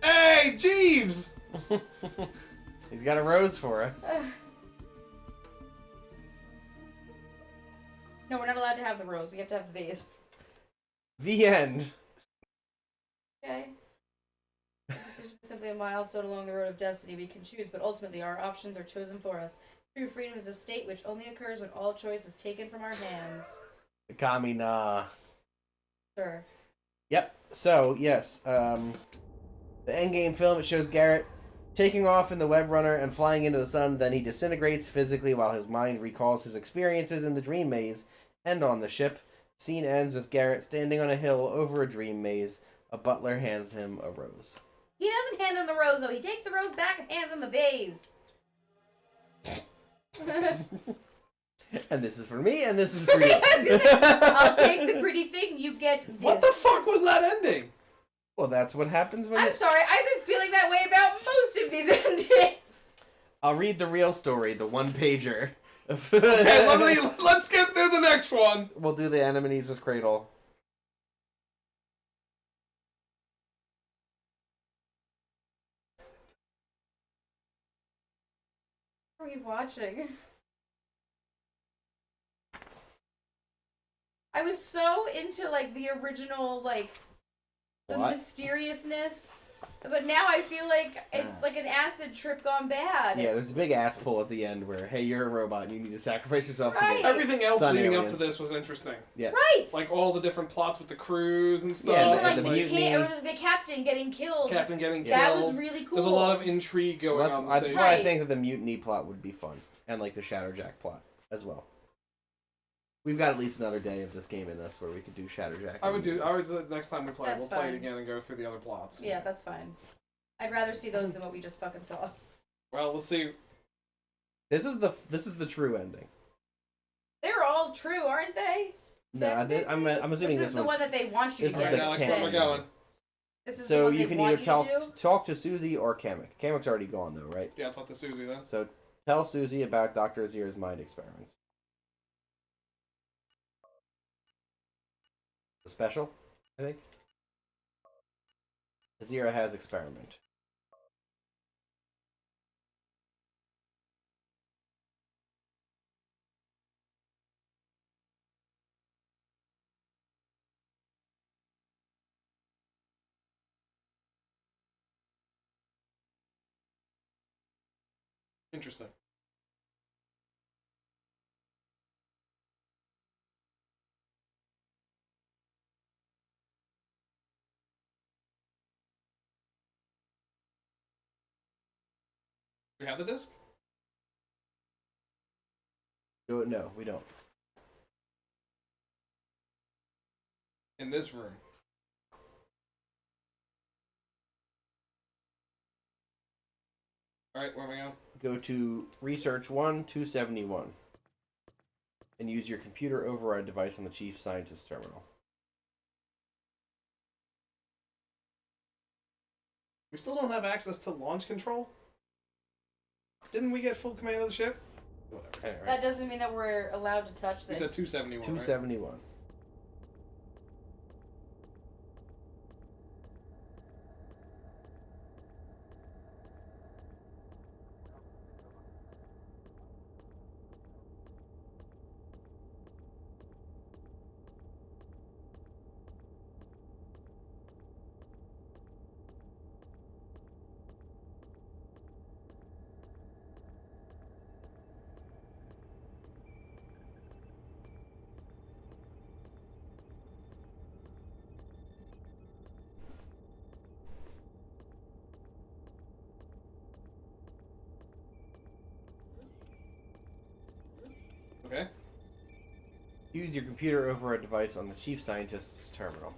Hey, Jeeves! He's got a rose for us. No, we're not allowed to have the rose. We have to have the vase. The end. Okay. The decision is simply a milestone along the road of destiny we can choose, but ultimately our options are chosen for us. True freedom is a state which only occurs when all choice is taken from our hands. Kami na. Sure. Yep. So, yes. The endgame film, it shows Garrett taking off in the web runner and flying into the sun. Then he disintegrates physically while his mind recalls his experiences in the dream maze and on the ship. Scene ends with Garrett standing on a hill over a dream maze. A butler hands him a rose. He doesn't hand him the rose, though. He takes the rose back and hands him the vase. And this is for me, and this is for you. I'll take the pretty thing. You get this. What the fuck was that ending? Well, that's what happens when I'm sorry. I've been feeling that way about most of these endings. I'll read the real story, the one-pager. Okay, let's get through the next one. We'll do the Animanesis Cradle. What are we watching? I was so into, like, the original, like, the What? mysteriousness. But now I feel like it's like an acid trip gone bad. Yeah, there's a big ass pull at the end where, hey, you're a robot and you need to sacrifice yourself Right. to get Everything else Sun leading aliens. up to this was interesting. Right! Like all the different plots with the crews and stuff. Yeah, even like the the, mutiny. the captain getting killed. Captain getting That killed. was really cool. There's a lot of intrigue going Well, on the that's stage. why I Right. think that the mutiny plot would be fun. And like the Shadowjack plot as well. We've got at least another day of this game in this where we could do Shatterjack. I would next time we play, That's we'll play fine. it again and go through the other plots. Yeah, that's fine. I'd rather see those than what we just fucking saw. Well, let's see. This is the true ending. They're all true, aren't they? No, I'm assuming This is the one's- one that they want you this to is get. the Alex, where canon. am I going? This is the So one you they can want either you to do. talk to Susie or Kamek. Kamek's already gone though, right? Yeah, I'll talk to Susie then. So tell Susie about Dr. Azir's mind experiments. Special, I think. Azira has experiment. Interesting. We have the disc? No, we don't. In this room. Alright, where am I going? Go to Research 1, 271. And use your computer override device on the Chief Scientist terminal. We still don't have access to launch control? Didn't we get full command of the ship? Whatever. Anyway, That doesn't mean that we're allowed to touch You this. said 271, right? 271. Okay. Use your computer override device on the Chief Scientist's terminal.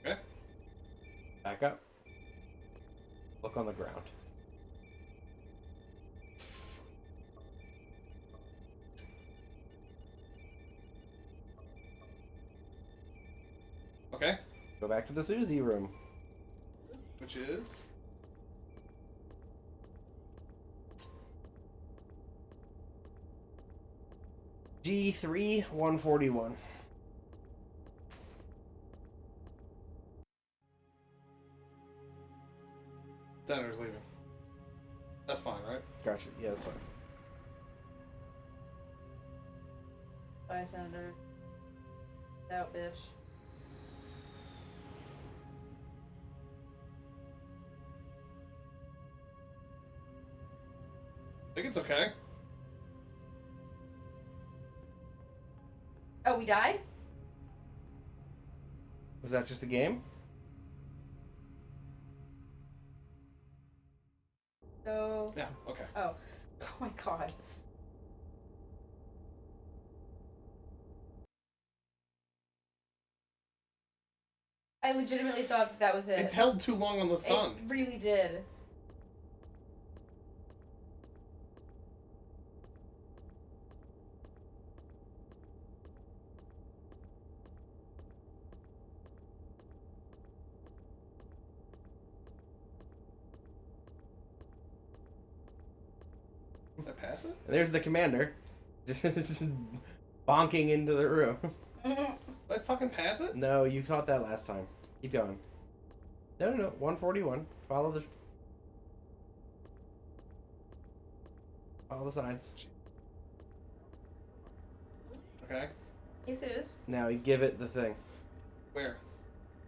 Okay. Back up. Look on the ground. Okay. Go back to the Susie room. Which is? G3 141. Senator's leaving. That's fine, right? Gotcha. Yeah, that's fine. Bye, Senator. Out, bitch. I think it's okay. Oh, we died? Was that just a game? So. Yeah, okay. Oh. Oh my god. I legitimately thought that was it. It held too long on the It sun. really did. Did I pass it? And there's the commander. Just bonking into the room. Did I fucking pass it? No, you caught that last time. Keep going. No, 141. Follow the signs. Okay. Jesus. Now you give it the thing. Where?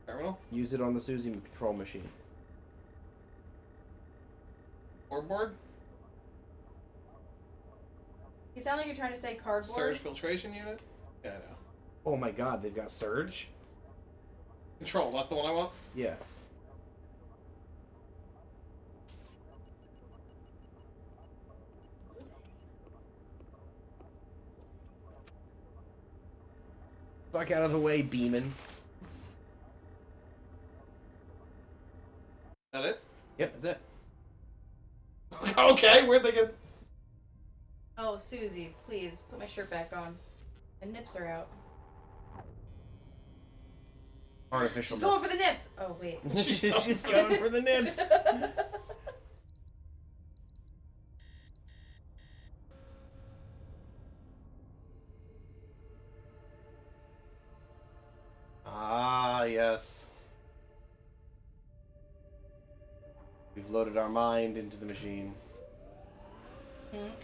Terminal? Use it on the Susie control machine. Board? You sound like you're trying to say cardboard. Surge filtration unit? Yeah, I know. Oh my god, they've got Surge? Control, that's the one I want? Yeah. Fuck out of the way, Beeman. That it? Yep, that's it. Okay, where'd they get... Oh, Susie, please put my shirt back on. My nips are out. Artificial She's going for the nips. Oh wait. She's going for the nips. Ah, yes. We've loaded our mind into the machine.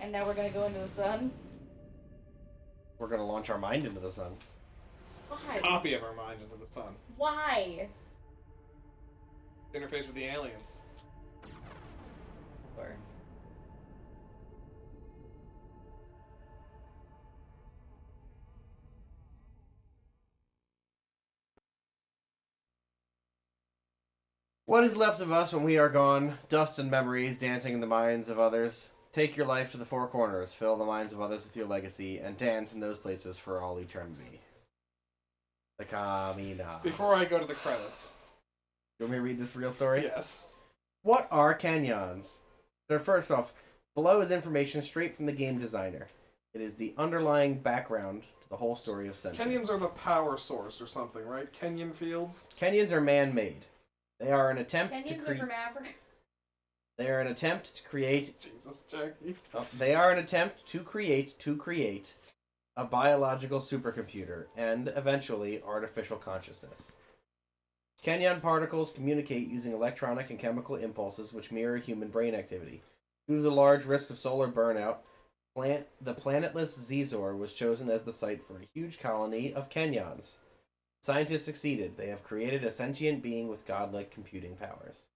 And now we're gonna go into the sun. We're gonna launch our mind into the sun. Why? Copy of our mind into the sun. Why? Interface with the aliens. Or What is left of us when we are gone? Dust and memories dancing in the minds of others. Take your life to the four corners, fill the minds of others with your legacy, and dance in those places for all eternity. The Kamina. Before I go to the credits. You want me to read this real story? Yes. What are canyons? So first off, below is information straight from the game designer. It is the underlying background to the whole story of Sentient. Kenyans are the power source or something, right? Kenyan fields? Canyons are man-made. They are an attempt Kenyans to are create. from Africa. They are an attempt to create. Jesus, Jackie. They are an attempt to create a biological supercomputer and eventually artificial consciousness. Kenyon particles communicate using electronic and chemical impulses which mirror human brain activity. Due to the large risk of solar burnout, the planetless Zizor was chosen as the site for a huge colony of Kenyons. Scientists succeeded. They have created a sentient being with godlike computing powers.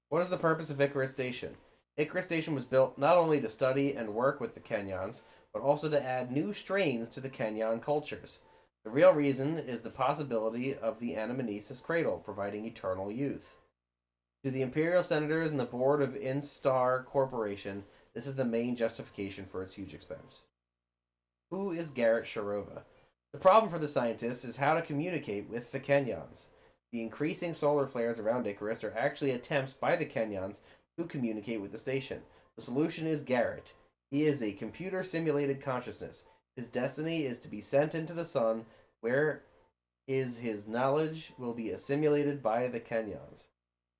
What is the purpose of Icarus Station? Icarus Station was built not only to study and work with the Kenyons, but also to add new strains to the Kenyon cultures. The real reason is the possibility of the anamnesis cradle, providing eternal youth. To the Imperial Senators and the board of Instar Corporation, this is the main justification for its huge expense. Who is Garrett Sharova? The problem for the scientists is how to communicate with the Kenyons. The increasing solar flares around Icarus are actually attempts by the Kenyons to communicate with the station. The solution is Garrett. He is a computer-simulated consciousness. His destiny is to be sent into the sun, where his knowledge will be assimilated by the Kenyons.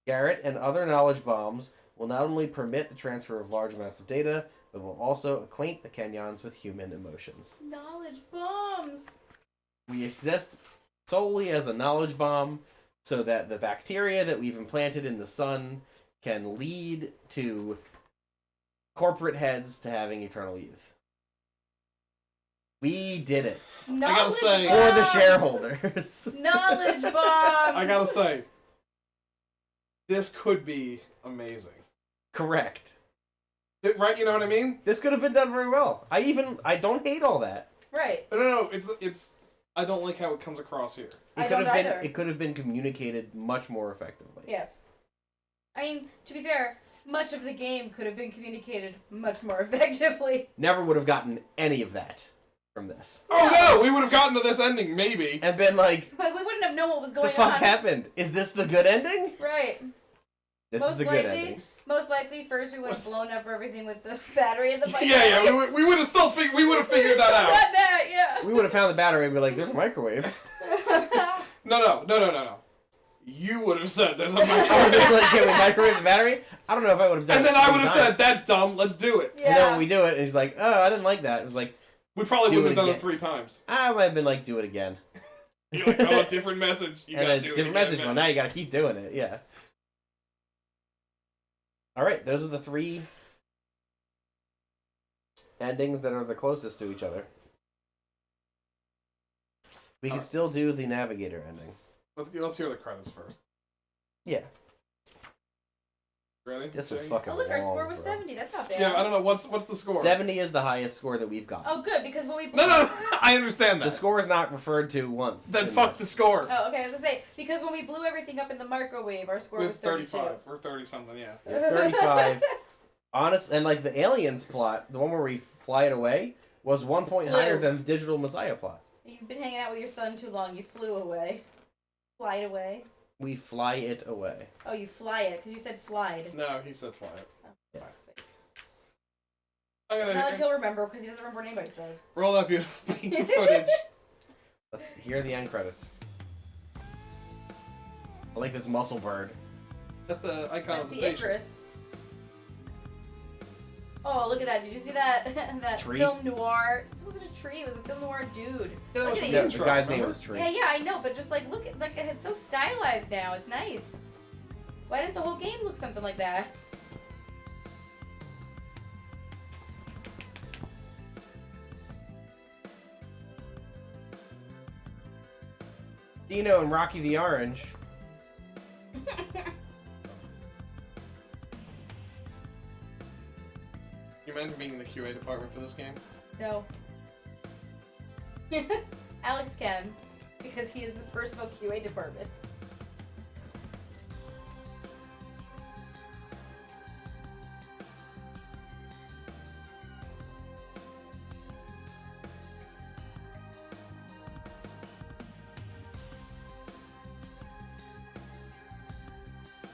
Garrett and other knowledge bombs will not only permit the transfer of large amounts of data, but will also acquaint the Kenyons with human emotions. Knowledge bombs. We exist solely as a knowledge bomb, so that the bacteria that we've implanted in the sun can lead to corporate heads to having eternal youth. We did it. Knowledge say- For the bombs! shareholders. Knowledge bombs. I gotta say, this could be amazing. Correct. Right, you know what I mean? This could have been done very well. I don't hate all that. Right. No, it's. I don't like how it comes across here. I don't either. It could have been communicated much more effectively. Yes. I mean, to be fair, much of the game could have been communicated much more effectively. Never would have gotten any of that from this. Oh no, we would have gotten to this ending, maybe. And been like, But we wouldn't have known what was the going fuck on. happened? Is this the good ending? Right. This is the good ending. Most likely, first we would have blown up everything with the battery in the mic. Yeah, we would have still we would have figured that out. Done that, yeah. We would have found the battery and be like, there's a microwave. No. You would have said there's a I would have microwave. been like, can we microwave the battery? I don't know if I would have done And it. then I 3 would have times. said, that's dumb, let's do it. Yeah. And then when we do it, and he's like, oh, I didn't like that. It was like, We probably Do wouldn't it have done it again. 3 times. I might have been like, do it again. You're like, oh, different message. You And gotta a do it different again, message. man. Well, now you gotta keep doing it. Yeah. Alright, those are the 3 endings that are the closest to each other. We can still do the Navigator ending. Let's hear the credits first. Yeah. Really? This was Jay? fucking Oh, look, our long, score was bro. 70. That's not bad. Yeah, I don't know. What's the score? 70 is the highest score that we've got. Oh, good, because when we No, I understand that. The score is not referred to once. Then in fuck this. the score. Oh, okay, I was gonna say, because when we blew everything up in the microwave, our score We was have 32. 35. We're 30 something, yeah. It's 35. Honest, and like the aliens plot, the one where we fly it away, was 1 point Flew. higher than the Digital Messiah plot. You've been hanging out with your son too long. You flew away. Flied away. We fly it away. Oh, you fly it, because you said flied. No, he said fly it. Oh, for fuck's sake. I'm It's not like gonna he'll remember, because he doesn't remember what anybody says. roll that beautiful footage. Let's hear the end credits. I like this muscle bird. That's the icon That's of the the station. Icarus. Oh, look at that. Did you see that that Tree? film noir? This wasn't a tree. It was a film noir dude. Yeah, that Look was at from it. Yeah, the the intro, guy's name remember? was Tree. Yeah, I know, but just like look at it's so stylized now. It's nice. Why didn't the whole game look something like that? Dino and Rocky the Orange. You imagine being in the QA department for this game? No. Alex can, because he is his personal QA department.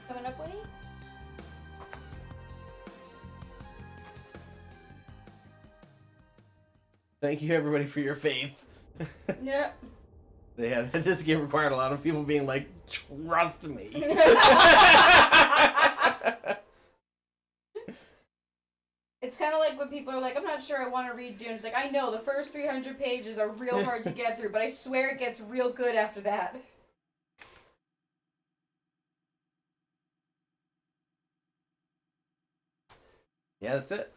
Coming up, Winnie? Thank you everybody for your faith. No. They had this game required a lot of people being like, trust me. It's kind of like when people are like, I'm not sure I want to read Dune. It's like, I know, the first 300 pages are real hard to get through, but I swear it gets real good after that. Yeah, that's it.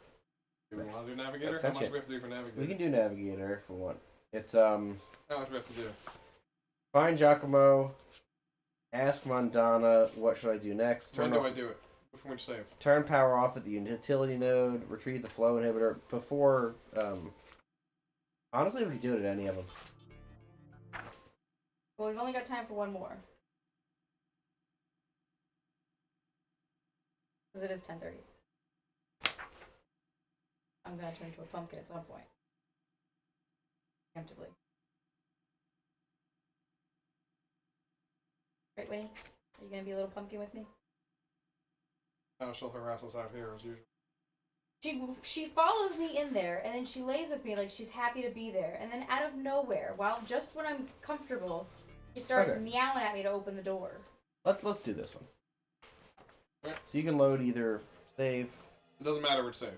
Do we want to do Navigator? That's How much Sentient. do we have to do for Navigator? We can do Navigator if we want. It's How much do we have to do? find Giacomo, ask Mondana what should I do next. When Turn do off, I do it? Before we save. turn power off at the utility node. Retrieve the flow inhibitor before. Honestly, we could do it at any of them. Well, we've only got time for one more. Because it is 10:30. I'm going to turn into a pumpkin at some point. Preemptively. Right, Winnie? Are you going to be a little pumpkin with me? Oh, she'll harass us out here as usual. She follows me in there, and then she lays with me like she's happy to be there. And then out of nowhere, just when I'm comfortable, she starts Okay. meowing at me to open the door. Let's do this one. Okay. So you can load either save. It doesn't matter which save.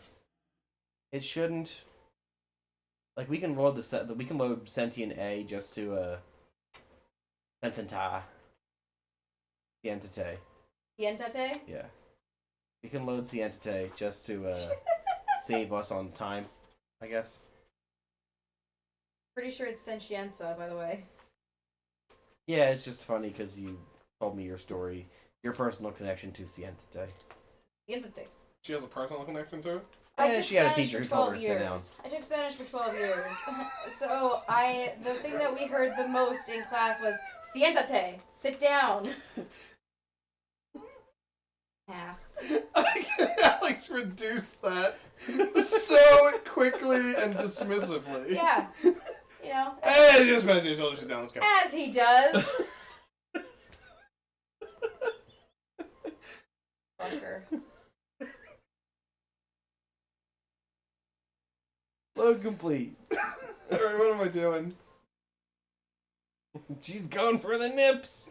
It shouldn't. Like we can load we can load Sentient A just to Sententa. Sientate. Yentate? Yeah. We can load Sientate just to save us on time, I guess. Pretty sure it's Sentienta, by the way. Yeah, it's just funny because you told me your story, your personal connection to Sientate. Yentate. She has a personal connection to it? I Eh, took she had a Spanish teacher for who told her 12 to sit down. years. I took Spanish for 12 years. So the thing that we heard the most in class was siéntate, sit down. Ass. Alex reduced that so quickly and dismissively. Yeah. You know, Hey, just mention your shoulders down. Let's go. as he does. Fucker. Load complete. Alright, what am I doing? She's going for the nips.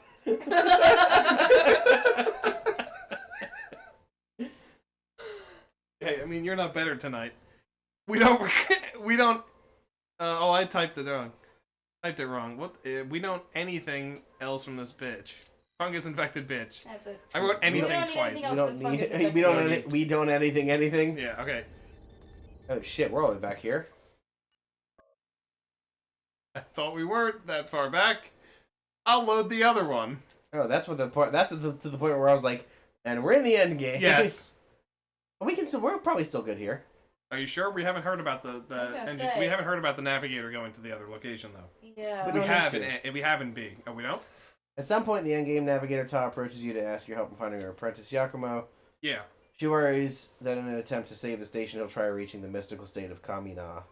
Hey, I mean, you're not better tonight. We don't. I typed it wrong. Typed it wrong. What? We don't anything else from this bitch. Fungus infected bitch. That's it. I wrote anything don't need twice. anything We else. don't this fungus need. infected We don't. bitch. We don't anything. Yeah. Okay. Oh shit! We're all the way back here. I thought we weren't that far back. I'll load the other one. Oh, that's what the part. That's to the point where I was like, And we're in the end game. Yes. We're probably still good here. Are you sure? We haven't heard about I was gonna say. we haven't heard about the navigator going to the other location though. Yeah. We We don't have need we have in B. Oh, we don't? At some point in the end game, Navigator Ta approaches you to ask your help in finding her apprentice Yakumo. Yeah. She worries that in an attempt to save the station, he'll try reaching the mystical state of Kamina.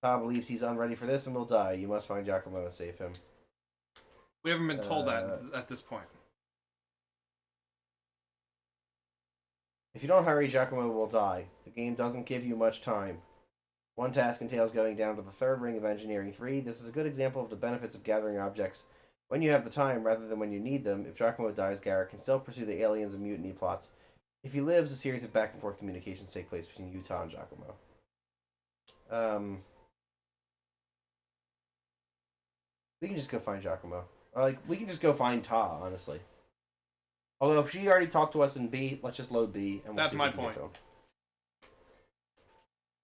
Ta believes he's unready for this and will die. You must find Yakumo and save him. We haven't been told that at this point. If you don't hurry, Giacomo will die. The game doesn't give you much time. One task entails going down to the third ring of Engineering 3. This is a good example of the benefits of gathering objects when you have the time rather than when you need them. If Giacomo dies, Garrett can still pursue the aliens and mutiny plots. If he lives, a series of back-and-forth communications take place between Utah and Giacomo. We can just go find Giacomo. We can just go find Ta, honestly. Although, if she already talked to us in B, let's just load B. And we'll That's see if my we can get point. to him.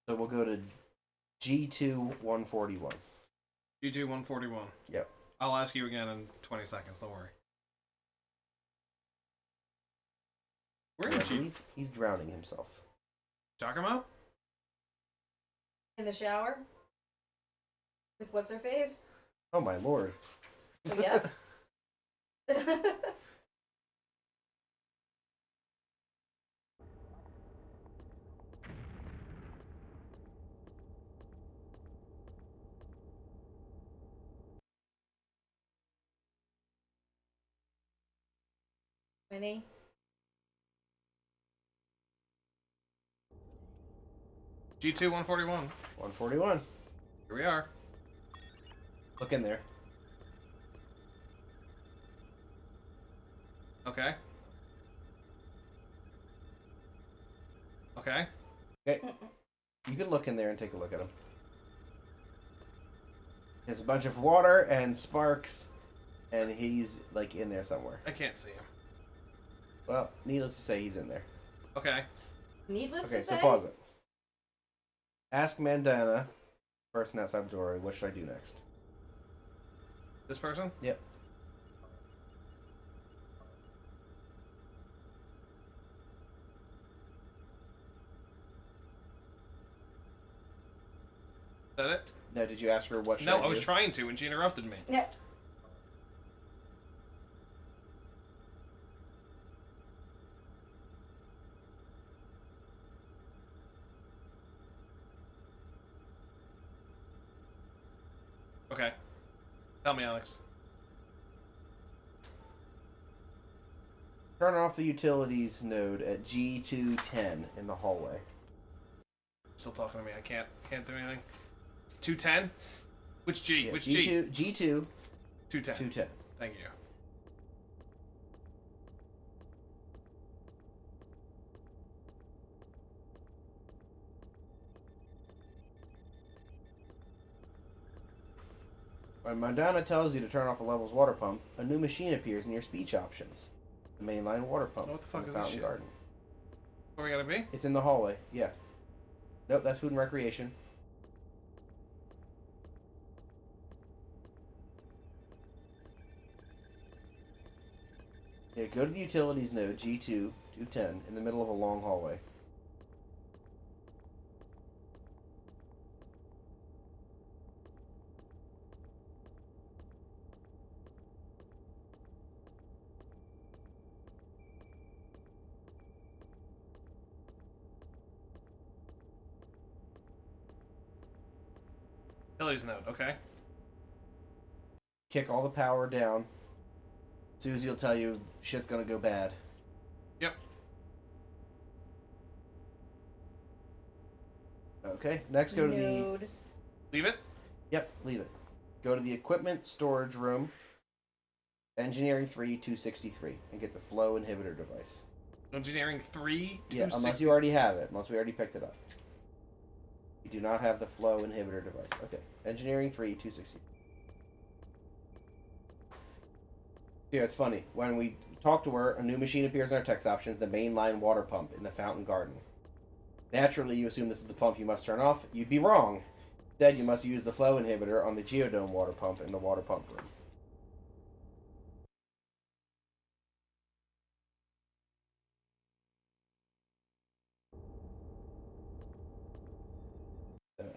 So we'll go to G2 141. G2 141. Yep. I'll ask you again in 20 seconds, don't worry. Where I did G... believe he's drowning himself. Giacomo? In the shower? With what's her face? Oh my lord. So yes. Winnie? G2 141. 141. Here we are. Look in there. Okay. Okay. Okay. You can look in there and take a look at him. There's a bunch of water and sparks, and he's, in there somewhere. I can't see him. Well, needless to say, he's in there. Okay. Needless Okay, to so say. pause it. Ask Mandana, person outside the doorway, what should I do next? This person? Yep. Is that it? No, did you ask her what should No, I do? I was trying to, and she interrupted me. No. Okay. Tell me, Alex. Turn off the utilities node at G210 in the hallway. Still talking to me. I can't do anything. 210? Which G? Yeah, Which G2, G? G2 210. 210. Thank you. When Mandana tells you to turn off a level's water pump, a new machine appears in your speech options. The mainline water pump. What the fuck in is this Fountain shit? Garden. Where we gotta be? It's in the hallway. Yeah. Nope, that's food and recreation. Yeah, go to the utilities node, G2, 210, in the middle of a long hallway. Utilities node. Okay. Kick all the power down. Susie will tell you shit's gonna go bad. Yep. Okay, next go to the... Node. Leave it? Yep, leave it. Go to the equipment storage room, Engineering 3 263, and get the flow inhibitor device. Engineering 3, Yeah, 260. unless you already have it, unless we already picked it up. You do not have the flow inhibitor device. Okay, Engineering 3 263. Yeah, it's funny. When we talk to her, a new machine appears in our text options, the mainline water pump in the fountain garden. Naturally, you assume this is the pump you must turn off. You'd be wrong. Instead, you must use the flow inhibitor on the geodome water pump in the water pump room.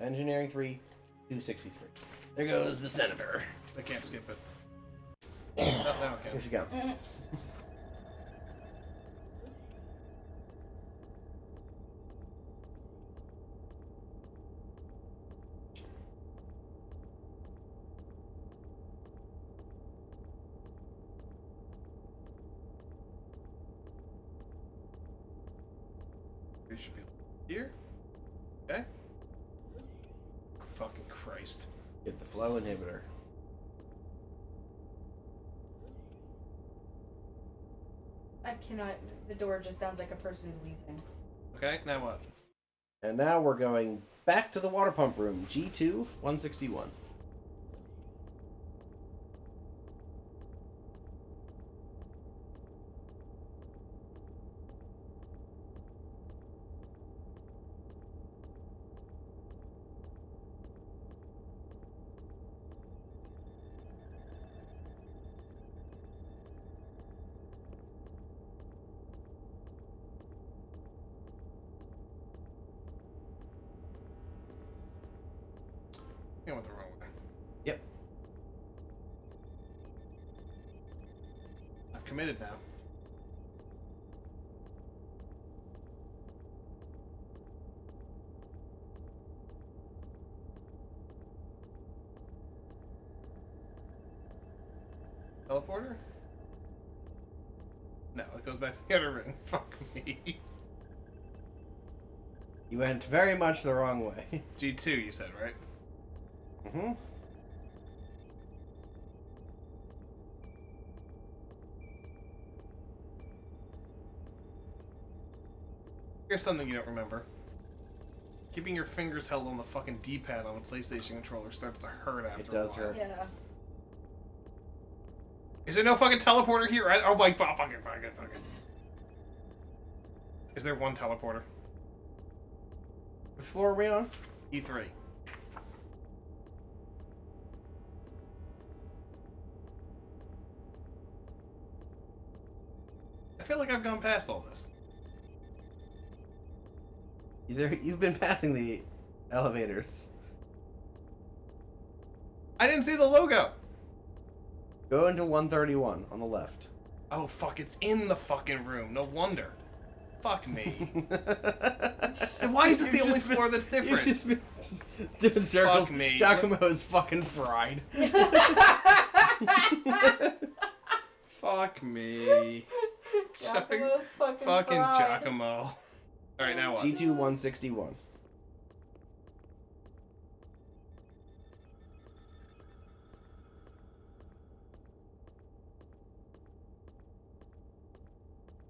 Engineering 3, 263. There goes the senator. I can't skip it. Oh, no, okay. Here she comes. We should be here. Okay. Fucking Christ. Get the flow inhibitor. I cannot. The door just sounds like a person's wheezing. Okay, now what? And now we're going back to the water pump room. G2 161. I went the wrong way. Yep. I've committed now. Teleporter? No, it goes back to the other ring. Fuck me. You went very much the wrong way. G2, you said, right? Mm-hmm. Here's something you don't remember. Keeping your fingers held on the fucking D-pad on a PlayStation controller starts to hurt after It does a while. hurt. Yeah. Is there no fucking teleporter here? Oh my fucking. Is there one teleporter? Which floor are we on? E3. I feel like I've gone past all this. You've been passing the elevators. I didn't see the logo. Go into 131 on the left. Oh fuck, it's in the fucking room. No wonder. Fuck me. And why is this the only floor that's different? You've just been doing circles. Fuck me. Giacomo's fucking fried. Fuck me. Giacomo's fucking Fucking fried. Giacomo. Alright, now what? G2 161.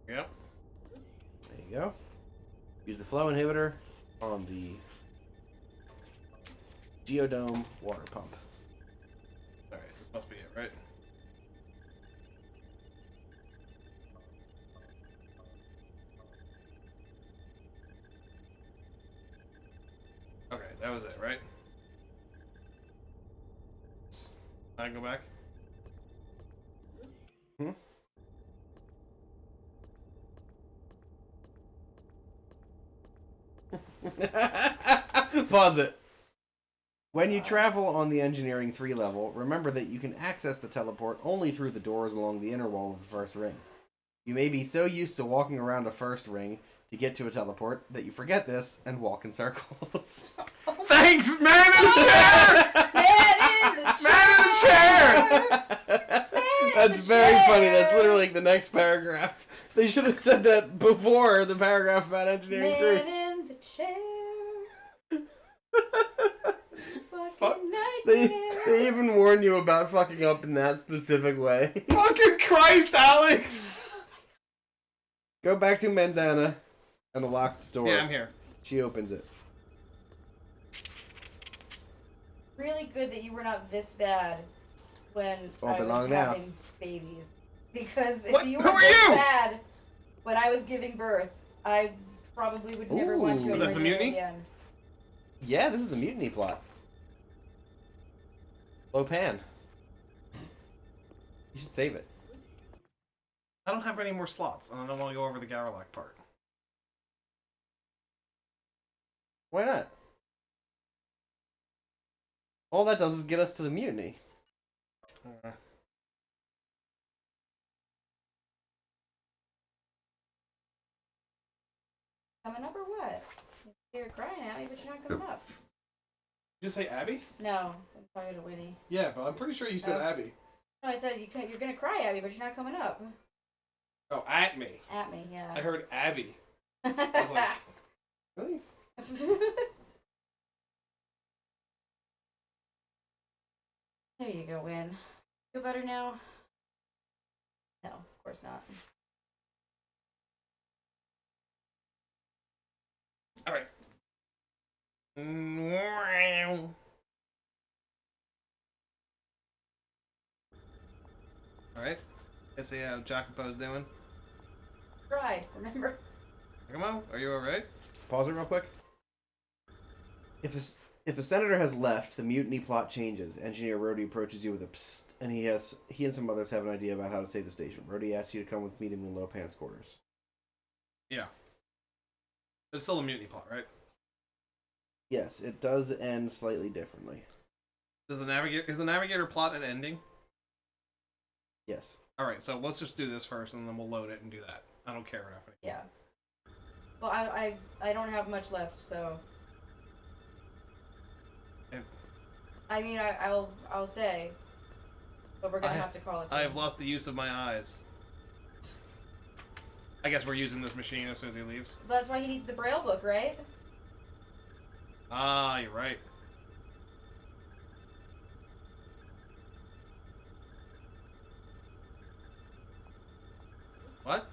Yep. There you go. Use the flow inhibitor on the Geodome water pump. Alright, this must be it, right? Okay, that was it, right? I can go back? Hmm? Pause it. When you travel on the Engineering 3 level, remember that you can access the teleport only through the doors along the inner wall of the first ring. You may be so used to walking around a first ring to get to a teleport that you forget this and walk in circles. Thanks, man in the chair! Man in the chair! Man in the chair! That's the very funny. That's chair! literally like the next paragraph. They should have said that before the paragraph about Engineering 3. Man in the chair. Fuck. Fucking They nightmare. even warn you about fucking up in that specific way. Fucking Christ, Alex! Go back to Mandana and the locked door. Yeah, I'm here. She opens it. Really good that you were not this bad when Oh, I but was long now. having babies. Because if What? you Who were are this you? bad when I was giving birth, I probably would never want Ooh. you That's ever the near mutiny? again. Yeah, this is the mutiny plot. Lopan. You should save it. I don't have any more slots, and I don't want to go over the Garlock part. Why not? All that does is get us to the mutiny. Coming up or what? You're crying at me, but you're not coming up. Did you say Abby? No, I'm talking to Winnie. Yeah, but I'm pretty sure you said Oh. Abby. No, I said you're gonna cry at me, but you're not coming up. Oh, at me. At me, yeah. I heard Abby. I was like, really? There you go, Win. Feel better now? No, of course not. All right. All right. Let's see how Jacopo's doing. Tried, remember? Giacomo, are you all right? Pause it real quick. If the senator has left, the mutiny plot changes. Engineer Rhodey approaches you with a psst, and he and some others have an idea about how to save the station. Rhodey asks you to come with him in Lopan's quarters. Yeah. It's still a mutiny plot, right? Yes, it does end slightly differently. Is the navigator plot an ending? Yes. All right, so let's just do this first, and then we'll load it and do that. I don't care enough. Yeah. Well, I don't have much left, so. I mean, I'll stay, but we're gonna have to call it. I have lost the use of my eyes. I guess we're using this machine as soon as he leaves. But that's why he needs the Braille book, right? Ah, you're right. What?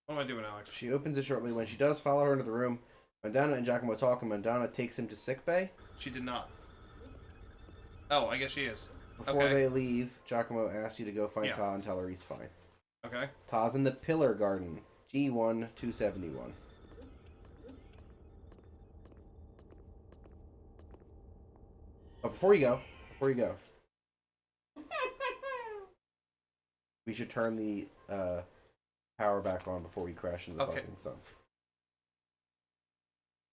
What am I doing, Alex? She opens it shortly. When she does, follow her into the room. Mandana and Giacomo talk, and Mandana takes him to sickbay. She did not. Oh, I guess she is. Before Okay. they leave, Giacomo asks you to go find Yeah. Ta and tell her he's fine. Okay. Ta's in the Pillar Garden, G1271. But before you go, we should turn the power back on before we crash into the Okay. fucking sun.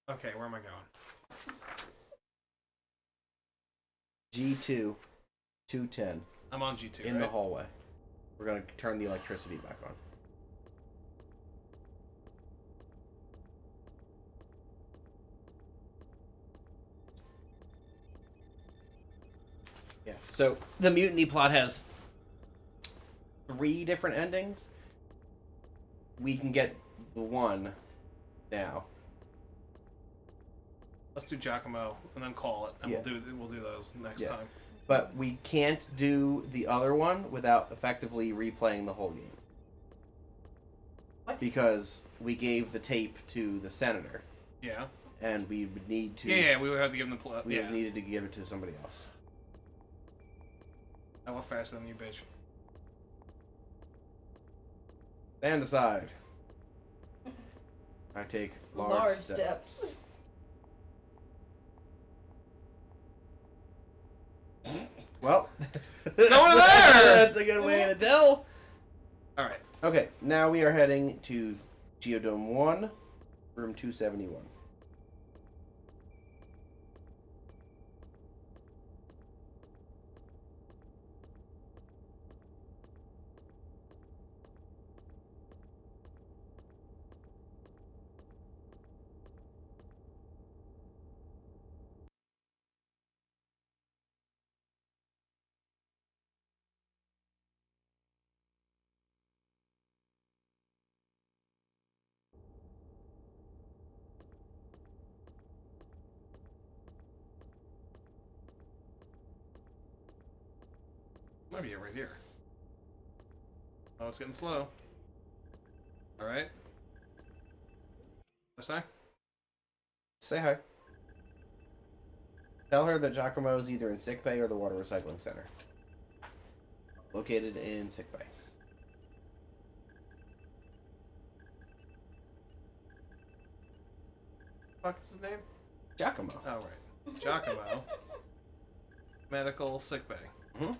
Okay, where am I going? G2, 210, I'm on G2, in right? the hallway. We're gonna turn the electricity back on. Yeah. So the mutiny plot has 3 different endings. We can get the one now. Let's do Giacomo and then call it, and Yeah. we'll do those next Yeah. time. But we can't do the other one without effectively replaying the whole game. What? Because we gave the tape to the senator, Yeah. and we would need to. Yeah, we would have to give them the plot. We Yeah. needed to give it to somebody else. I went faster than you, bitch. Stand aside. I take large steps. Well, No one there! That's a good way to tell. All right. Okay, now we are heading to Geodome 1, room 271. Might be it right here. Oh, it's getting slow. All right. What's that? Say hi. Tell her that Giacomo is either in sickbay or the water recycling center. Located in sickbay. Fuck is his name? Giacomo. Oh, right. Giacomo. Medical sickbay. Mm-hmm.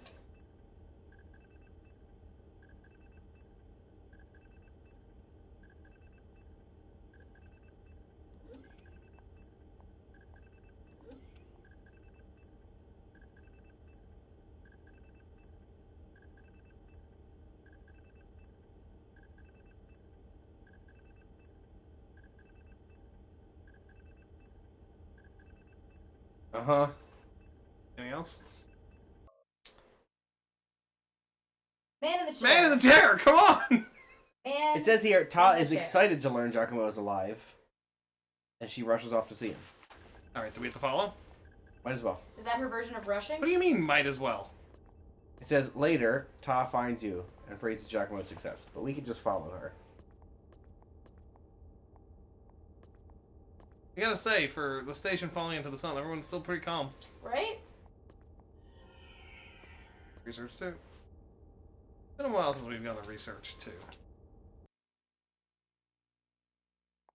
Uh-huh. Anything else? Man in the chair. Man in the chair, come on! Man. It says here, Ta in the is chair. excited to learn Giacomo is alive. And she rushes off to see him. Alright, do we have to follow? Might as well. Is that her version of rushing? What do you mean, might as well? It says, later, Ta finds you and praises Giacomo's success. But we can just follow her. I gotta say, for the station falling into the sun, everyone's still pretty calm. Right? Research too. It's been a while since we've done the research too.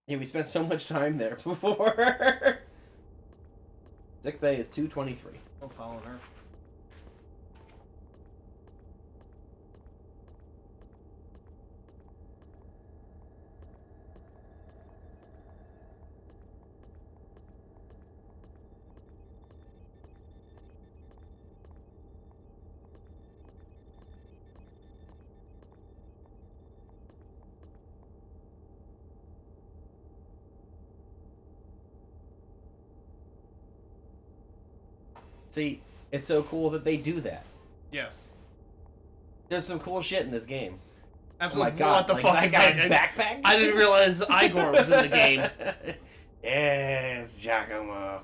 Yeah, we spent so much time there before. Sick bay is 223. I'm following her. See, it's so cool that they do that. Yes. There's some cool shit in this game. Absolutely. Oh my god, What the like, fuck that is guy's that? backpack? I didn't realize Igor was in the game. Yes, Giacomo.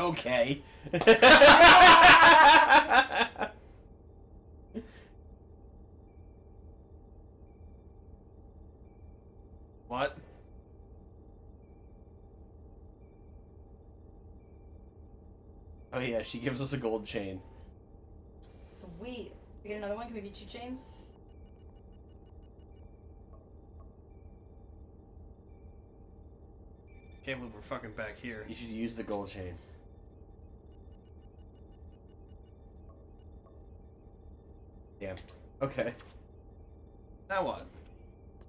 Okay. What? Oh yeah, she gives us a gold chain. Sweet. We get another one? Can we be 2 chains? Can't believe we're fucking back here. You should use the gold chain. Damn. Okay. Now what?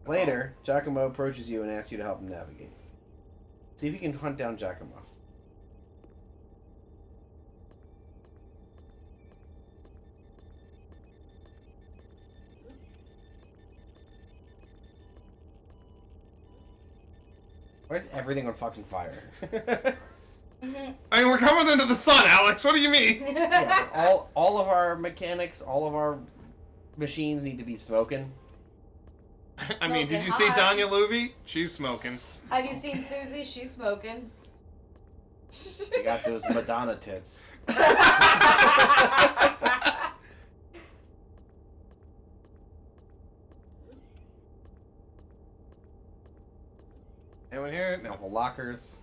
Later, Giacomo approaches you and asks you to help him navigate. See if you can hunt down Giacomo. Why is everything on fucking fire? I mean, we're coming into the sun, Alex. What do you mean? Yeah, all of our mechanics, all of our machines need to be smoking. I mean, did you Smoking see hot. Danya Luby? She's smoking. Have you seen Susie? She's smoking. They got those Madonna tits. Anyone here? No. Couple lockers.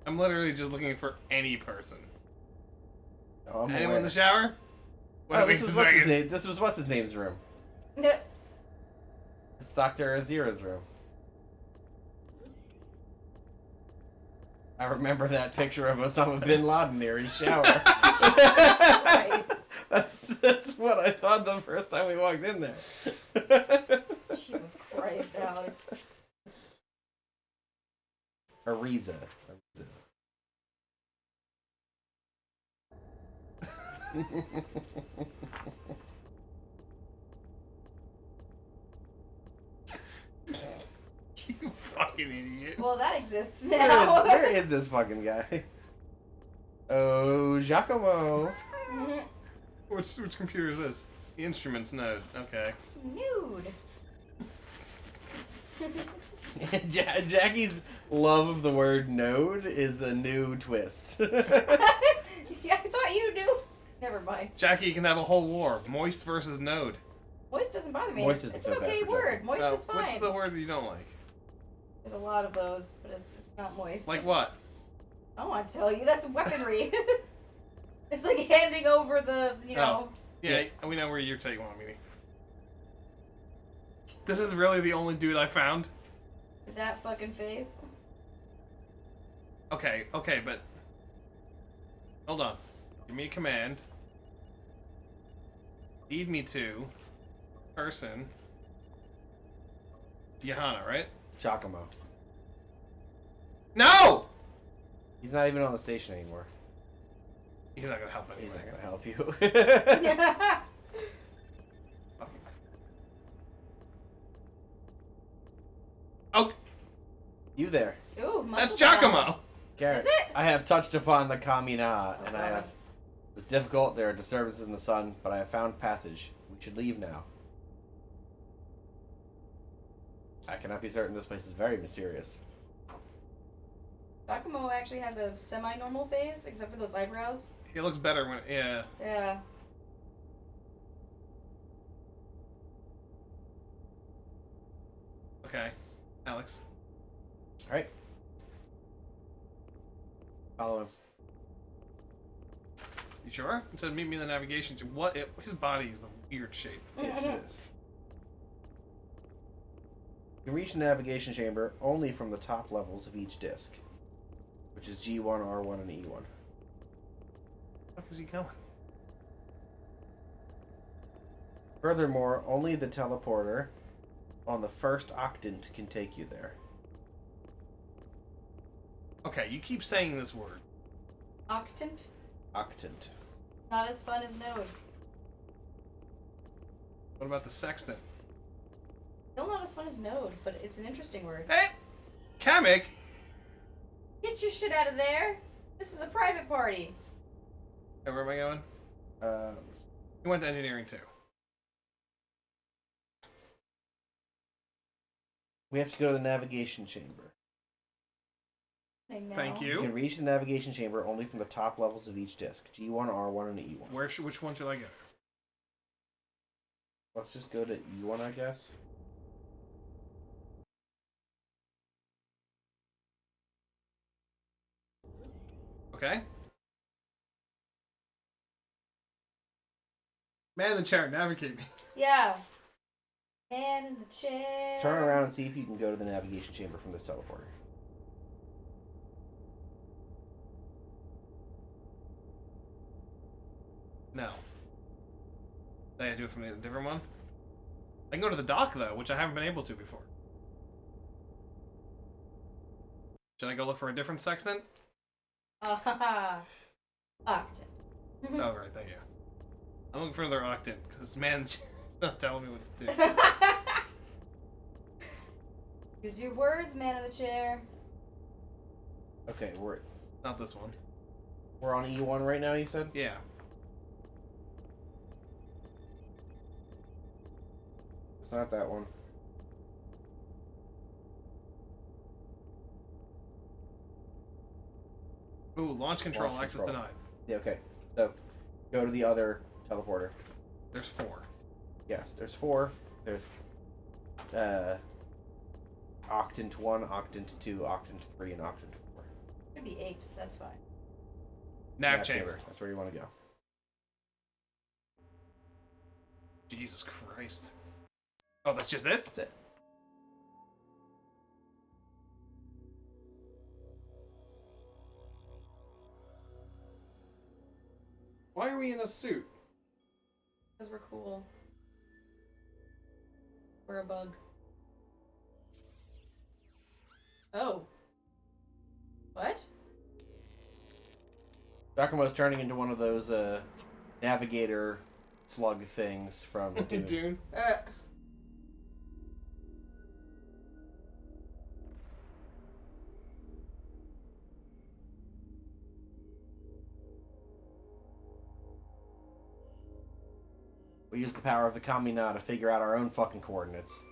I'm literally just looking for any person. Oh, I'm Anyone in aware. the shower? Oh, Wait this a was what's his second. name. This was what's his name's room. It's Dr. Azira's room. I remember that picture of Osama bin Laden near his shower. Christ. That's what I thought the first time we walked in there. Jesus Christ, Alex. Ariza. You fucking idiot. Well, that exists Where now. where is this fucking guy? Oh, Giacomo. Which computer is this? The instruments node. Okay. Nude. Jackie's love of the word node is a new twist. Yeah, I thought you knew. Never mind. Jackie can have a whole war. Moist versus Node. Moist doesn't bother me. Moist it's isn't an so bad okay for word. Jackie. Moist is fine. What's the word that you don't like? There's a lot of those, but it's not moist. Like what? I don't want to tell you. That's weaponry. It's like handing over the, you know. Yeah, we know where you're taking one, meaning. This is really the only dude I found? With that fucking face. Okay, but... Hold on. Give me a command. Lead me to... Person... Johanna, right? Giacomo. No! He's not even on the station anymore. He's not gonna help He's anyway. not gonna help you. Oh, Ooh, muscle that's down. Giacomo! Garrett, Is it? I have touched upon the Kamina, Oh, and God. I have... It was difficult, there are disturbances in the sun, but I have found passage. We should leave now. I cannot be certain, this place is very mysterious. Giacomo actually has a semi-normal face, except for those eyebrows. He looks better when... Yeah. Yeah. Okay. Alex. Alright. Follow him. You sure? It said meet me in the navigation. His body is the weird shape. Yes, it is. You can reach the navigation chamber only from the top levels of each disc, which is G1, R1, and E1. Where the fuck is he going? Furthermore, only the teleporter on the first octant can take you there. Okay, you keep saying this word. Octant? Octant. Not as fun as Node. What about the sextant? Still not as fun as Node, but it's an interesting word. Hey! Kamek! Get your shit out of there! This is a private party. Hey, where am I going? You went to engineering too. We have to go to the navigation chamber. Thank You you. can reach the navigation chamber only from the top levels of each disc. G1, R1, and E1. Which one should I go? Let's just go to E1, I guess. Okay. Man in the chair, navigate me. Yeah. Man in the chair. Turn around and see if you can go to the navigation chamber from this teleporter. No. Did I do it from a different one? I can go to the dock though, which I haven't been able to before. Should I go look for a different sextant? Octant. Oh, right, thank you. I'm looking for another octant, because this man's not telling me what to do. Use your words, man in the chair. Okay, Not this one. we're on E1 right now, you said? Yeah. It's not that one. Ooh, launch control, Launch access control. denied. Yeah, okay. So, go to the other teleporter. There's 4. Yes, there's 4. There's Octant 1, Octant 2, Octant 3, and Octant 4. Could be 8. That's fine. Nav chamber. That's where you want to go. Jesus Christ. Oh, that's just it? That's it. Why are we in a suit? Because we're cool. We're a bug. Oh. What? Giacomo's turning into one of those navigator slug things from Dune. Dune. We use the power of the Kamina to figure out our own fucking coordinates.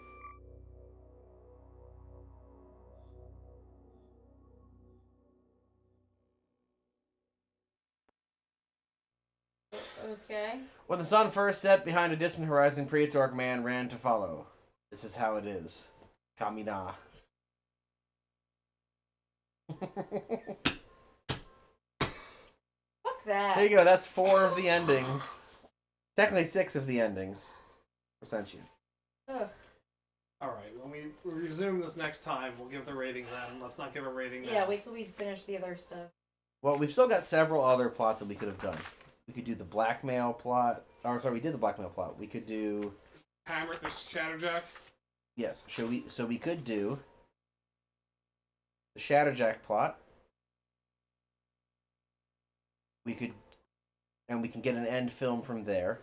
Okay. When the sun first set behind a distant horizon, prehistoric man ran to follow. This is how it is. Kamina. Fuck that. There you go. That's 4 of the endings. Technically 6 of the endings. For Sentient. Ugh. Alright, when we resume this next time, we'll give the rating then. Let's not give a rating now. Yeah, wait till we finish the other stuff. Well, we've still got several other plots that we could have done. We could do the blackmail plot. Or sorry, we did the blackmail plot. We could do. Hammer, Shatterjack. Yes. So we could do the Shatterjack plot. We could, and we can get an end film from there.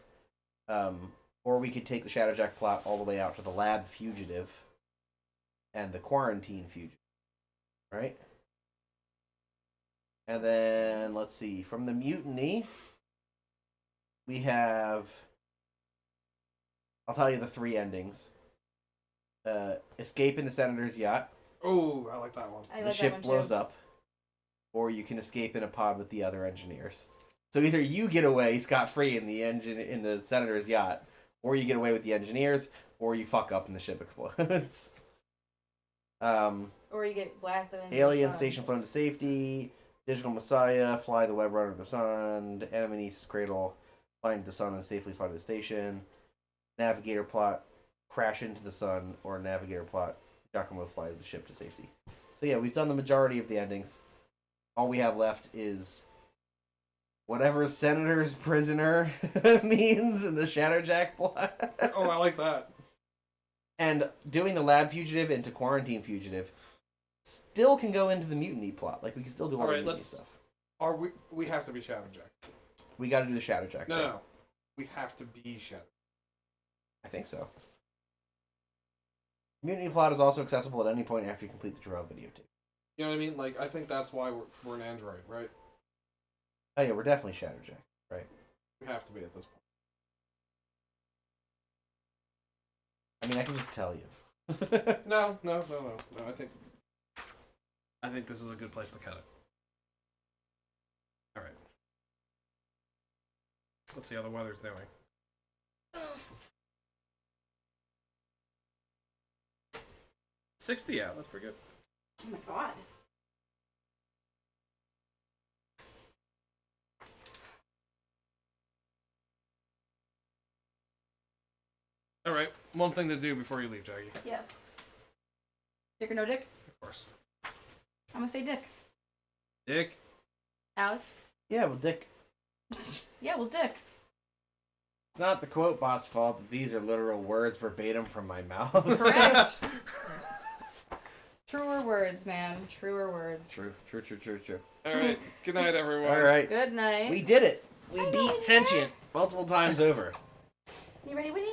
Or we could take the Shatterjack plot all the way out to the lab fugitive and the quarantine fugitive. Right? And then, let's see, from the mutiny, we have, I'll tell you the 3 endings. Escape in the Senator's yacht. Oh, I like that one. I The like that ship one blows too. up. Or you can escape in a pod with the other engineers. So either you get away scot-free in the Senator's yacht, or you get away with the engineers, or you fuck up and the ship explodes. Or you get blasted into Alien the sun. station flown to safety. Digital Messiah, fly the web runner to the sun. Enemy's cradle, find the sun and safely fly to the station. Navigator plot, crash into the sun. Or navigator plot, Giacomo flies the ship to safety. So yeah, we've done the majority of the endings. All we have left is whatever Senator's prisoner means in the Shatterjack plot. Oh, I like that. And doing the lab fugitive into quarantine fugitive still can go into the mutiny plot. Like, we can still do all the Alright, mutiny let's- stuff. Are we have to be Shatterjack. We gotta do the Shatterjack. No, thing. no. We have to be Shatter. I think so. Mutiny plot is also accessible at any point after you complete the Jarrell videotape. You know what I mean? Like, I think that's why we're an android, right? Oh yeah, we're definitely Shatterjack, right? We have to be at this point. I mean, I can just tell you. No. I think this is a good place to cut it. All right. Let's see how the weather's doing. 60 out. That's pretty good. Oh my god. All right. One thing to do before you leave, Jackie. Yes. Dick or no dick? Of course. I'm gonna say dick. Dick. Alex? Yeah, well, Dick, Yeah, well, dick. it's not the quote boss fault that these are literal words verbatim from my mouth. Correct. Truer words, man. Truer words. True. All right. Good night, everyone. All right. Good night. We did it. We I know, beat we Sentient multiple times over. You ready, Winnie?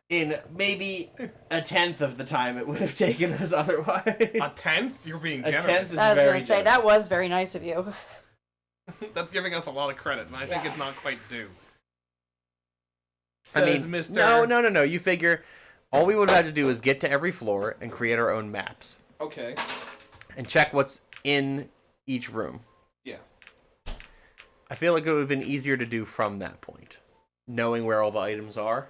In maybe a 10th of the time it would have taken us otherwise. A 10th? You're being A generous. 10th is I was very gonna say, generous. that was very nice of you. That's giving us a lot of credit, and I think Yeah. it's not quite due. I mean, Says Mr. No. You figure all we would have had to do is get to every floor and create our own maps Okay. and check what's in each room. Yeah. I feel like it would have been easier to do from that point, knowing where all the items are.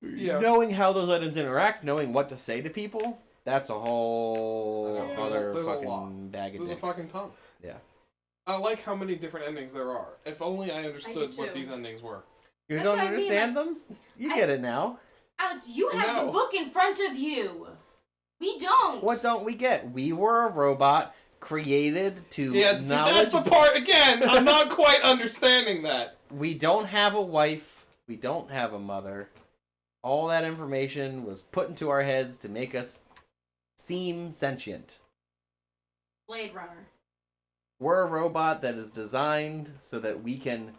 Yeah. Knowing how those items interact, knowing what to say to people, that's a whole I know, other there's a fucking lot. bag of There's a dicks. fucking ton. Yeah. I like how many different endings there are. If only I understood do what too. these endings were. You That's don't what I mean, understand them? You get it now. Alex, you have No. the book in front of you. We don't. What don't we get? We were a robot created to Yeah, see, knowledge. that's the part, again, I'm not quite understanding that. We don't have a wife. We don't have a mother. All that information was put into our heads to make us seem sentient. Blade Runner. We're a robot that is designed so that we can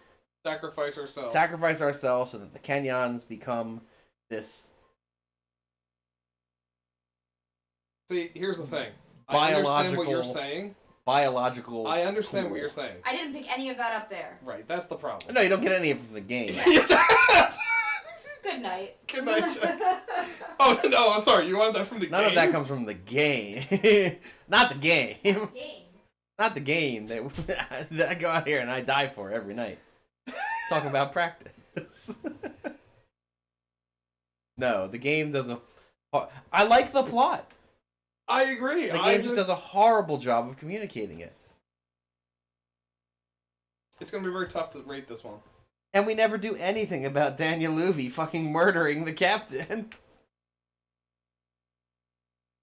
Sacrifice ourselves. sacrifice ourselves so that the Kenyans become this See, here's the thing. I understand what you're Biological- saying. biological. I understand what tool. you're saying. I didn't pick any of that up there. Right, that's the problem. No, you don't get any of it from the game. Good night. Good night, Jack. Oh, no, I'm sorry. You wanted that from the None game? of that comes from the game. Not the game. Game. Not the game that I go out here and I die for every night. Talk about practice. No, the game does a. I like the plot. I agree. The game just does a horrible job of communicating it. It's gonna be very tough to rate this one. And we never do anything about Daniel Levy fucking murdering the captain.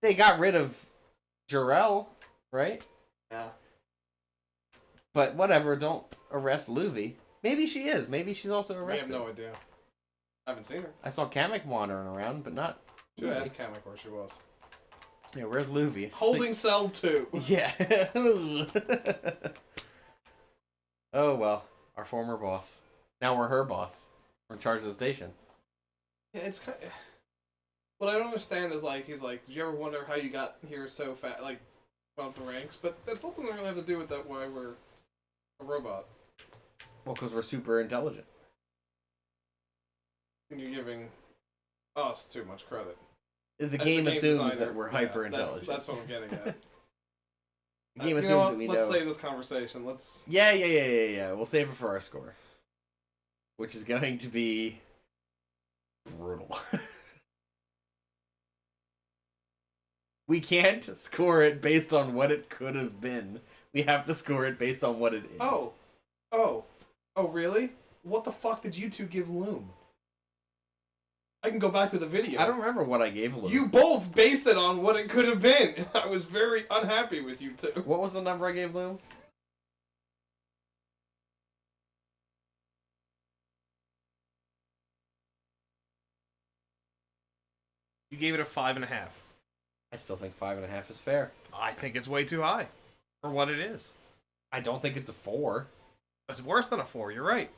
They got rid of Jarrell, right? Yeah. But whatever, don't arrest Levy. Maybe she is. Maybe she's also I have arrested. no idea. I haven't seen her. I saw Kamek wandering around, but not. Should have asked Kamek where she was. Yeah, where's Levy? Holding cell 2. Yeah. Oh well, our former boss. Now we're her boss. We're in charge of the station. Yeah, it's kind of... What I don't understand is, like, he's like, did you ever wonder how you got here so fast, like, up the ranks? But that still doesn't really have to do with that why we're a robot. Well, because we're super intelligent. And you're giving us too much credit. The As game the assumes designer, that we're yeah, hyper intelligent. That's what I'm getting at. The game You assumes know what? that we Let's know. save this conversation. Let's... Yeah. We'll save it for our score, which is going to be brutal. We can't score it based on what it could have been. We have to score it based on what it is. Oh, really? What the fuck did you two give Loom? I can go back to the video. I don't remember what I gave Lou. You both based it on what it could have been, and I was very unhappy with you two. What was the number I gave Loom? You gave it a 5.5. I still think 5.5 is fair. I think it's way too high for what it is. I don't think it's a 4. It's worse than a 4. You're right.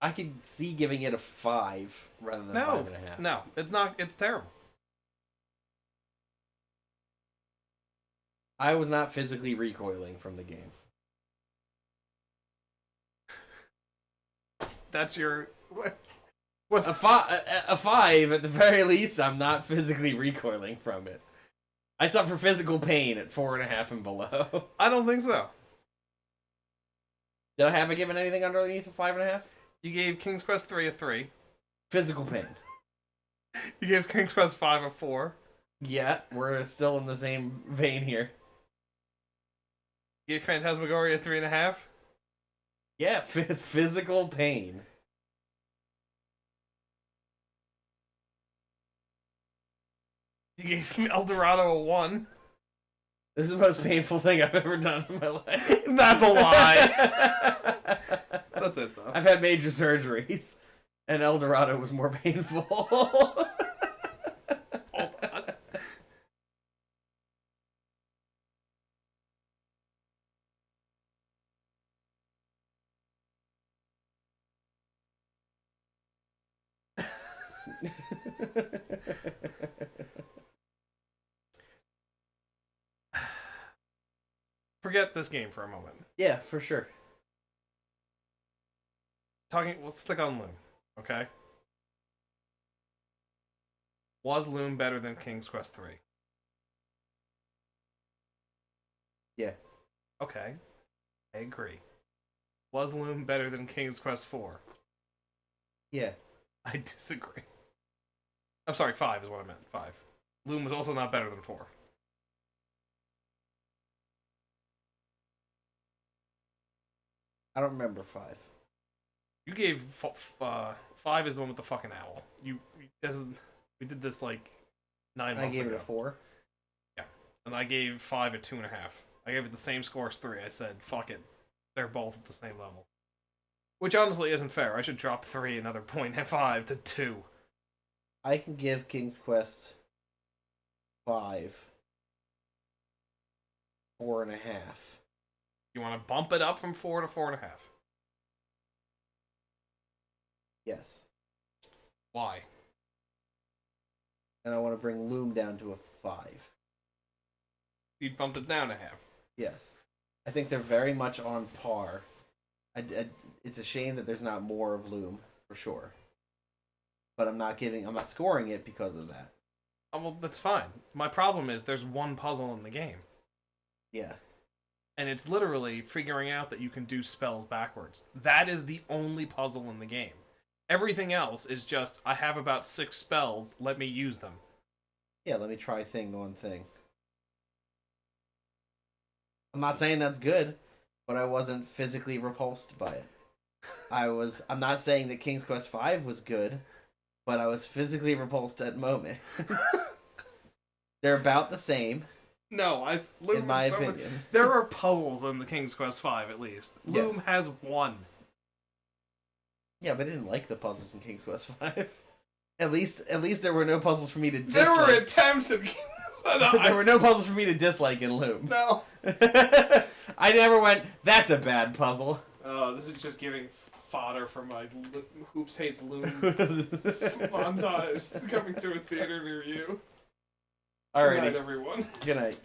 I could see giving it a 5 rather than 5.5. No, it's not. It's terrible. I was not physically recoiling from the game. That's your. What's A 5 at the very least. I'm not physically recoiling from it. I suffer physical pain at 4.5 and below. I don't think so. Did I have I given anything underneath a 5.5? You gave King's Quest 3 a 3. Physical pain. You gave King's Quest 5 a 4. Yeah, we're still in the same vein here. You gave Phantasmagoria 3.5. Yeah, physical pain. You gave El Dorado a 1. This is the most painful thing I've ever done in my life. That's a lie. That's it, though. I've had major surgeries, and El Dorado was more painful. Hold on. Forget this game for a moment. Yeah, for sure. We'll stick on Loom, okay? Was Loom better than King's Quest 3? Yeah. Okay. I agree. Was Loom better than King's Quest 4? Yeah. I disagree. I'm sorry, 5 is what I meant. 5. Loom was also not better than 4. I don't remember 5. You gave 5 is the one with the fucking owl. We did this like 9 I months gave ago. it a 4. Yeah, and I gave 5 a 2.5. I gave it the same score as 3. I said, fuck it, they're both at the same level. Which honestly isn't fair. I should drop 3 another 0.5 to 2. I can give King's Quest 5 4.5. You want to bump it up from 4 to 4.5? Yes. Why? And I want to bring Loom down to a 5. You bumped it down a half. Yes. I think they're very much on par. It's a shame that there's not more of Loom, for sure. But I'm not scoring it because of that. Oh, well, that's fine. My problem is there's one puzzle in the game. Yeah. And it's literally figuring out that you can do spells backwards. That is the only puzzle in the game. Everything else is just, I have about 6 spells, let me use them. Yeah, let me try thing on thing. I'm not saying that's good, but I wasn't physically repulsed by it. I'm not saying that King's Quest V was good, but I was physically repulsed at moments. They're about the same. No, In my opinion. There are puzzles in the King's Quest V, at least. Loom Yes. has one. Yeah, but I didn't like the puzzles in King's Quest V. At least there were no puzzles for me to dislike. There were attempts at There were no puzzles for me to dislike in Loom. No. I never went, that's a bad puzzle. Oh, this is just giving fodder for my Hoops Hates Loom montage coming to a theater near you. Good Alrighty. night, everyone. Good night.